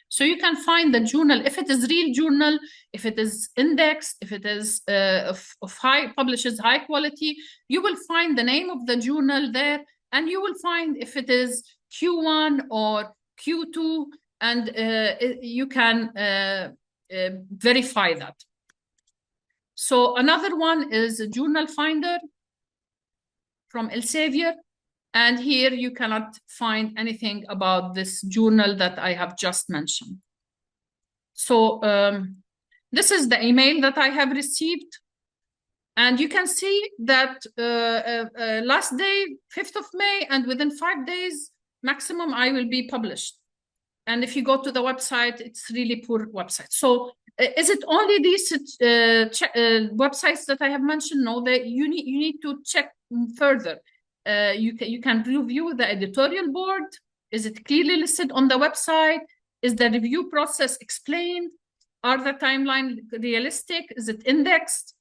So you can find the journal, if it is real journal, if it is indexed, if it is publishes high quality, you will find the name of the journal there, and you will find if it is Q1 or Q2, and you can verify that. So another one is a journal finder from Elsevier. And here you cannot find anything about this journal that I have just mentioned. So this is the email that I have received. And you can see that last day, 5th of May, and within 5 days maximum, I will be published. And if you go to the website, it's really poor website. So is it only these websites that I have mentioned? No, you need to check further. You can review the editorial board. Is it clearly listed on the website? Is the review process explained? Are the timeline realistic? Is it indexed?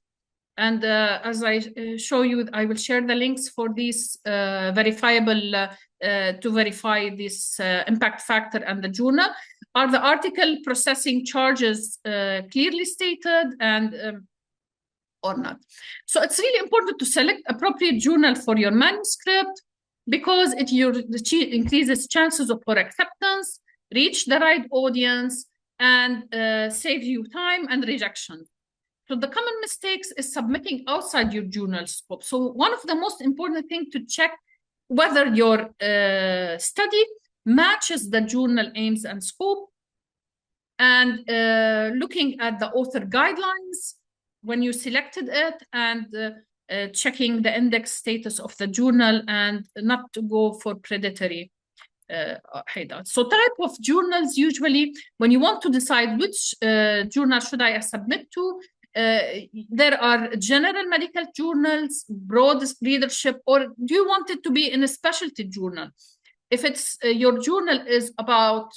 And as I show you, I will share the links for these verifiable to verify this impact factor and the journal. Are the article processing charges clearly stated and or not? So it's really important to select appropriate journal for your manuscript, because it increases chances of for acceptance, reach the right audience, and save you time and rejection. So the common mistakes is submitting outside your journal scope. So one of the most important things to check whether your study matches the journal aims and scope, and looking at the author guidelines when you selected it, and checking the index status of the journal, and not to go for predatory hideout. So type of journals, usually when you want to decide which journal should I submit to, there are general medical journals, broad readership, or do you want it to be in a specialty journal? If it's your journal is about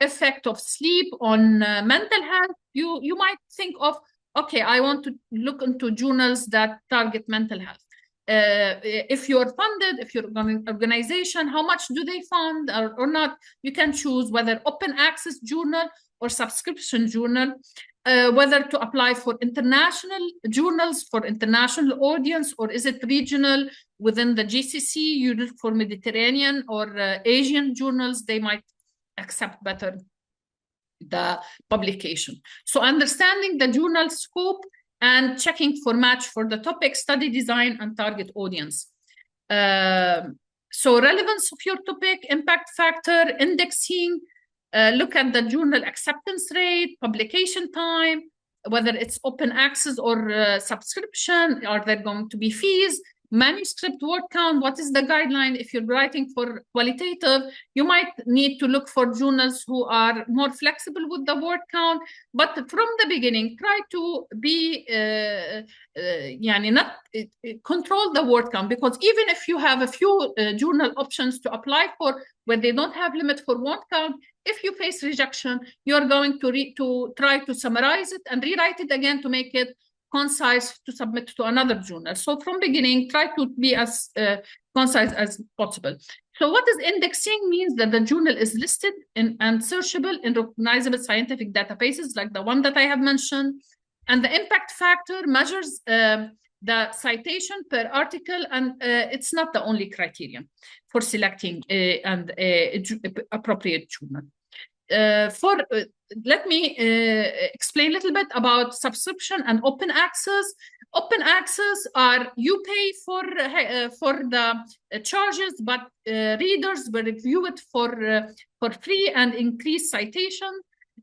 effect of sleep on mental health, you might think of, okay, I want to look into journals that target mental health. If you're funded, if you're an organization, how much do they fund or not? You can choose whether open access journal or subscription journal, whether to apply for international journals for international audience, or is it regional within the GCC. You look for Mediterranean or Asian journals, they might accept better the publication. So understanding the journal scope and checking for match for the topic, study design, and target audience. So relevance of your topic, impact factor, indexing, look at the journal acceptance rate, publication time, whether it's open access or subscription, are there going to be fees, manuscript word count, what is the guideline? If you're writing for qualitative, you might need to look for journals who are more flexible with the word count, but from the beginning, try to be, not control the word count, because even if you have a few journal options to apply for where they don't have limit for word count, if you face rejection, you're going to try to summarize it and rewrite it again to make it concise to submit to another journal. So from beginning, try to be as concise as possible. So what is indexing? Means that the journal is listed and searchable in recognizable scientific databases like the one that I have mentioned. And the impact factor measures the citation per article, and it's not the only criterion for selecting an appropriate journal. Let me explain a little bit about subscription and open access. Open access are you pay for the charges, but readers will review it for free and increase citation.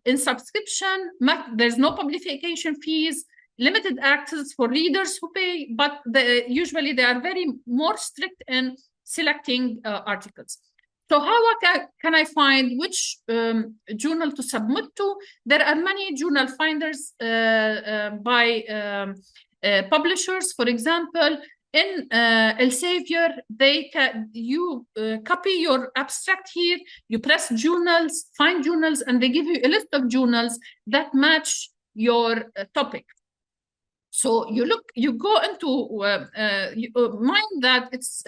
In subscription, there's no publication fees, limited access for readers who pay, but usually they are very more strict in selecting articles. So how can I find which journal to submit to? There are many journal finders by publishers. For example, in Elsevier, you copy your abstract here, you press journals, find journals, and they give you a list of journals that match your topic. So you go into mind that it's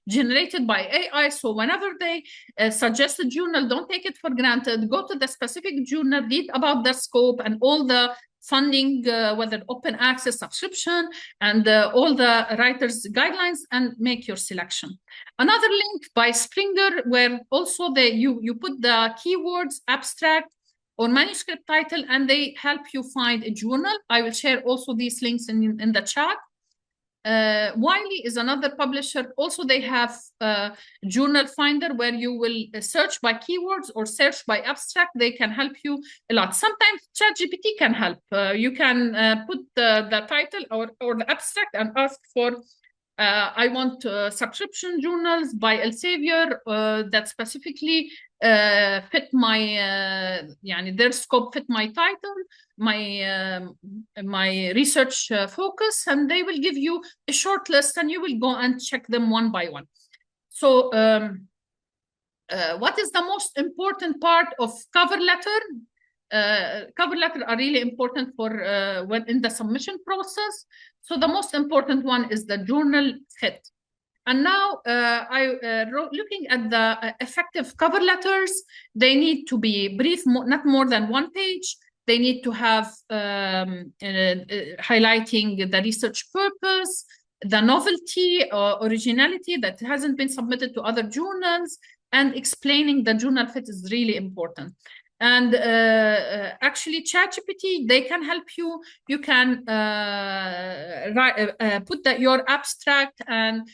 generated by AI. So whenever they suggest a journal, don't take it for granted. Go to the specific journal, read about the scope and all the funding, whether open access, subscription, and all the writers' guidelines, and make your selection. Another link by Springer, where also you put the keywords, abstract, or manuscript title, and they help you find a journal. I will share also these links in the chat. Wiley is another publisher. Also, they have a journal finder where you will search by keywords or search by abstract. They can help you a lot. Sometimes ChatGPT can help. You can put the title or the abstract and ask for, I want subscription journals by Elsevier that specifically fit my their scope, fit my title, my research focus, and they will give you a short list, and you will go and check them one by one. So what is the most important part of cover letter? Cover letter are really important for when in the submission process. So the most important one is the journal fit. And now looking at the effective cover letters, they need to be brief, not more than 1 page. They need to have highlighting the research purpose, the novelty or originality that hasn't been submitted to other journals, and explaining the journal fit is really important. And actually, ChatGPT, they can help you. You can put your abstract and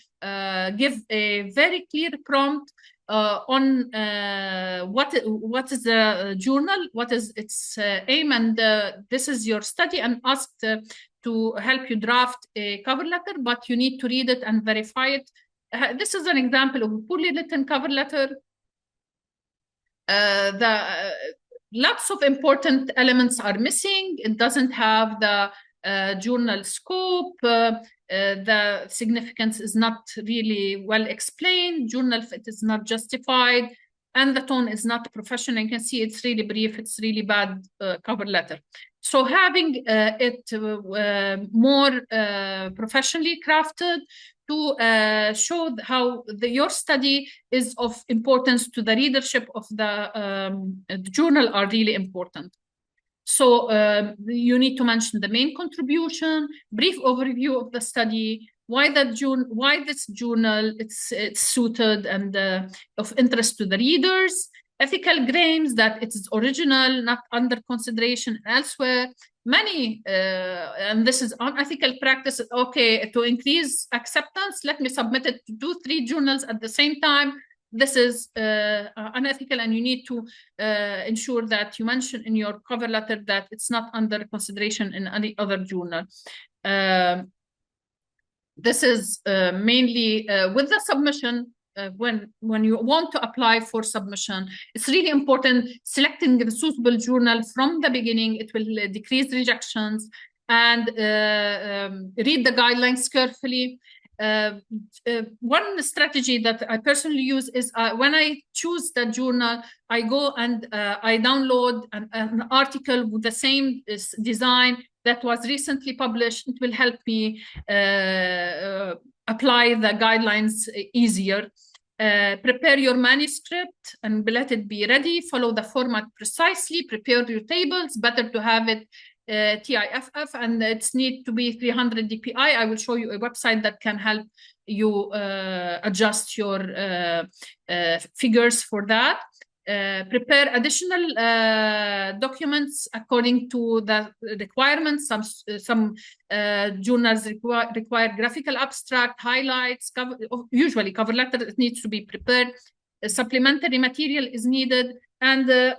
give a very clear prompt on what is the journal, what is its aim, and this is your study, and asked to help you draft a cover letter, but you need to read it and verify it. This is an example of a poorly written cover letter. Lots of important elements are missing. It doesn't have the journal scope. The significance is not really well explained. Journal fit is not justified, and the tone is not professional. You can see it's really brief. It's really bad cover letter. So having it more professionally crafted to show how your study is of importance to the readership of the journal are really important. So you need to mention the main contribution, brief overview of the study, why this journal it's suited and of interest to the readers, ethical claims that it is original, not under consideration elsewhere. Many, and this is unethical practice. Okay, to increase acceptance, let me submit it to 2-3 journals at the same time. This is unethical, and you need to ensure that you mention in your cover letter that it's not under consideration in any other journal. This is mainly with the submission. When you want to apply for submission, it's really important selecting the suitable journal from the beginning. It will decrease rejections, and read the guidelines carefully. One strategy that I personally use is when I choose the journal, I go and I download an article with the same design that was recently published. It will help me apply the guidelines easier. Prepare your manuscript and let it be ready. Follow the format precisely. Prepare your tables. Better to have it TIFF, and it's need to be 300 DPI. I will show you a website that can help you adjust your figures for that. Prepare additional documents according to the requirements. Some journals require graphical abstract, highlights, usually cover letter. It needs to be prepared. Supplementary material is needed. And there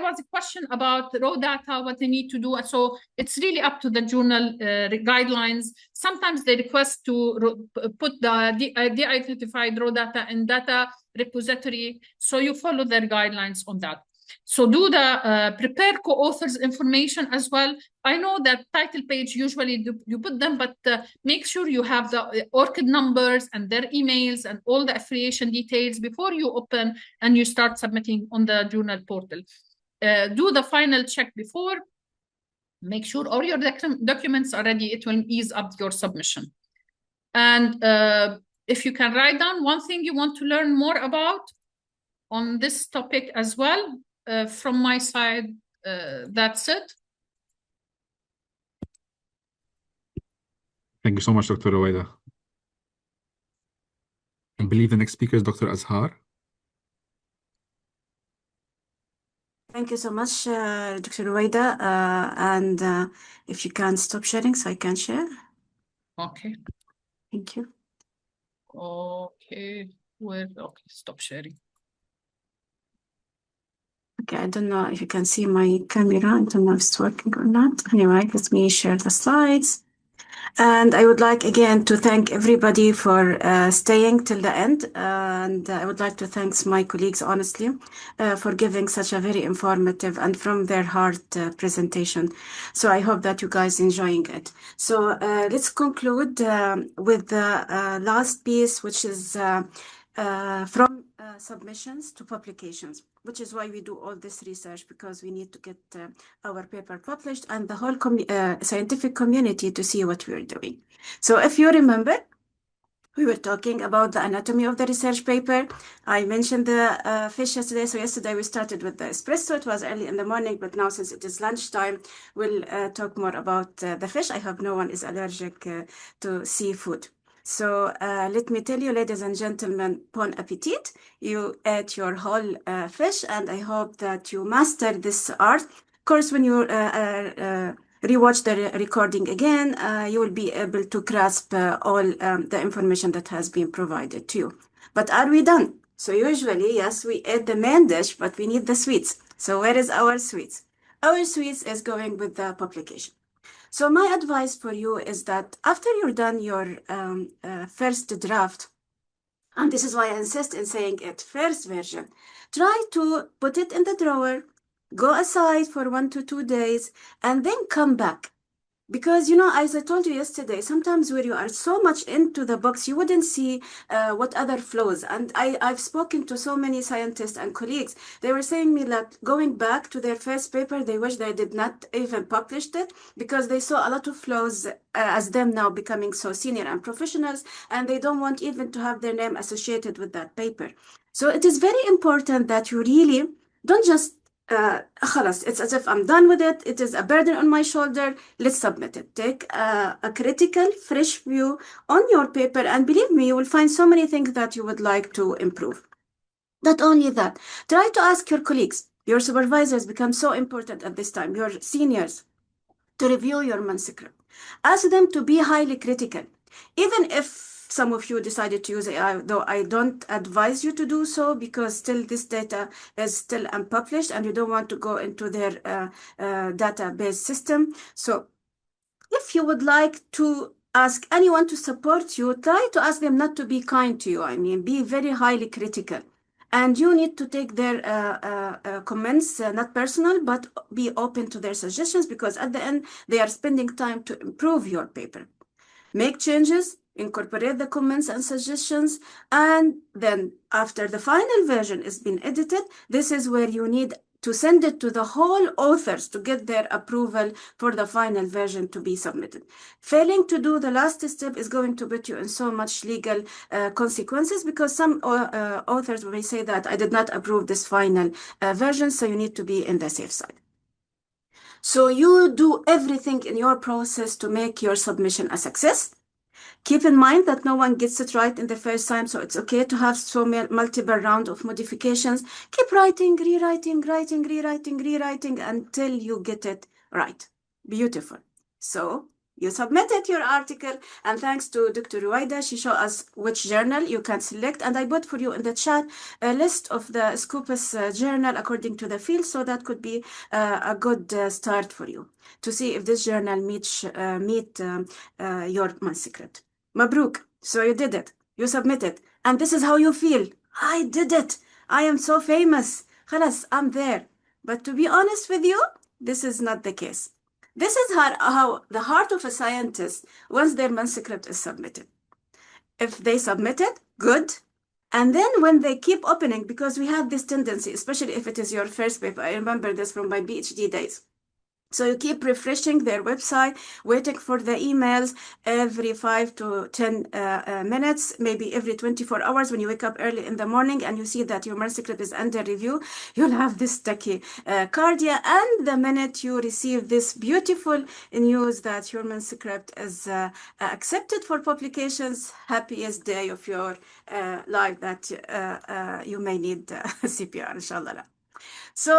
was a question about raw data, what they need to do. So it's really up to the journal guidelines. Sometimes they request to put the de-identified raw data in data repository. So you follow their guidelines on that. So do the prepare co-authors information as well. I know that title page usually you put them, but make sure you have the ORCID numbers and their emails and all the affiliation details before you open and you start submitting on the journal portal. Do the final check before. Make sure all your documents are ready. It will ease up your submission. And if you can write down one thing you want to learn more about on this topic as well, from my side, that's it. Thank you so much, Dr. Ruwaida. I believe the next speaker is Dr. Azhar. Thank you so much, Dr. Ruwaida. And if you can stop sharing so I can share. Okay. Thank you. Okay. Okay, stop sharing. Okay, I don't know if you can see my camera. I don't know if it's working or not. Anyway, let me share the slides. And I would like again to thank everybody for staying till the end. And I would like to thank my colleagues, honestly, for giving such a very informative and from their heart presentation. So I hope that you guys enjoying it. So let's conclude with the last piece, which is from submissions to publications, which is why we do all this research, because we need to get our paper published and the whole scientific community to see what we're doing. So if you remember, we were talking about the anatomy of the research paper. I mentioned the fish yesterday. So yesterday we started with the espresso. It was early in the morning, but now since it is lunchtime, we'll talk more about the fish. I hope no one is allergic to seafood. So let me tell you, ladies and gentlemen, bon appetit. You ate your whole fish, and I hope that you master this art. Of course, when you rewatch the recording again, you will be able to grasp all the information that has been provided to you. But are we done? So usually, yes, we eat the main dish, but we need the sweets. So where is our sweets? Our sweets is going with the publication. So my advice for you is that after you're done your first draft, and this is why I insist in saying it, first version, try to put it in the drawer, go aside for 1 to 2 days, and then come back. Because, you know, as I told you yesterday, sometimes where you are so much into the books, you wouldn't see what other flows. And I've spoken to so many scientists and colleagues. They were saying me that going back to their first paper, they wish they did not even published it because they saw a lot of flaws as them now becoming so senior and professionals, and they don't want even to have their name associated with that paper. So it is very important that you really don't just خلاص, it's as if I'm done with it. It is a burden on my shoulder. Let's submit it. Take a critical, fresh view on your paper, and believe me, you will find so many things that you would like to improve. Not only that, try to ask your colleagues. Your supervisors become so important at this time, your seniors, to review your manuscript. Ask them to be highly critical. Even if some of you decided to use AI, though I don't advise you to do so because still this data is still unpublished and you don't want to go into their database system. So if you would like to ask anyone to support you, try to ask them not to be kind to you. I mean, be very highly critical. And you need to take their comments, not personal, but be open to their suggestions because at the end, they are spending time to improve your paper. Make changes, incorporate the comments and suggestions, and then after the final version has been edited, this is where you need to send it to the whole authors to get their approval for the final version to be submitted. Failing to do the last step is going to put you in so much legal consequences because some authors may say that I did not approve this final version, so you need to be in the safe side. So you do everything in your process to make your submission a success. Keep in mind that no one gets it right in the first time, so it's okay to have so multiple rounds of modifications. Keep writing, rewriting, rewriting until you get it right. Beautiful. So you submitted your article, and thanks to Dr. Ruwaida, she showed us which journal you can select, and I put for you in the chat a list of the Scopus journal according to the field, so that could be a good start for you to see if this journal meet your manuscript. Mabruk. So you did it. You submitted. And this is how you feel. I did it. I am so famous. Khalas, I'm there. But to be honest with you, this is not the case. This is how the heart of a scientist once their manuscript is submitted. If they submit it, good. And then when they keep opening, because we have this tendency, especially if it is your first paper, I remember this from my PhD days. So you keep refreshing their website, waiting for the emails every 5 to 10 minutes, maybe every 24 hours when you wake up early in the morning and you see that your manuscript is under review, you'll have this tachycardia. And the minute you receive this beautiful news that your manuscript is accepted for publications, happiest day of your life that you may need CPR, inshallah. So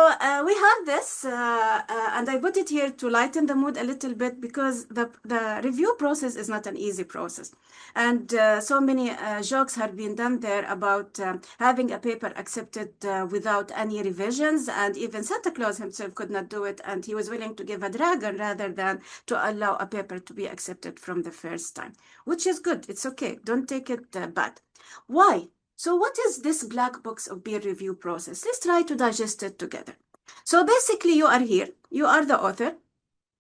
we have this, and I put it here to lighten the mood a little bit because the review process is not an easy process. And so many jokes have been done there about having a paper accepted without any revisions, and even Santa Claus himself could not do it, and he was willing to give a dragon rather than to allow a paper to be accepted from the first time, which is good. It's okay. Don't take it bad. Why? So what is this black box of peer review process? Let's try to digest it together. So basically you are here, you are the author,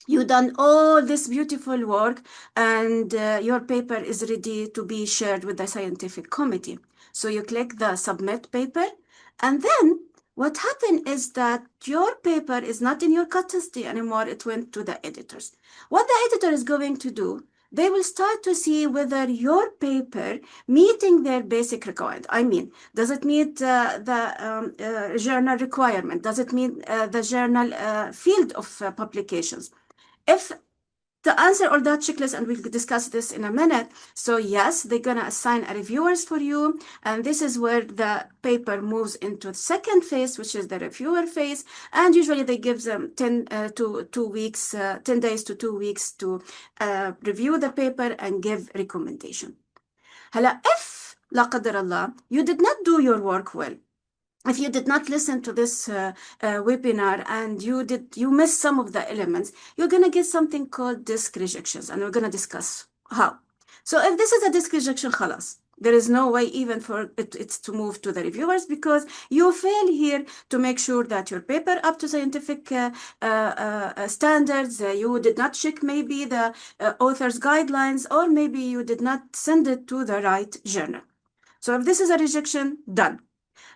you've done all this beautiful work, and your paper is ready to be shared with the scientific committee. So you click the submit paper, and then what happened is that your paper is not in your custody anymore, it went to the editors. What the editor is going to do, they will start to see whether your paper meeting their basic requirement. I mean, does it meet the journal requirement? Does it meet the journal field of publications? If the answer or that checklist, and we'll discuss this in a minute. So yes, they're going to assign reviewers for you. And this is where the paper moves into the second phase, which is the reviewer phase. And usually they give them 10 days to 2 weeks to review the paper and give recommendation. If la qadar Allah, you did not do your work well, if you did not listen to this webinar and you missed some of the elements, you're going to get something called disk rejections, and we're going to discuss how. So if this is a disk rejection, khalas, there is no way even for it to move to the reviewers, because you fail here to make sure that your paper up to scientific standards, you did not check maybe the author's guidelines, or maybe you did not send it to the right journal. So if this is a rejection, done.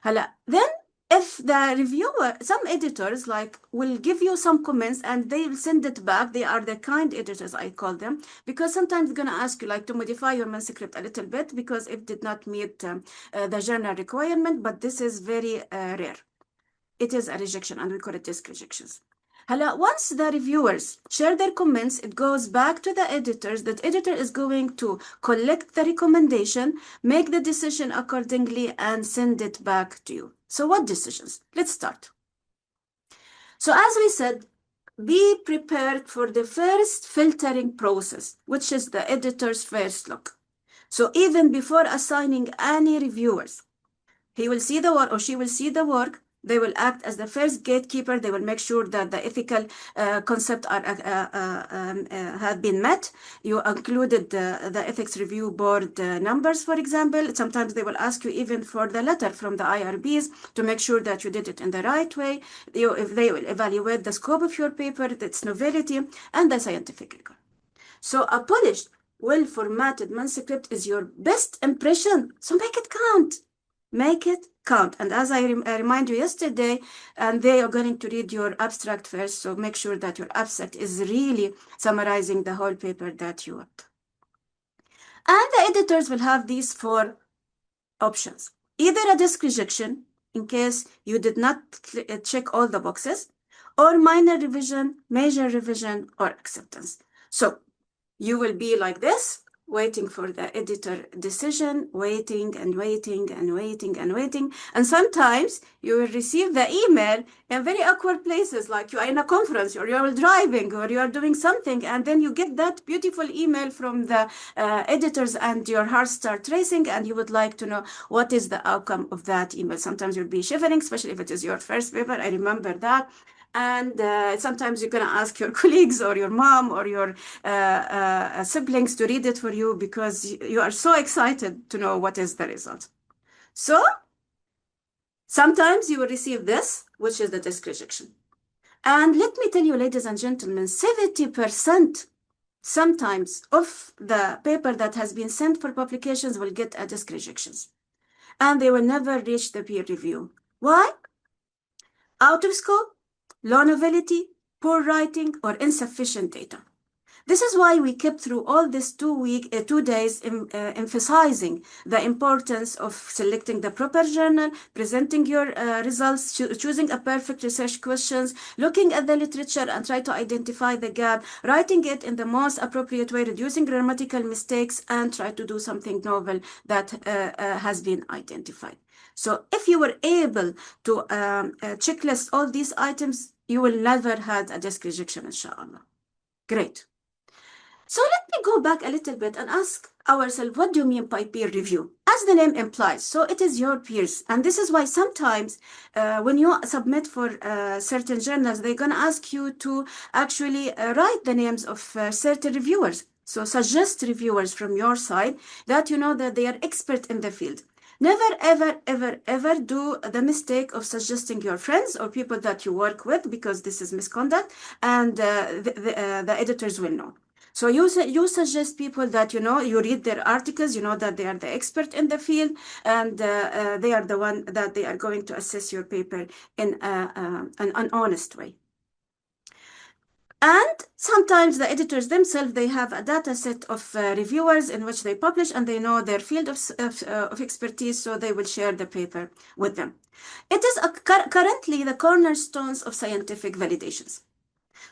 Then if the reviewer, some editors will give you some comments and they will send it back. They are the kind editors, I call them, because sometimes they're going to ask you to modify your manuscript a little bit because it did not meet the journal requirement, but this is very rare. It is a rejection and we call it disk rejections. Once the reviewers share their comments, it goes back to the editors. That editor is going to collect the recommendation, make the decision accordingly, and send it back to you. So what decisions? Let's start. So as we said, be prepared for the first filtering process, which is the editor's first look. So even before assigning any reviewers, he will see the work or she will see the work. They will act as the first gatekeeper. They will make sure that the ethical concepts have been met. You included the ethics review board numbers, for example. Sometimes they will ask you even for the letter from the IRBs to make sure that you did it in the right way. If they will evaluate the scope of your paper, its novelty, and the scientific record. So a polished, well-formatted manuscript is your best impression. So make it count. Make it count. And as I remind you yesterday, and they are going to read your abstract first, so make sure that your abstract is really summarizing the whole paper that you want. And the editors will have these 4 options. Either a disk rejection, in case you did not check all the boxes, or minor revision, major revision, or acceptance. So you will be like this, waiting for the editor decision, waiting and waiting and waiting and waiting. And sometimes you will receive the email in very awkward places, like you are in a conference or you are driving or you are doing something, and then you get that beautiful email from the editors and your heart starts racing and you would like to know what is the outcome of that email. Sometimes you'll be shivering, especially if it is your first paper. I remember that. And sometimes you're going to ask your colleagues or your mom or your siblings to read it for you because you are so excited to know what is the result. So sometimes you will receive this, which is the disk rejection. And let me tell you, ladies and gentlemen, 70% sometimes of the paper that has been sent for publications will get a disk rejections. And they will never reach the peer review. Why? Out of scope, low novelty, poor writing, or insufficient data. This is why we kept through all this 2 days emphasizing the importance of selecting the proper journal, presenting your results, choosing a perfect research questions, looking at the literature and try to identify the gap, writing it in the most appropriate way, reducing grammatical mistakes, and try to do something novel that has been identified. So if you were able to checklist all these items, you will never have a disk rejection, inshallah. Great. So let me go back a little bit and ask ourselves, what do you mean by peer review? As the name implies, so it is your peers. And this is why sometimes when you submit for certain journals, they're going to ask you to actually write the names of certain reviewers. So suggest reviewers from your side that you know that they are expert in the field. Never, ever, ever, ever do the mistake of suggesting your friends or people that you work with, because this is misconduct, and the editors will know. So you suggest people that you know, you read their articles, you know that they are the expert in the field, and they are the one that they are going to assess your paper in an honest way. And sometimes the editors themselves, they have a data set of reviewers in which they publish, and they know their field of expertise, so they will share the paper with them. It is currently the cornerstones of scientific validations.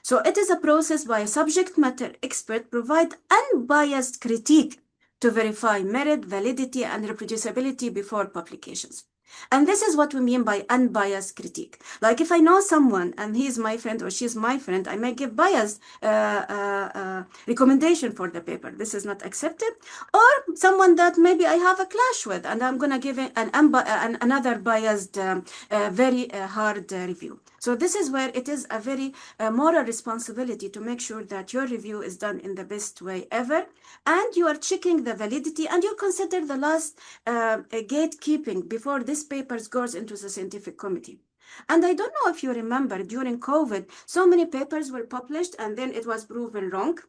So it is a process by a subject matter expert provide unbiased critique to verify merit, validity, and reproducibility before publications. And this is what we mean by unbiased critique. Like if I know someone and he's my friend or she's my friend, I may give biased recommendation for the paper. This is not accepted. Or someone that maybe I have a clash with, and I'm going to give another biased, very hard review. So this is where it is a very moral responsibility to make sure that your review is done in the best way ever, and you are checking the validity, and you consider the last gatekeeping before this paper goes into the scientific committee. And I don't know if you remember, during COVID, so many papers were published and then it was proven wrong.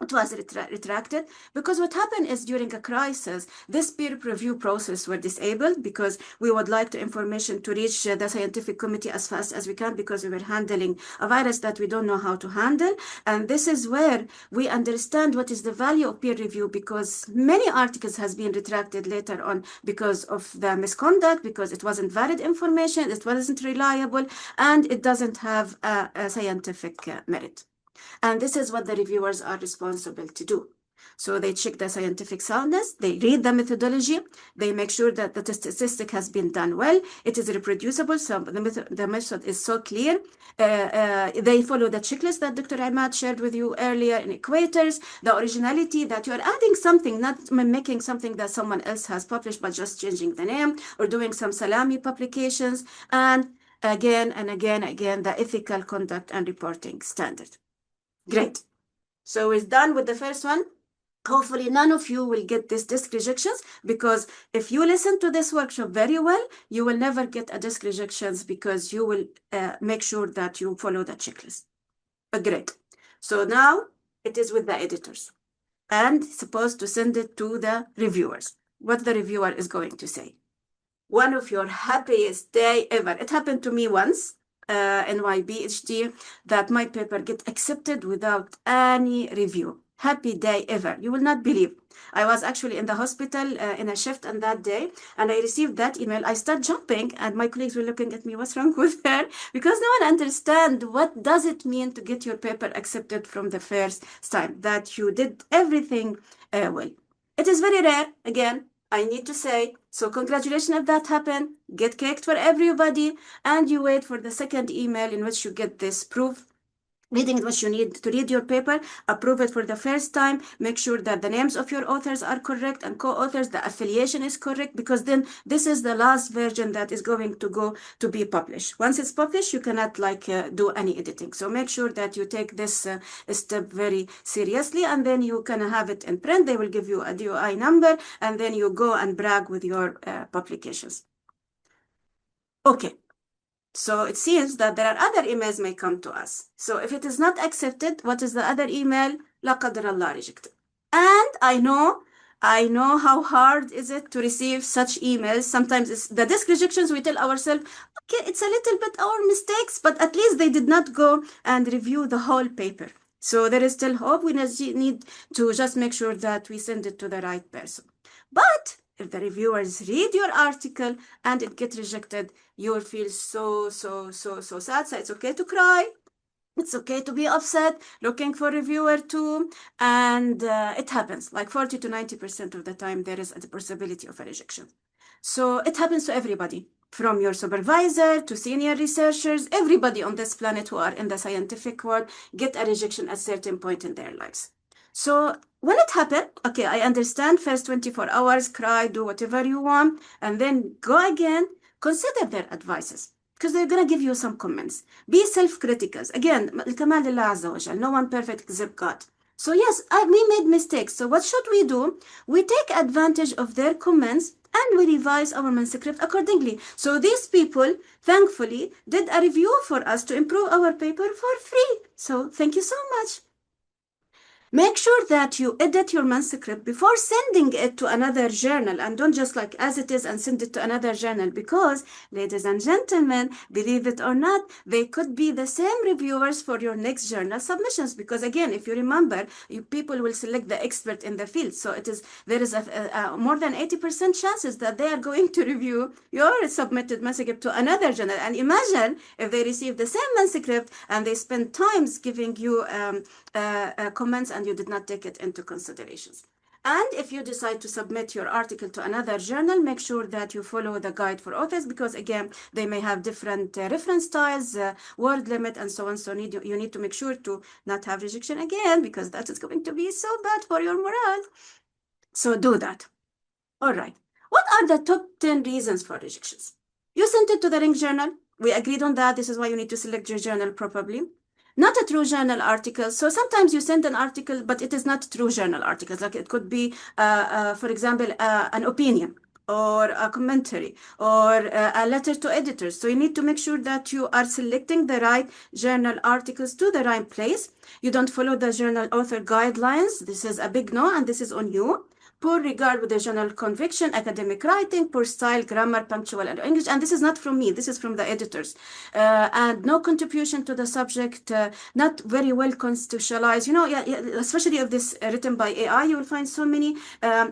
It was retracted because what happened is during a crisis, this peer review process were disabled because we would like the information to reach the scientific committee as fast as we can because we were handling a virus that we don't know how to handle. And this is where we understand what is the value of peer review, because many articles has been retracted later on because of the misconduct, because it wasn't valid information, it wasn't reliable, and it doesn't have a scientific merit. And this is what the reviewers are responsible to do. So they check the scientific soundness, they read the methodology, they make sure that the statistic has been done well, it is reproducible, so the method is so clear. They follow the checklist that Dr. Ahmad shared with you earlier in equators, the originality, that you are adding something, not making something that someone else has published, but just changing the name or doing some salami publications, and again, the ethical conduct and reporting standard. Great. So we're done with the first one. Hopefully none of you will get these disk rejections, because if you listen to this workshop very well, you will never get a disk rejections because you will make sure that you follow the checklist. Great. So now it is with the editors and supposed to send it to the reviewers. What the reviewer is going to say. One of your happiest day ever. It happened to me once. In my PhD, that my paper get accepted without any review. Happy day ever. You will not believe. I was actually in the hospital in a shift on that day, and I received that email. I started jumping, and my colleagues were looking at me, what's wrong with her? Because no one understands what does it mean to get your paper accepted from the first time, that you did everything well. It is very rare, again, I need to say, so congratulations if that happened, get cake for everybody, and you wait for the second email in which you get this proof, reading what you need to read your paper, approve it for the first time, make sure that the names of your authors are correct and co-authors, the affiliation is correct, because then this is the last version that is going to go to be published. Once it's published, you cannot do any editing. So make sure that you take this step very seriously, and then you can have it in print. They will give you a DOI number, and then you go and brag with your publications. Okay. So it seems that there are other emails may come to us. So if it is not accepted, what is the other email? La qadar Allah, rejected. And I know how hard is it to receive such emails. Sometimes it's the disk rejections, we tell ourselves, okay, it's a little bit our mistakes, but at least they did not go and review the whole paper. So there is still hope. We need to just make sure that we send it to the right person. But if the reviewers read your article and it gets rejected, you will feel so sad. So it's okay to cry. It's okay to be upset, looking for reviewer too. And it happens, like 40 to 90% of the time, there is a possibility of a rejection. So it happens to everybody, from your supervisor to senior researchers. Everybody on this planet who are in the scientific world get a rejection at a certain point in their lives. So when it happened, okay, I understand, first 24 hours, cry, do whatever you want, and then go again, consider their advices, because they're going to give you some comments. Be self-critical. Again, الكمال لله عز وجل. No one perfect except God. So yes, we made mistakes. So what should we do? We take advantage of their comments and we revise our manuscript accordingly. So these people, thankfully, did a review for us to improve our paper for free. So thank you so much. Make sure that you edit your manuscript before sending it to another journal, and don't just like as it is and send it to another journal, because, ladies and gentlemen, believe it or not, they could be the same reviewers for your next journal submissions. Because again, if you remember, people will select the expert in the field. So there is a more than 80% chances that they are going to review your submitted manuscript to another journal. And imagine if they receive the same manuscript and they spend times giving you comments and you did not take it into considerations. And if you decide to submit your article to another journal, make sure that you follow the guide for authors, because again, they may have different reference styles, word limit, and so on. So you need to make sure to not have rejection again, because that is going to be so bad for your morale. So do that. All right. What are the top 10 reasons for rejections? You sent it to the Ring Journal. We agreed on that. This is why you need to select your journal properly. Not a true journal article. So sometimes you send an article, but it is not true journal articles. Like it could be, for example, an opinion or a commentary or a letter to editors. So you need to make sure that you are selecting the right journal articles to the right place. You don't follow the journal author guidelines. This is a big no, and this is on you. Poor regard with the journal conviction, academic writing, poor style, grammar, punctual, and English. And this is not from me, this is from the editors. And no contribution to the subject, not very well constitutionalized. You know, especially if this written by AI, you will find so many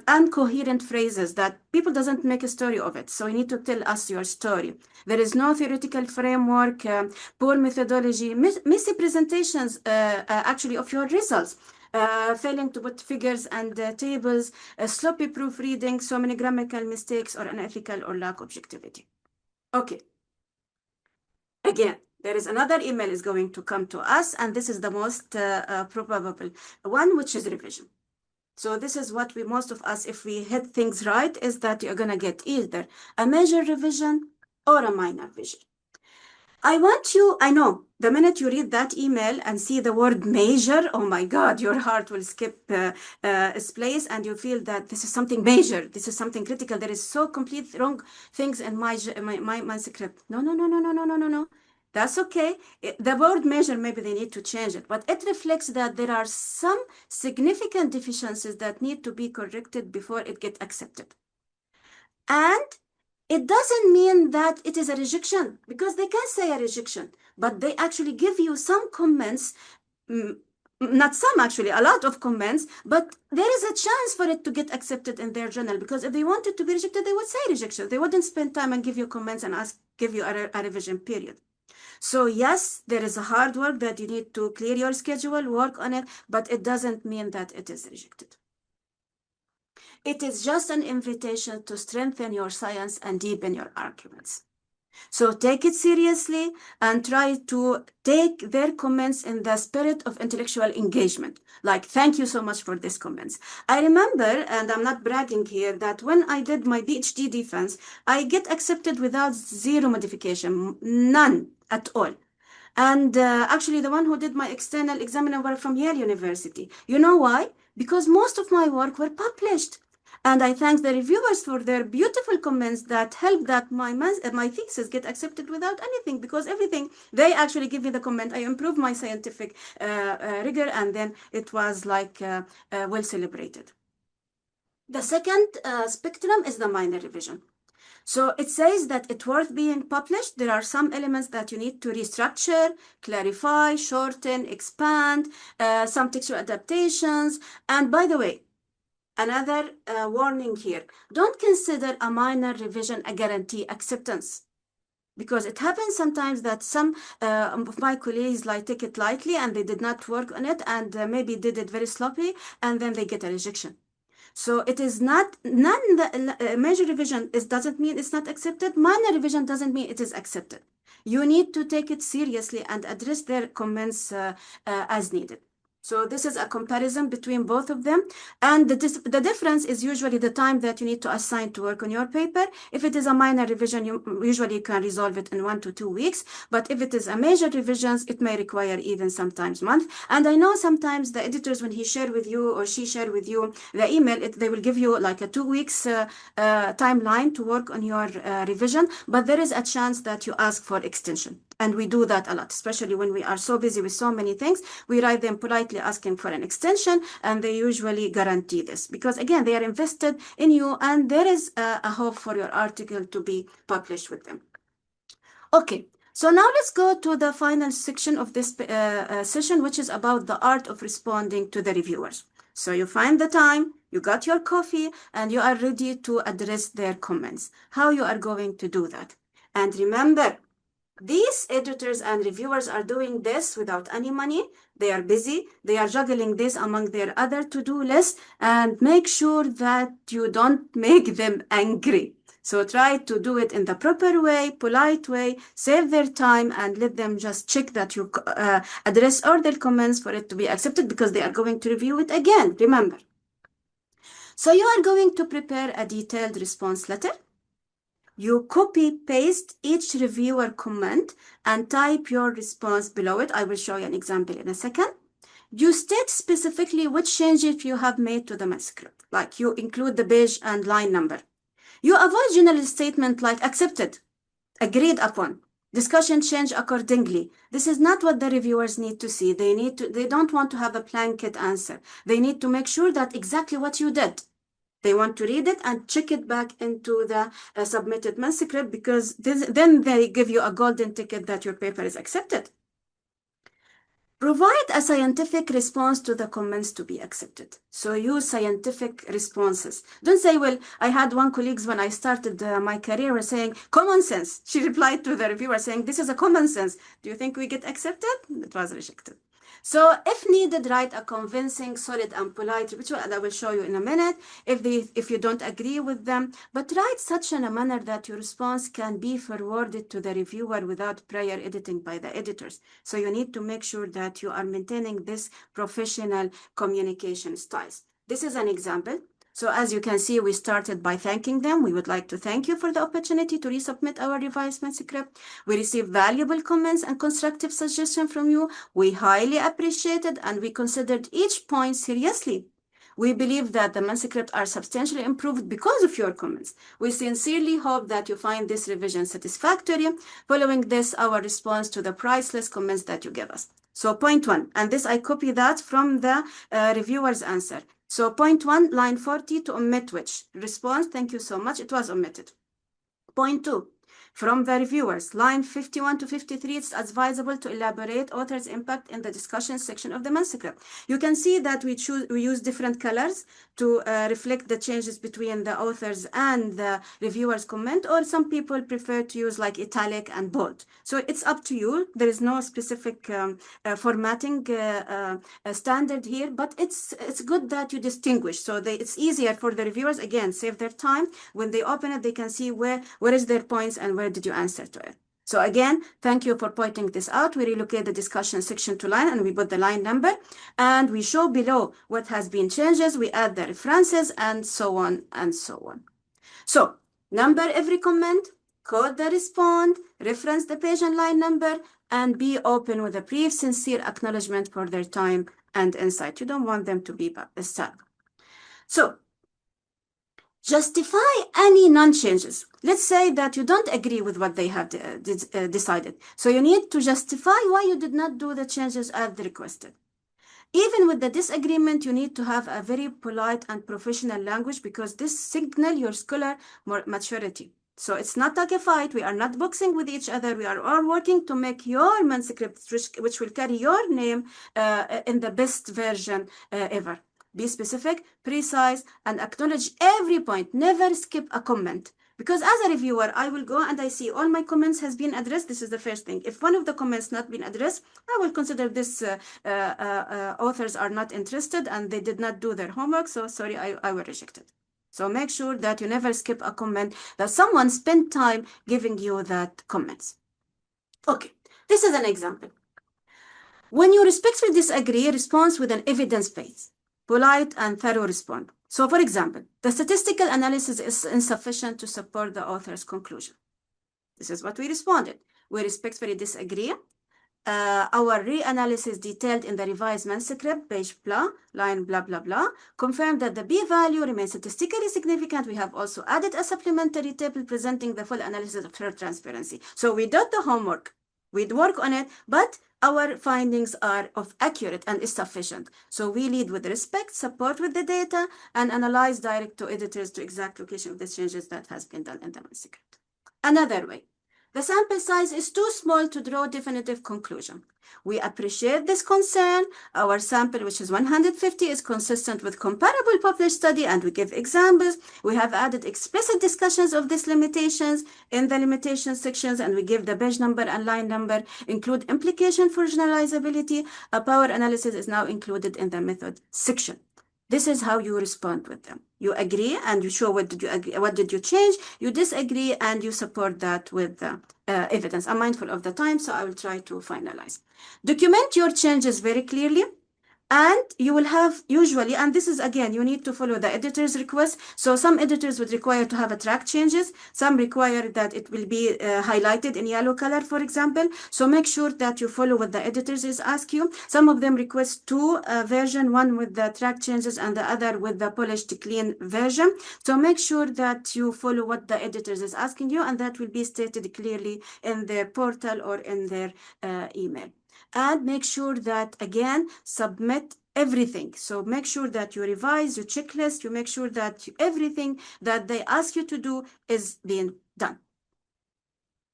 incoherent phrases that people doesn't make a story of it. So you need to tell us your story. There is no theoretical framework, poor methodology, messy presentations actually of your results. Failing to put figures and tables, sloppy proofreading, so many grammatical mistakes, or unethical or lack objectivity. Okay. Again, there is another email is going to come to us, and this is the most probable one, which is revision. So this is what most of us, if we hit things right, is that you're going to get either a major revision or a minor revision. I know, the minute you read that email and see the word major, oh my God, your heart will skip its place, and you feel that this is something major, this is something critical, there is so complete wrong things in my script. No. That's okay. The word major, maybe they need to change it, but it reflects that there are some significant deficiencies that need to be corrected before it gets accepted. And it doesn't mean that it is a rejection, because they can say a rejection, but they actually give you some comments, not some actually, a lot of comments, but there is a chance for it to get accepted in their journal, because if they wanted to be rejected, they would say rejection. They wouldn't spend time and give you comments and give you a revision period. So yes, there is a hard work that you need to clear your schedule, work on it, but it doesn't mean that it is rejected. It is just an invitation to strengthen your science and deepen your arguments. So take it seriously and try to take their comments in the spirit of intellectual engagement. Like, thank you so much for these comments. I remember, and I'm not bragging here, that when I did my PhD defense, I get accepted without zero modification, none at all. And actually, the one who did my external examiner were from Yale University. You know why? Because most of my work were published. And I thank the reviewers for their beautiful comments that helped that my thesis get accepted without anything, because everything, they actually give me the comment, I improved my scientific rigor, and then it was like well celebrated. The second spectrum is the minor revision. So it says that it's worth being published. There are some elements that you need to restructure, clarify, shorten, expand, some textual adaptations. And by the way, another warning here, don't consider a minor revision a guarantee acceptance, because it happens sometimes that some of my colleagues take it lightly and they did not work on it, and maybe did it very sloppy, and then they get a rejection. So it is not, major revision doesn't mean it's not accepted. Minor revision doesn't mean it is accepted. You need to take it seriously and address their comments as needed. So this is a comparison between both of them. And the difference is usually the time that you need to assign to work on your paper. If it is a minor revision, you usually can resolve it in 1 to 2 weeks. But if it is a major revisions, it may require even sometimes months. And I know sometimes the editors, when he share with you or she share with you the email, they will give you like a 2 weeks timeline to work on your revision. But there is a chance that you ask for extension. And we do that a lot, especially when we are so busy with so many things. We write them politely asking for an extension, and they usually guarantee this because, again, they are invested in you, and there is a hope for your article to be published with them. Okay, so now let's go to the final section of this session, which is about the art of responding to the reviewers. So you find the time, you got your coffee, and you are ready to address their comments. How you are going to do that? And remember, These editors and reviewers are doing this without any money. They are busy. They are juggling this among their other to-do list, and make sure that you don't make them angry. So try to do it in the proper way, polite way, save their time, and let them just check that you address all their comments for it to be accepted, because they are going to review it again, remember. So you are going to prepare a detailed response letter. You copy paste each reviewer comment and type your response below it. I will show you an example in a second. You state specifically which changes you have made to the manuscript, like you include the page and line number. You avoid general statement like accepted, agreed upon, discussion change accordingly. This is not what the reviewers need to see. They don't want to have a blanket answer. They need to make sure that exactly what you did. They want to read it and check it back into the submitted manuscript, because then they give you a golden ticket that your paper is accepted. Provide a scientific response to the comments to be accepted. So use scientific responses. Don't say, well, I had one colleague when I started my career was saying, common sense. She replied to the reviewer saying, this is a common sense. Do you think we get accepted? It was rejected. So if needed, write a convincing, solid, and polite rebuttal, and I will show you in a minute if you don't agree with them. But write such in a manner that your response can be forwarded to the reviewer without prior editing by the editors. So you need to make sure that you are maintaining this professional communication styles. This is an example. So as you can see, we started by thanking them. We would like to thank you for the opportunity to resubmit our revised manuscript. We received valuable comments and constructive suggestions from you. We highly appreciated and we considered each point seriously. We believe that the manuscripts are substantially improved because of your comments. We sincerely hope that you find this revision satisfactory. Following this, our response to the priceless comments that you gave us. So point 1, and this I copy that from the reviewer's answer. So point 1, line 40, to omit which. Response, thank you so much, it was omitted. Point 2, from the reviewers, line 51 to 53, it's advisable to elaborate author's impact in the discussion section of the manuscript. You can see that we use different colors to reflect the changes between the authors and the reviewer's comment, or some people prefer to use like italic and bold. So it's up to you. There is no specific formatting standard here, but it's good that you distinguish. So it's easier for the reviewers, again, save their time. When they open it, they can see where is their points and where did you answer to it. So again, thank you for pointing this out. We relocate the discussion section to line and we put the line number and we show below what has been changes. We add the references and so on and so on. So number every comment, code the respond, reference the page and line number, and be open with a brief, sincere acknowledgement for their time and insight. You don't want them to be sad. So justify any non-changes. Let's say that you don't agree with what they have decided. So you need to justify why you did not do the changes as requested. Even with the disagreement, you need to have a very polite and professional language, because this signals your scholar maturity. So it's not like a fight. We are not boxing with each other. We are all working to make your manuscript, which will carry your name in the best version ever. Be specific, precise, and acknowledge every point. Never skip a comment. Because as a reviewer, I will go and I see all my comments has been addressed. This is the first thing. If one of the comments not been addressed, I will consider this authors are not interested and they did not do their homework. So sorry, I will reject it. So make sure that you never skip a comment, that someone spent time giving you that comments. Okay, this is an example. When you respectfully disagree, respond with an evidence base. Polite and thorough response. So, for example, the statistical analysis is insufficient to support the author's conclusion. This is what we responded. We respectfully disagree. Our reanalysis detailed in the revised manuscript, page blah, line blah, blah, blah, confirmed that the p-value remains statistically significant. We have also added a supplementary table presenting the full analysis of fair transparency. So we did the homework. We'd work on it, but our findings are accurate and is sufficient. So we lead with respect, support with the data, and analyze direct to editors to exact location of the changes that has been done in the manuscript. Another way, The sample size is too small to draw definitive conclusion. We appreciate this concern. Our sample, which is 150, is consistent with comparable published study, and we give examples. We have added explicit discussions of these limitations in the limitations sections, and we give the page number and line number, include implication for generalizability. A power analysis is now included in the method section. This is how you respond with them. You agree and you show what did you agree, what did you change, you disagree, and you support that with evidence. I'm mindful of the time, so I will try to finalize. Document your changes very clearly. And you will have usually, and this is again, you need to follow the editor's request. So some editors would require to have a track changes. Some require that it will be highlighted in yellow color, for example. So make sure that you follow what the editors is ask you. Some of them request two version, one with the track changes and the other with the polished clean version. So make sure that you follow what the editors is asking you, and that will be stated clearly in their portal or in their email. And make sure that, again, submit everything. So make sure that you revise your checklist, you make sure that everything that they ask you to do is being done.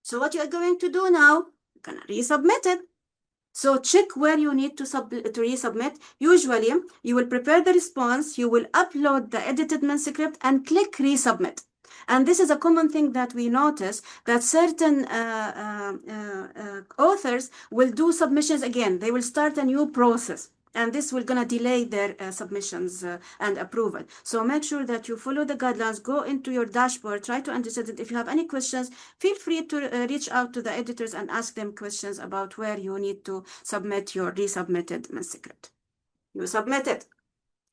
So what you are going to do now, you're going to resubmit it. So check where you need to resubmit. Usually, you will prepare the response, you will upload the edited manuscript and click resubmit. And this is a common thing that we notice, that certain authors will do submissions again. They will start a new process, and this will gonna delay their submissions and approval. So make sure that you follow the guidelines, go into your dashboard, try to understand it. If you have any questions, feel free to reach out to the editors and ask them questions about where you need to submit your resubmitted manuscript. You submit it.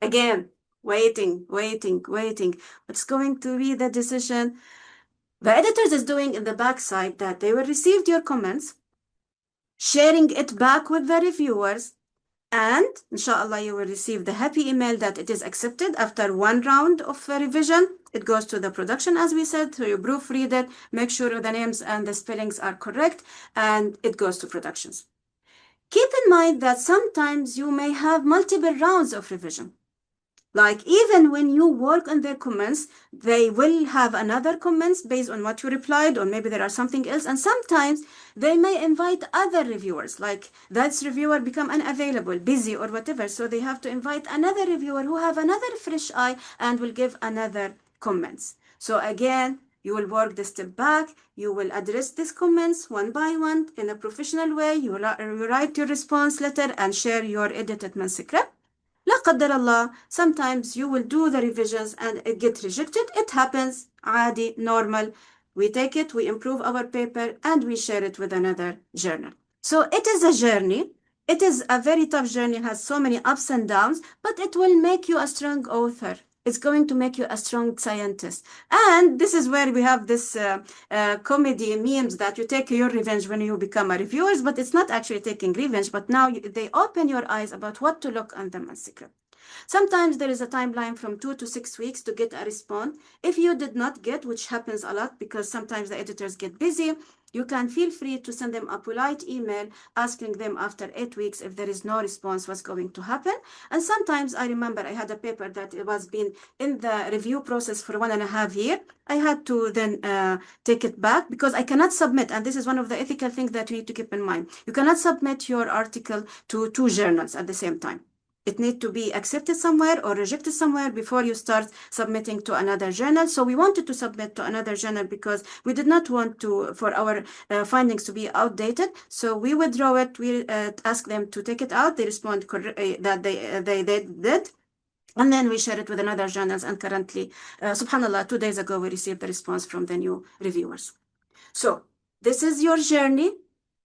Again, waiting. What's going to be the decision? The editors is doing in the backside that they will receive your comments, sharing it back with the reviewers, and inshallah you will receive the happy email that it is accepted. After one round of revision, it goes to the production, as we said, so you proofread it, make sure the names and the spellings are correct, and it goes to productions. Keep in mind that sometimes you may have multiple rounds of revision. Like even when you work on their comments, they will have another comments based on what you replied, or maybe there are something else. And sometimes they may invite other reviewers, like that reviewer become unavailable, busy or whatever. So they have to invite another reviewer who have another fresh eye and will give another comments. So again, you will work the step back. You will address these comments one by one in a professional way. You write your response letter and share your edited manuscript. لا قدر الله, sometimes you will do the revisions and it get rejected. It happens, عادي, normal. We take it, we improve our paper, and we share it with another journal. So it is a journey. It is a very tough journey, has so many ups and downs, but it will make you a strong author. It's going to make you a strong scientist. And this is where we have this comedy memes that you take your revenge when you become a reviewer, but it's not actually taking revenge, but now they open your eyes about what to look on the manuscript. Sometimes there is a timeline from 2 to 6 weeks to get a response. If you did not get, which happens a lot because sometimes the editors get busy, you can feel free to send them a polite email asking them after 8 weeks if there is no response, what's going to happen. And sometimes I remember I had a paper that it was been in the review process for 1.5 years. I had to then take it back because I cannot submit. And this is one of the ethical things that you need to keep in mind. You cannot submit your article to 2 journals at the same time. It needs to be accepted somewhere or rejected somewhere before you start submitting to another journal. So we wanted to submit to another journal because we did not want for our findings to be outdated. So we withdraw it. We ask them to take it out. They respond that they did. And then we share it with another journals. And currently, subhanAllah, 2 days ago, we received the response from the new reviewers. So this is your journey.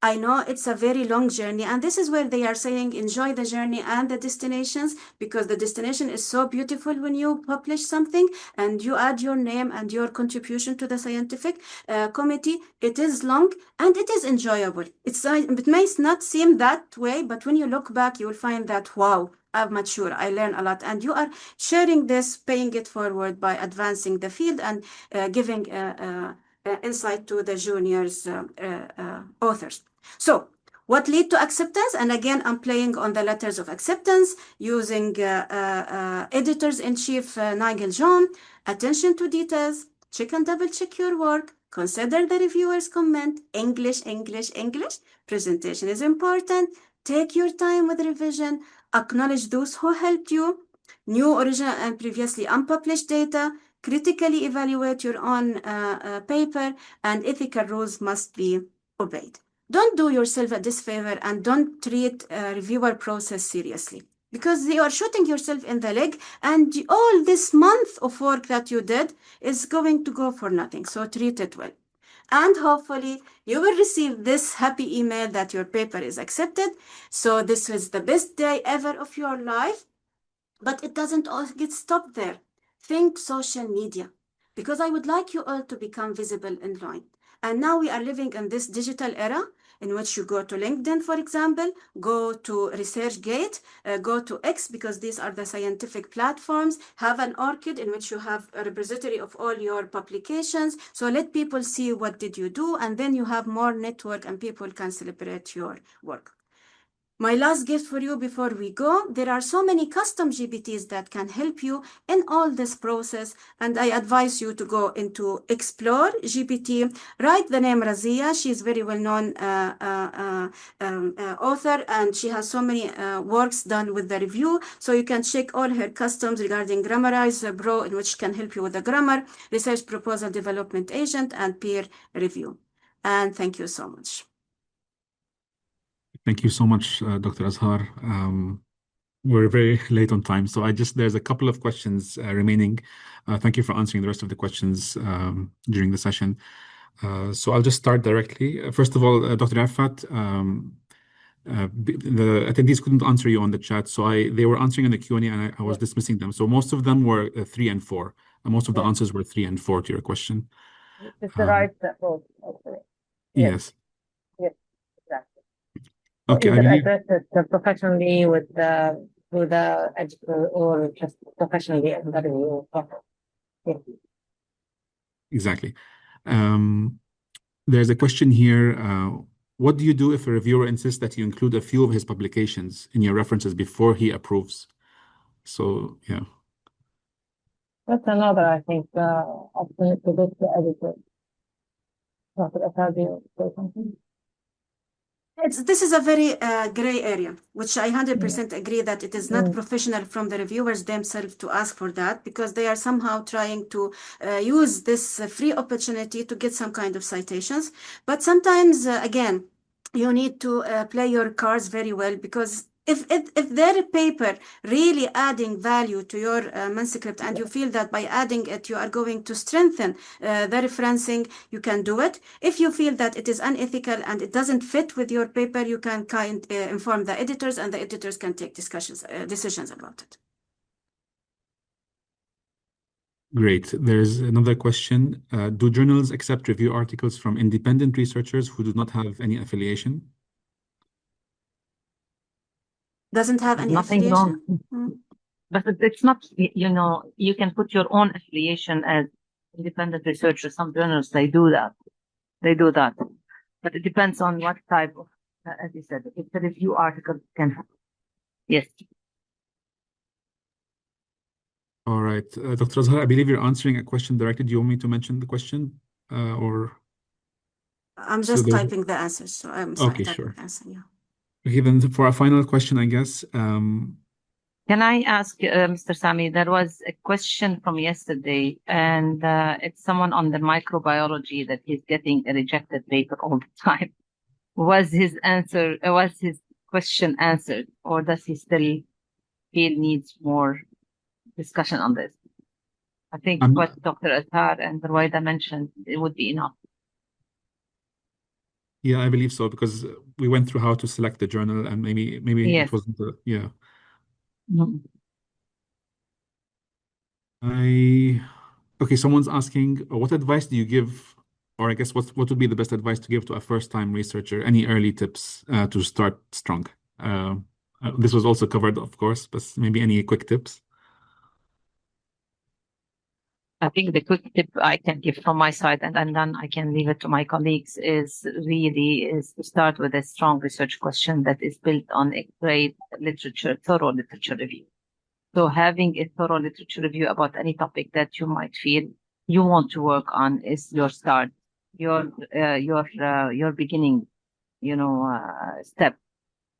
I know it's a very long journey, and this is where they are saying enjoy the journey and the destinations, because the destination is so beautiful when you publish something and you add your name and your contribution to the scientific committee. It is long and it is enjoyable. It may not seem that way, but when you look back, you will find that, wow, I've matured, I learned a lot, and you are sharing this, paying it forward by advancing the field and giving insight to the juniors authors. So what lead to acceptance? And again, I'm playing on the letters of acceptance using editors-in-chief Nigel John. Attention to details, check and double check your work, Consider the reviewer's comment. English, English, English. Presentation is important. Take your time with revision. Acknowledge those who helped you. New, original, and previously unpublished data. Critically evaluate your own paper, and ethical rules must be obeyed. Don't do yourself a disfavor and don't treat reviewer process seriously, because you are shooting yourself in the leg, and all this month of work that you did is going to go for nothing. So treat it well. And hopefully you will receive this happy email that your paper is accepted. So this is the best day ever of your life. But it doesn't all get stopped there. Think social media, because I would like you all to become visible online. And now we are living in this digital era in which you go to LinkedIn, for example, go to ResearchGate, go to X, because these are the scientific platforms, have an ORCID in which you have a repository of all your publications. So let people see what did you do, and then you have more network and people can celebrate your work. My last gift for you before we go, there are so many custom GPTs that can help you in all this process, and I advise you to go into Explore GPT, write the name Razia. She's very well-known author, and she has so many works done with the review, so you can check all her customs regarding Grammarize Pro, in which can help you with the grammar, research proposal development agent, and peer review. And thank you so much. Thank you so much, Dr. Azhar. We're very late on time, so there's a couple of questions remaining. Thank you for answering the rest of the questions during the session. So I'll just start directly. First of all, Dr. Arafat, the attendees couldn't answer you on the chat, so they were answering in the Q&A, and I was dismissing them. So most of them were 3 and 4, and most of the answers were 3 and 4 to your question. It's the right approach, actually. Yes. Yes, exactly. Okay, Either address it professionally with the editor, or just professionally in the review process. Yes. Exactly. There's a question here. What do you do if a reviewer insists that you include a few of his publications in your references before he approves? So, yeah. That's another, I think, option to go to the editor. Dr. Azhar, do you say something? This is a very gray area, which I 100% agree that it is not professional from the reviewers themselves to ask for that, because they are somehow trying to use this free opportunity to get some kind of citations. But sometimes, again, you need to play your cards very well, because if their paper really adding value to your manuscript, and you feel that by adding it you are going to strengthen the referencing, you can do it. If you feel that it is unethical and it doesn't fit with your paper, you can inform the editors, and the editors can take decisions about it. Great. There's another question. Do journals accept review articles from independent researchers who do not have any affiliation? Doesn't have any Nothing affiliation? wrong. But it's not, you can put your own affiliation as independent researcher. Some journals, they do that. But it depends on what type of, as you said, if the review article can, yes. All right. Dr. Azhar, I believe you're answering a question directly. Do you want me to mention the question or? I'm just typing the answers, so I'm okay, typing sure. the answer, yeah. Okay, then for a final question, I guess. Can I ask, Mr. Sami, there was a question from yesterday, and it's someone on the microbiology that he's getting a rejected paper all the time. Was his question answered, or does he still feel needs more discussion on this? I think what Dr. Azhar and Ruwaida mentioned, it would be enough. Yeah, I believe so, because we went through how to select the journal, and maybe yes. It wasn't yeah. Okay, someone's asking, what advice do you give, or I guess what would be the best advice to give to a first-time researcher? Any early tips to start strong? This was also covered, of course, but maybe any quick tips? I think the quick tip I can give from my side, and then I can leave it to my colleagues, is to start with a strong research question that is built on a great thorough literature review. So having a thorough literature review about any topic that you might feel you want to work on is your start. your beginning, step.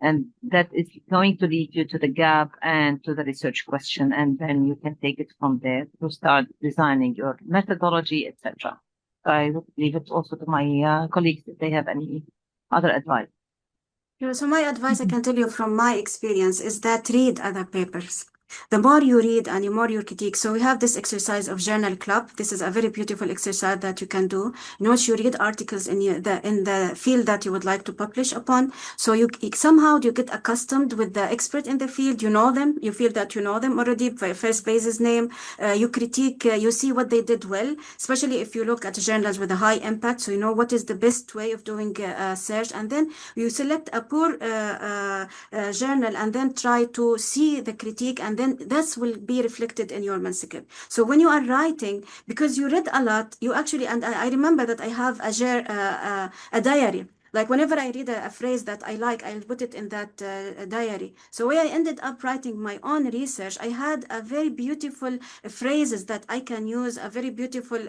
And that is going to lead you to the gap and to the research question. And then you can take it from there to start designing your methodology, etc. I would leave it also to my colleagues if they have any other advice. So my advice, I can tell you from my experience, is that read other papers. The more you read and the more you critique. So we have this exercise of journal club. This is a very beautiful exercise that you can do, in which you read articles in the field that you would like to publish upon. So you somehow you get accustomed with the expert in the field. You know them. You feel that you know them already by first basis name. You critique. You see what they did well, especially if you look at journals with a high impact. So you know what is the best way of doing search, and then you select a poor journal and then try to see the critique, and then this will be reflected in your manuscript. So when you are writing, because you read a lot, you actually, and I remember that I have a diary. Like whenever I read a phrase that I like, I'll put it in that diary. So when I ended up writing my own research, I had a very beautiful phrases that I can use, a very beautiful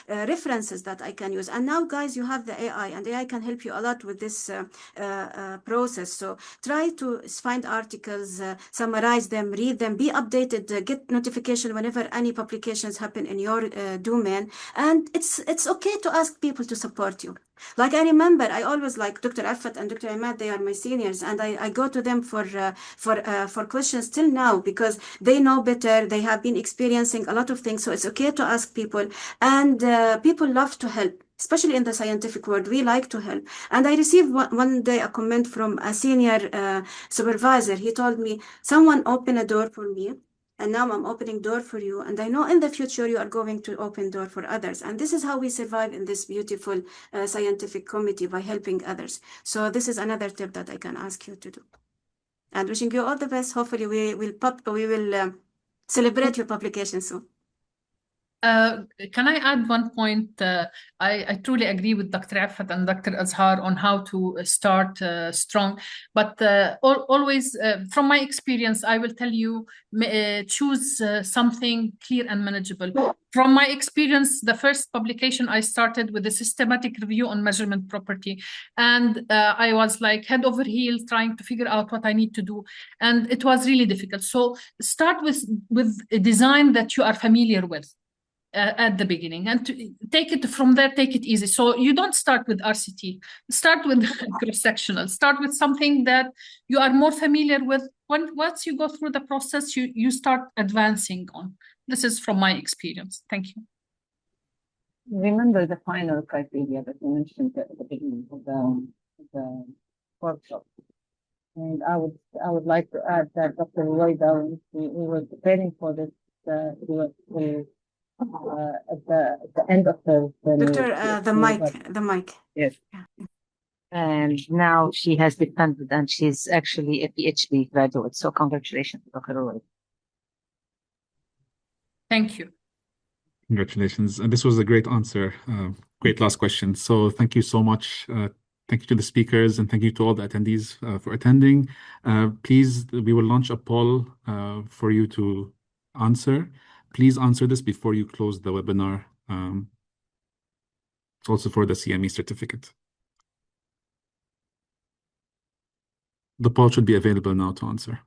references that I can use. And now, guys, you have the AI, and AI can help you a lot with this process. So try to find articles, summarize them, read them, be updated, get notification whenever any publications happen in your domain. And it's okay to ask people to support you. Like I remember, I always like Dr. Arfat and Dr. Ahmad, they are my seniors, and I go to them for questions till now, because they know better. They have been experiencing a lot of things, so it's okay to ask people, and people love to help. Especially in the scientific world, we like to help. And I received one day a comment from a senior supervisor. He told me, someone opened a door for me, and now I'm opening door for you. And I know in the future you are going to open door for others. And this is how we survive in this beautiful scientific community, by helping others. So this is another tip that I can ask you to do. And wishing you all the best. Hopefully we will celebrate your publication soon. Can I add one point? I truly agree with Dr. Affat and Dr. Azhar on how to start strong. But always, from my experience, I will tell you, choose something clear and manageable. From my experience, the first publication I started with a systematic review on measurement property. And I was like head over heels trying to figure out what I need to do. And it was really difficult. So start with a design that you are familiar with at the beginning, and to take it from there, take it easy. So you don't start with RCT, start with cross-sectional, start with something that you are more familiar with. Once you go through the process, you start advancing on. This is from my experience. Thank you. Remember the final criteria that you mentioned at the beginning of the workshop. And I would like to add that Dr. Ruwaida, we were preparing for this, at the end of the mic. Yes. Yeah. And now she has defended, and she's actually a PhD graduate. So congratulations, Dr. Roy. Thank you. Congratulations. And this was a great answer. Great last question. So thank you so much. Thank you to the speakers, and thank you to all the attendees for attending. Please, we will launch a poll for you to answer. Please answer this before you close the webinar. It's also for the CME certificate. The poll should be available now to answer.